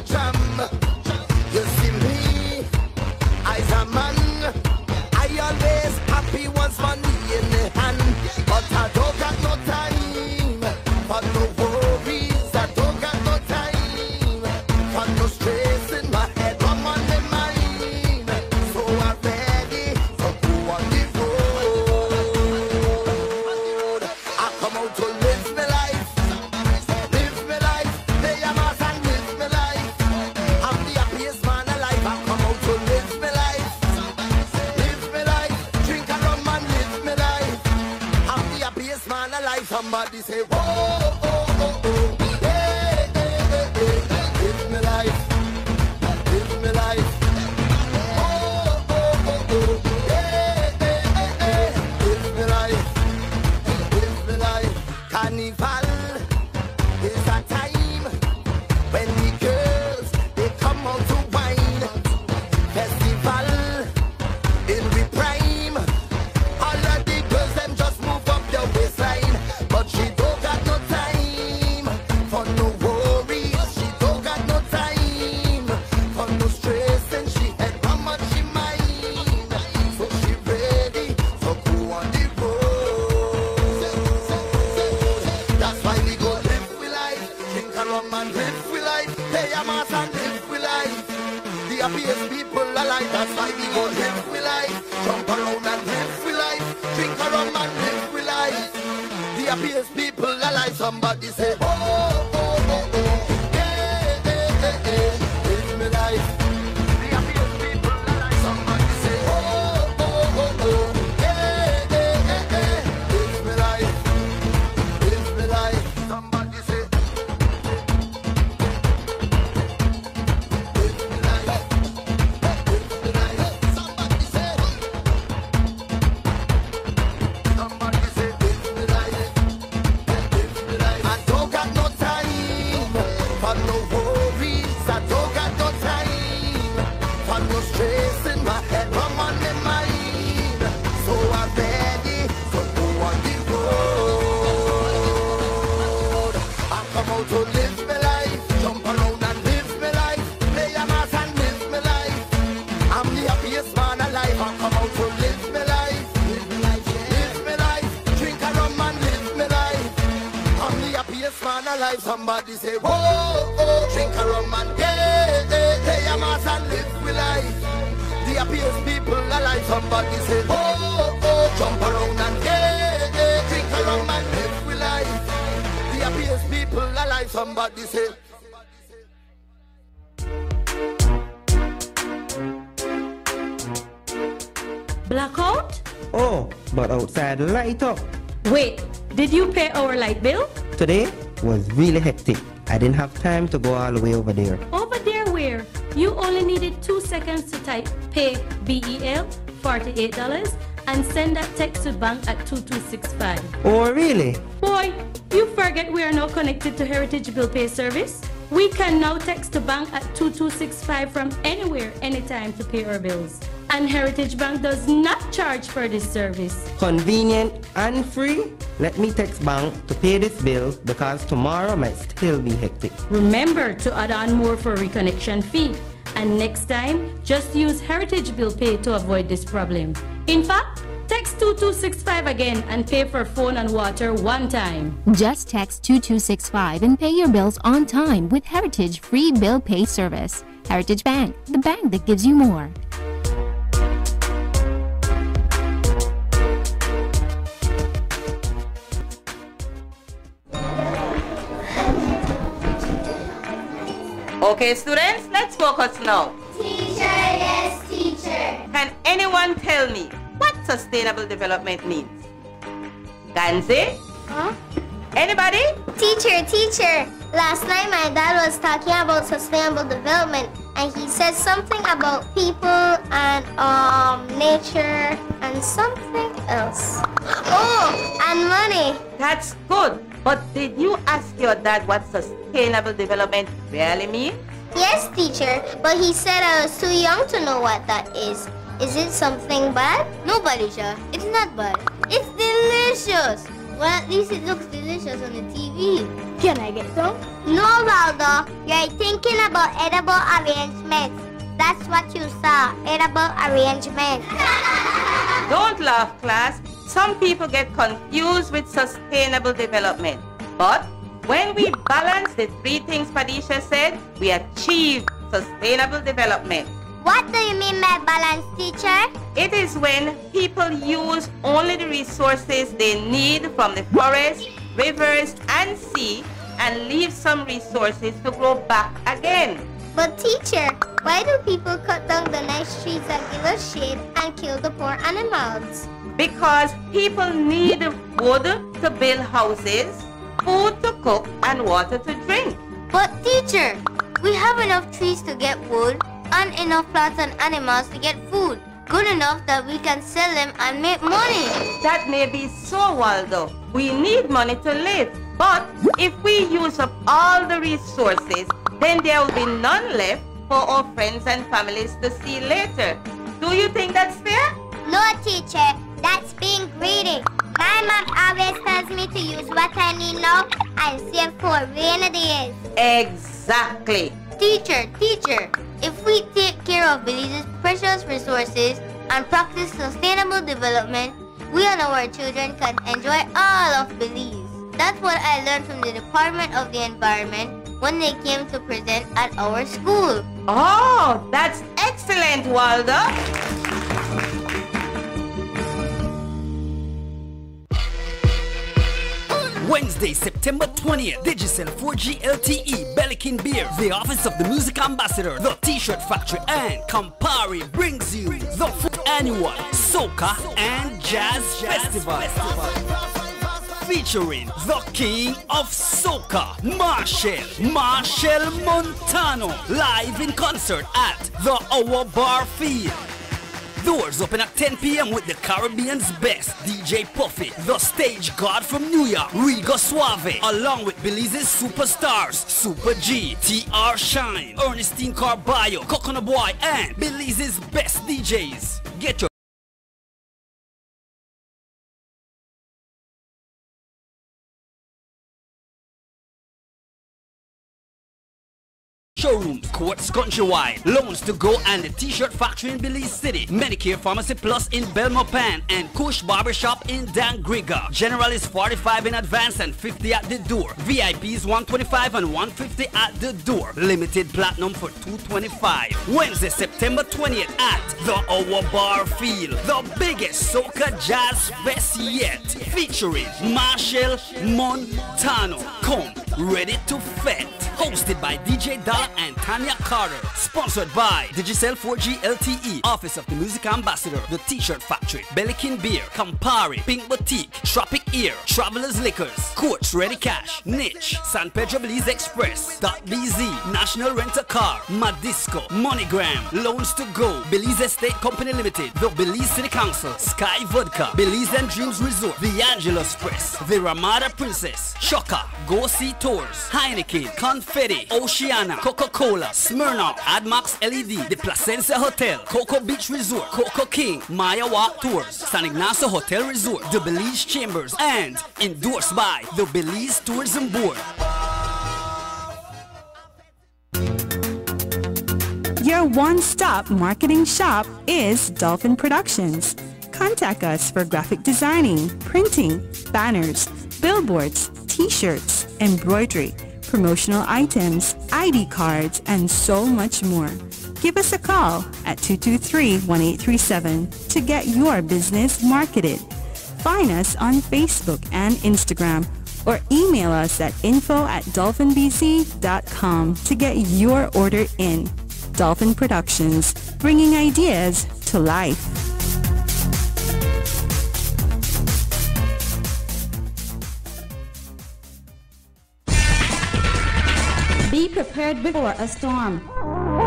jam. You see me, I's a man. I always happy once money in the hand, but I don't got no time for no worries. I don't got no time for no stress in my head. I'm on my mind, so I'm ready to go on the road. I come out to live my life, play a mass and live my life. I'm the happiest man alive. I come out to live my life, drink and rum and live my life. I'm the happiest man alive. Somebody say, whoa, oh, oh, oh. Hey, hey, hey, hey. Live my life, live my life. Oh, oh, oh, oh. Hey, hey, hey, hey. Live my life, live my life. Carnival is a time when the girls, they come out to wine. Festival in the prime. All of the girls, them just move up their waistline. But she don't got no time for no worries. She don't got no time for no stress. And she had how much she mind. So she ready to go on the road. That's why we go live with life. Drink and rum and live with life. Play a mass and live with life. The happiest people alive. That's why we go live with life. Jump around and live with life. Drink and rum and live with life. The happiest people alive. Somebody say, oh, oh, oh, oh. Hey, hey, hey, hey. Live my life. The happiest people alive. Somebody say, oh, oh, oh, oh. Hey, hey, hey, hey. Live my life. Live my life. Somebody say, live my life. Live my life. Somebody say, somebody say, live my life. I don't got no time for no worries. I don't got no time for no stress in my head. I'm on my mind, so I'm ready to go on the road. I come out to live my life, jump around and live my life, play a mass and live my life. I'm the happiest man alive. I come out to live my life, live my life, drink a rum and live my life. I'm the happiest man alive. Somebody say, whoa, oh, drink a rum and play a mass and live with life. The happiest people alive. Somebody say, whoa, oh, jump around and drink a rum and live with life. The happiest people alive. Somebody say. Blackout? Oh, but outside light up. Wait, did you pay our light bill? Today was really hectic. I didn't have time to go all the way over there. Over there where? You only needed 2 seconds to type pay BEL $48 and send that text to bank at 2265. Oh, really? Boy, you forget we are now connected to Heritage Bill Pay Service. We can now text to bank at 2265 from anywhere, anytime to pay our bills. And Heritage Bank does not charge for this service. Convenient and free? Let me text bank to pay this bill because tomorrow might still be hectic. Remember to add on more for reconnection fee. And next time, just use Heritage Bill Pay to avoid this problem. In fact, text 2265 again and pay for phone and water one time. Just text 2265 and pay your bills on time with Heritage Free Bill Pay Service. Heritage Bank, the bank that gives you more. Okay, students, let's focus now. Teacher, yes, teacher. Can anyone tell me what sustainable development means? Ganze? Huh? Anybody? Teacher. Last night my dad was talking about sustainable development and he said something about people and nature and something else. Oh, and money. That's good. But did you ask your dad what sustainable development really means? Yes, teacher, but he said I was too young to know what that is. Is it something bad? No, Balisha, it's not bad. It's delicious. Well, at least it looks delicious on the TV. Can I get some? No, Waldo. You're thinking about edible arrangements. That's what you saw, edible arrangements. Don't laugh, class. Some people get confused with sustainable development. But when we balance the three things Padisha said, we achieve sustainable development. What do you mean by balance, teacher? It is when people use only the resources they need from the forest, rivers, and sea and leave some resources to grow back again. But teacher, why do people cut down the nice trees that give us shade and kill the poor animals? Because people need wood to build houses, food to cook, and water to drink. But teacher, we have enough trees to get wood and enough plants and animals to get food. Good enough that we can sell them and make money. That may be so, Waldo. We need money to live. But if we use up all the resources, then there will be none left for our friends and families to see later. Do you think that's fair? No, teacher. That's being greedy. My mom always tells me to use what I need now and save for rainy days. Exactly. Teacher, if we take care of Belize's precious resources and practice sustainable development, we and our children can enjoy all of Belize. That's what I learned from the Department of the Environment when they came to present at our school. Oh, that's excellent, Waldo. Wednesday, September 20th, Digicel 4G LTE, Bellikin Beer, the Office of the Music Ambassador, the T-Shirt Factory, and Campari brings you the 4th Annual Soca and Jazz Festival. Featuring the King of Soca, Marshall Montano, live in concert at the Our Bar Field. Doors open at 10 p.m. with the Caribbean's best, DJ Puffy, the stage god from New York, Rigo Suave, along with Belize's superstars, Super G, TR Shine, Ernestine Carballo, Coconut Boy, and Belize's best DJs. Get your showrooms, Courts Countrywide, Loans to Go and the T-Shirt Factory in Belize City, Medicare Pharmacy Plus in Belmopan, and Kush Barbershop in Dangriga. General is 45 in advance and 50 at the door. VIP is 125 and 150 at the door. Limited Platinum for 225. Wednesday, September 20th at the Our Bar Field, the biggest Soca Jazz Fest yet, featuring Marshall Montano. Come ready to fet. Hosted by DJ Dollar and Tanya Carter. Sponsored by Digicel 4G LTE, Office of the Music Ambassador, the T-Shirt Factory, Bellikin Beer, Campari, Pink Boutique, Tropic Ear, Travelers Liquors, Courts Ready Cash, Niche, San Pedro Belize Express, .BZ, National Rent-A-Car, Madisco, MoneyGram, Loans to Go, Belize Estate Company Limited, the Belize City Council, Sky Vodka, Belize and Dreams Resort, The Angelos Press, The Ramada Princess, Shoka, Go See Tours, Heineken, Confetti, Oceana, Coca-Cola, Smirnoff, AdMax LED, The Placencia Hotel, Coco Beach Resort, Coco King, Maya Walk Tours, San Ignacio Hotel Resort, The Belize Chambers, and endorsed by the Belize Tourism Board. Your one-stop marketing shop is Dolphin Productions. Contact us for graphic designing, printing, banners, billboards, t-shirts, embroidery, promotional items, ID cards, and so much more. Give us a call at 223-1837 to get your business marketed. Find us on Facebook and Instagram or email us at info@dolphinbc.com to get your order in. Dolphin Productions, bringing ideas to life. Be prepared before a storm.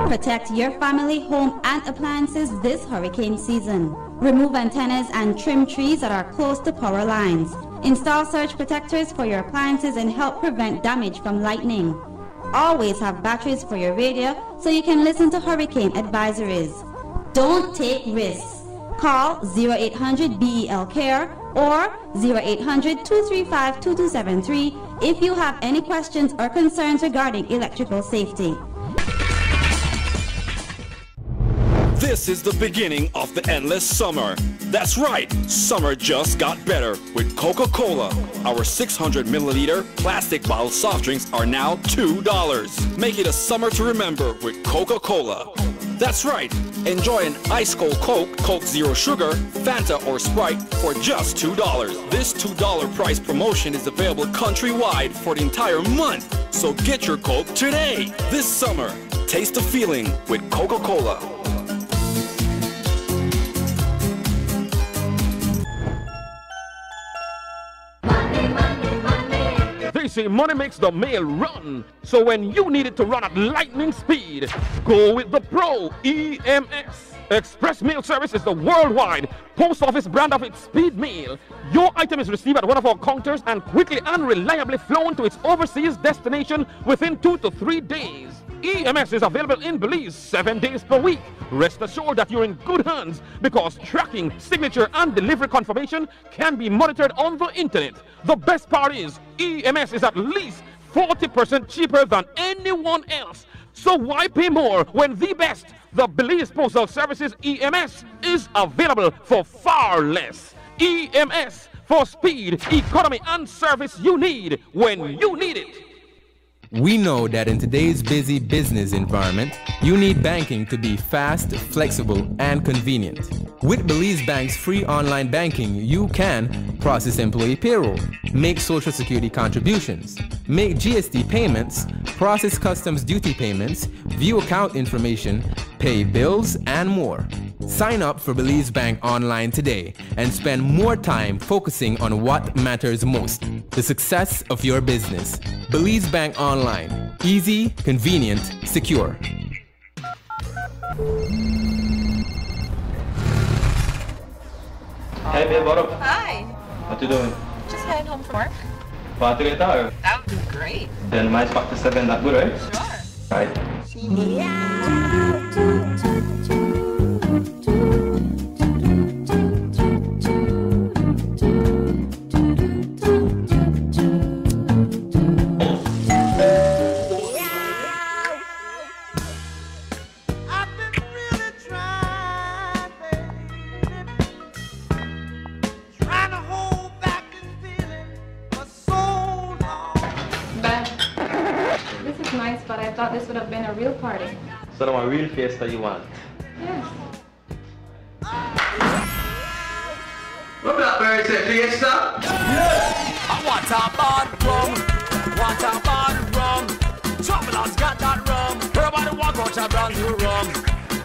Protect your family, home, and appliances this hurricane season. Remove antennas and trim trees that are close to power lines. Install surge protectors for your appliances and help prevent damage from lightning. Always have batteries for your radio so you can listen to hurricane advisories. Don't take risks. Call 0800 BEL CARE or 0800-235-2273 if you have any questions or concerns regarding electrical safety. This is the beginning of the endless summer. That's right, summer just got better with Coca-Cola. Our 600 milliliter plastic bottle soft drinks are now $2. Make it a summer to remember with Coca-Cola. That's right, enjoy an ice cold Coke, Coke Zero Sugar, Fanta or Sprite for just $2. This $2 price promotion is available countrywide for the entire month. So get your Coke today. This summer, taste the feeling with Coca-Cola. They say money makes the mail run. So when you need it to run at lightning speed, go with the Pro EMS. Express Mail Service is the worldwide post office brand of its speed mail. Your item is received at one of our counters and quickly and reliably flown to its overseas destination within 2 to 3 days. EMS is available in Belize 7 days per week. Rest assured that you're in good hands because tracking, signature, and delivery confirmation can be monitored on the internet. The best part is EMS is at least 40% cheaper than anyone else. So why pay more when the best, the Belize Postal Services EMS, is available for far less? EMS, for speed, economy, and service you need when you need it. We know that in today's busy business environment, you need banking to be fast, flexible, and convenient. With Belize Bank's free online banking, you can process employee payroll, make Social Security contributions, make GST payments, process customs duty payments, view account information, pay bills, and more. Sign up for Belize Bank online today and spend more time focusing on what matters most, the success of your business. Belize Bank Online. Easy, convenient, secure. Hey babe, what up? Hi. What you doing? Just heading home from work. Party later? That would be great. Then my spot to 7, that good, right? Sure. Right. But I thought this would have been a real party. So now a real fiesta you want? Yes. What Blackberry say, fiesta? I want a bad rum, want a bad rum. Travelers got that rum. Everybody want out a brand new rum.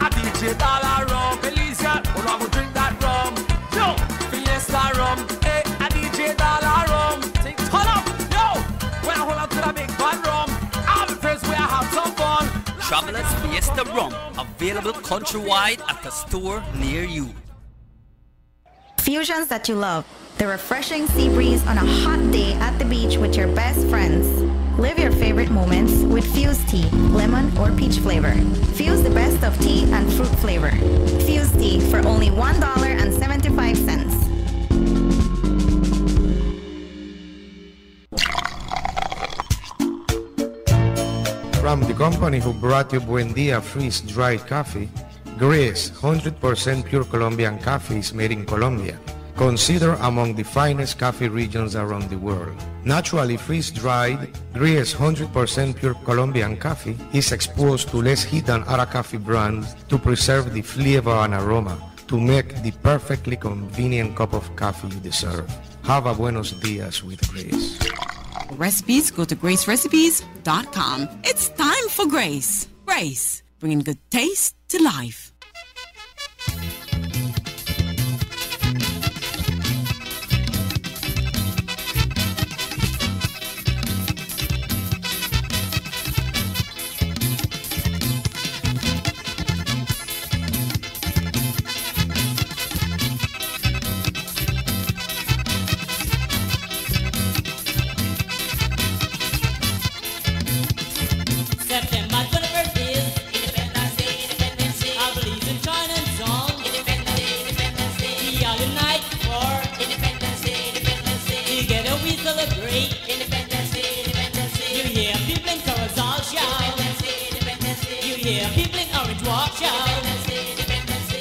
A DJ dollar rum. Felicia, we're gonna drink that rum. Yo, fiesta rum. Hey, a DJ dollar rum. Think, turn up, yo. When I hold on to the big bad rum. Travelers Fiesta Rum, available countrywide at a store near you. Fusions that you love. The refreshing sea breeze on a hot day at the beach with your best friends. Live your favorite moments with Fuse Tea, lemon or peach flavor. Fuse the best of tea and fruit flavor. Fuse Tea for only $1.75. From the company who brought you Buendia freeze-dried coffee, Grace 100% pure Colombian coffee is made in Colombia, considered among the finest coffee regions around the world. Naturally freeze-dried, Grace 100% pure Colombian coffee is exposed to less heat than other coffee brands to preserve the flavor and aroma to make the perfectly convenient cup of coffee you deserve. Have a buenos dias with Grace. Recipes, go to gracerecipes.com. It's time for Grace. Grace, bringing good taste to life. September 21st is Independence Day, I believe. people in Orange Walk shout.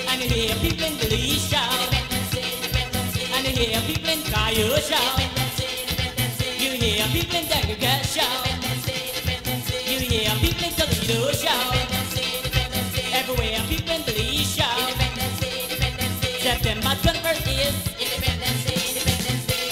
And you hear people in Belize shout. And you hear people in Caillou shout. You hear people in Dagger shout. You hear people in Toledo shout. Everywhere people in Belize shout. September 21st is Independence Day, Independence Day.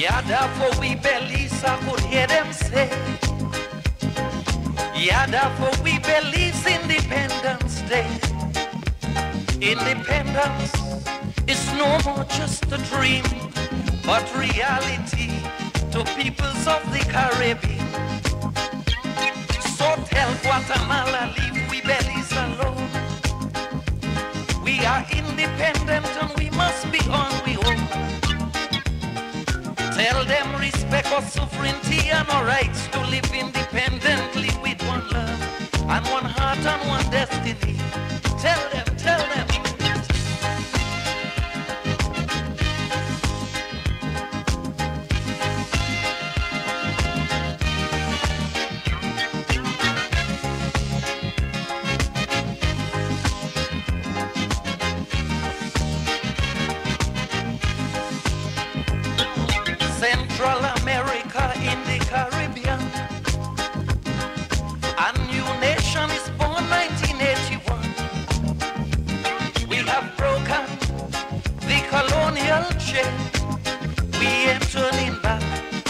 Yada for we bellies, I could hear them say. Yada for we bellies Independence Day. Independence is no more just a dream, but reality to peoples of the Caribbean. So tell Guatemala, leave we bellies alone. We are independent and we must be on we own. Tell them respect our sovereignty and our rights to live independently with one love and one heart and one destiny. Tell them, tell them. Central America in the Caribbean. A new nation is born 1981. We have broken the colonial chain. We ain't turning back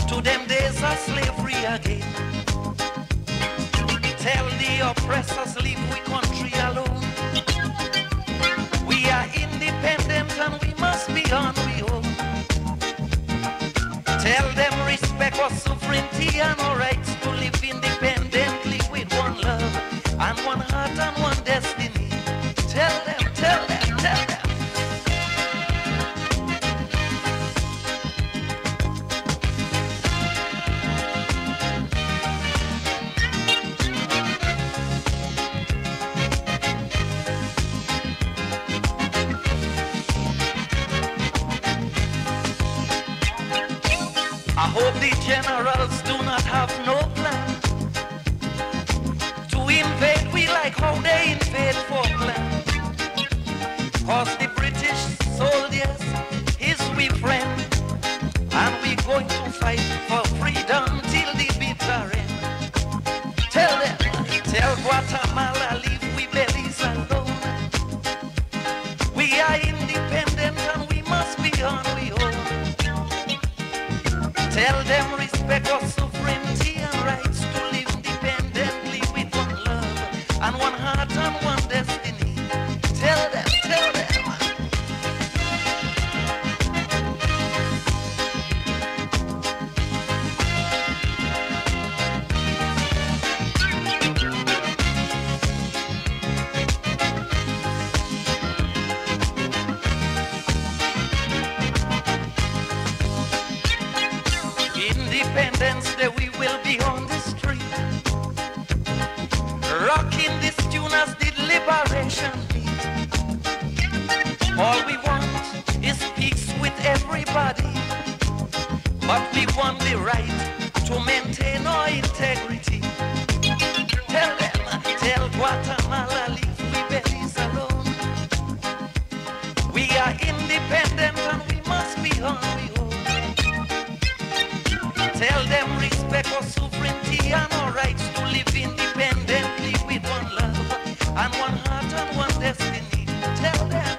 to them days of slavery again. Tell the oppressors leave we country alone. We are independent and we must be on we own. Tell them respect our sovereignty and our rights to live independently with one love and one heart and one destiny. Tell them, tell them, tell them. I hope the generals do not have no plan to invade we like how they invade Falkland. Cause the British soldiers is we friend, and we going to fight for freedom till the bitter end. Tell them, tell Guatemala leave we bellies alone. We are independent and we must be on we own. Tell them respect our sovereignty and rights to live independently with one love and one heart and one destiny. Tell them, tell them. Independence Day we will be on the street, rocking this tune as the liberation beat. All we want is peace with everybody, but we want the right to maintain our integrity. Tell them, tell Guatemala leave we bellies alone. We are independent and we must be on we own. Tell them respect our sovereignty and our rights to live independently with one love and one heart and one destiny. Tell them,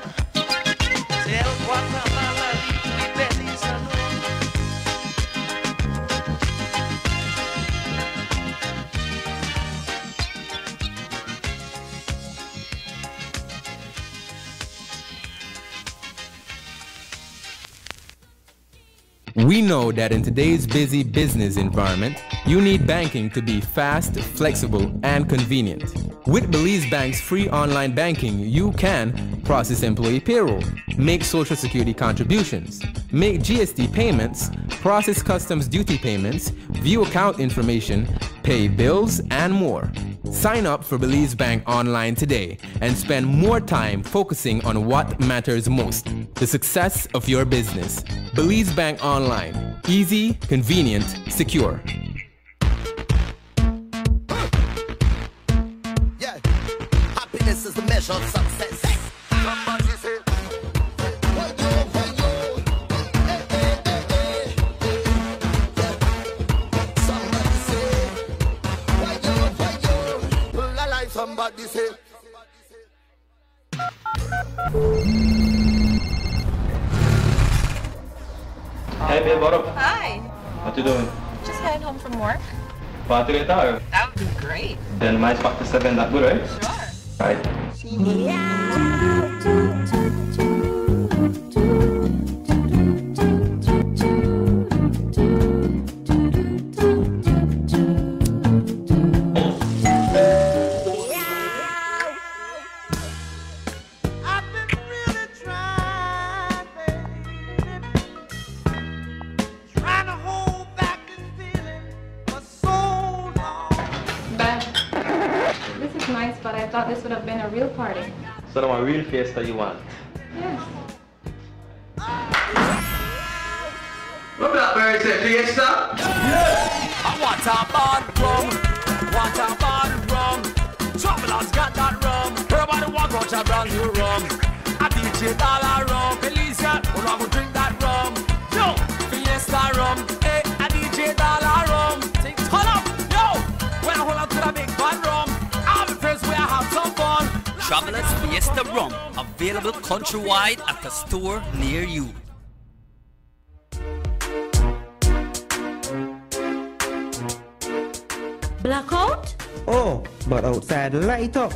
tell Guatemala leave we bellies alone. We know that in today's busy business environment, you need banking to be fast, flexible, and convenient. With Belize Bank's free online banking, you can process employee payroll, make Social Security contributions, make GST payments, process customs duty payments, view account information, pay bills, and more. Sign up for Belize Bank online today and spend more time focusing on what matters most, the success of your business. Belize Bank Online. Easy, convenient, secure. Yeah, happiness is the measure of success. Somebody say, somebody say, Hey, babe, what up? Hi. What you doing? Just heading home from work. Party later, or? That would be great. Then my spot to 7, that good, right? Sure. Right. Nice, but I thought this would have been a real party. So now a real fiesta you want? Yes. What Blackberry say, fiesta? I want a bad rum, want a bad rum. Travelers got that rum. Everybody want to watch a brand new rum. A DJ dollar rum. Felicia, we want to drink that rum. Yo, fiesta rum. Hey, a DJ dollar rum. Take turn up, yo. When I hold on to the big bad rum. Travelers Fiesta Rum, available countrywide at a store near you. Blackout? Oh, but outside light up.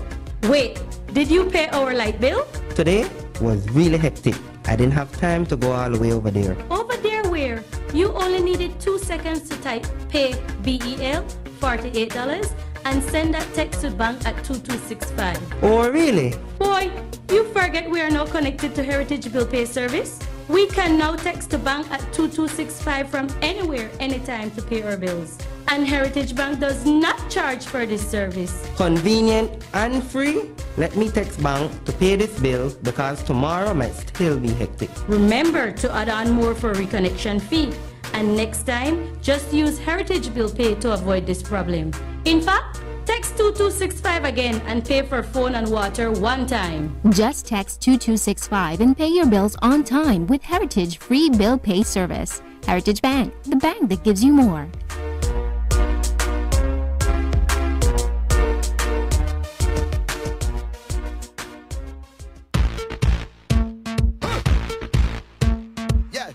Wait, did you pay our light bill? Today was really hectic. I didn't have time to go all the way over there. Over there where? You only needed 2 seconds to type pay BEL, $48, and send that text to bank at 2265. Oh, really? Boy, you forget we are now connected to Heritage Bill Pay Service? We can now text to bank at 2265 from anywhere, anytime to pay our bills. And Heritage Bank does not charge for this service. Convenient and free? Let me text bank to pay this bill because tomorrow might still be hectic. Remember to add on more for reconnection fee. And next time, just use Heritage Bill Pay to avoid this problem. In fact, text 2265 again and pay for phone and water one time. Just text 2265 and pay your bills on time with Heritage Free Bill Pay Service. Heritage Bank, the bank that gives you more. Yeah,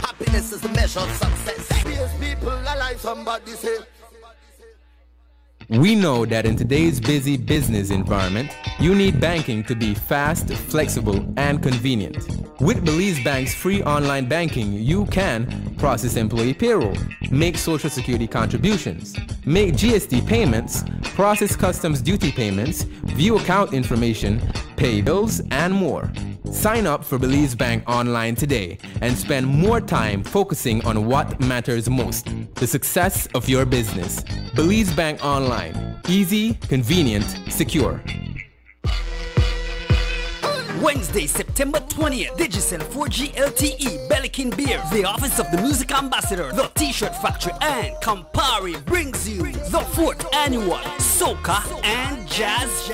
happiness is the measure of success. Yes, people alive, somebody say. We know that in today's busy business environment, you need banking to be fast, flexible, and convenient. With Belize Bank's free online banking, you can process employee payroll, make Social Security contributions, make GST payments, process customs duty payments, view account information, pay bills, and more. Sign up for Belize Bank online today and spend more time focusing on what matters most, the success of your business. Belize Bank Online. Easy, convenient, secure. Wednesday, September 20th, Digicel 4G LTE, Bellikin Beer, the Office of the Music Ambassador, the T-Shirt Factory, and Campari brings you the 4th Annual Soca and Jazz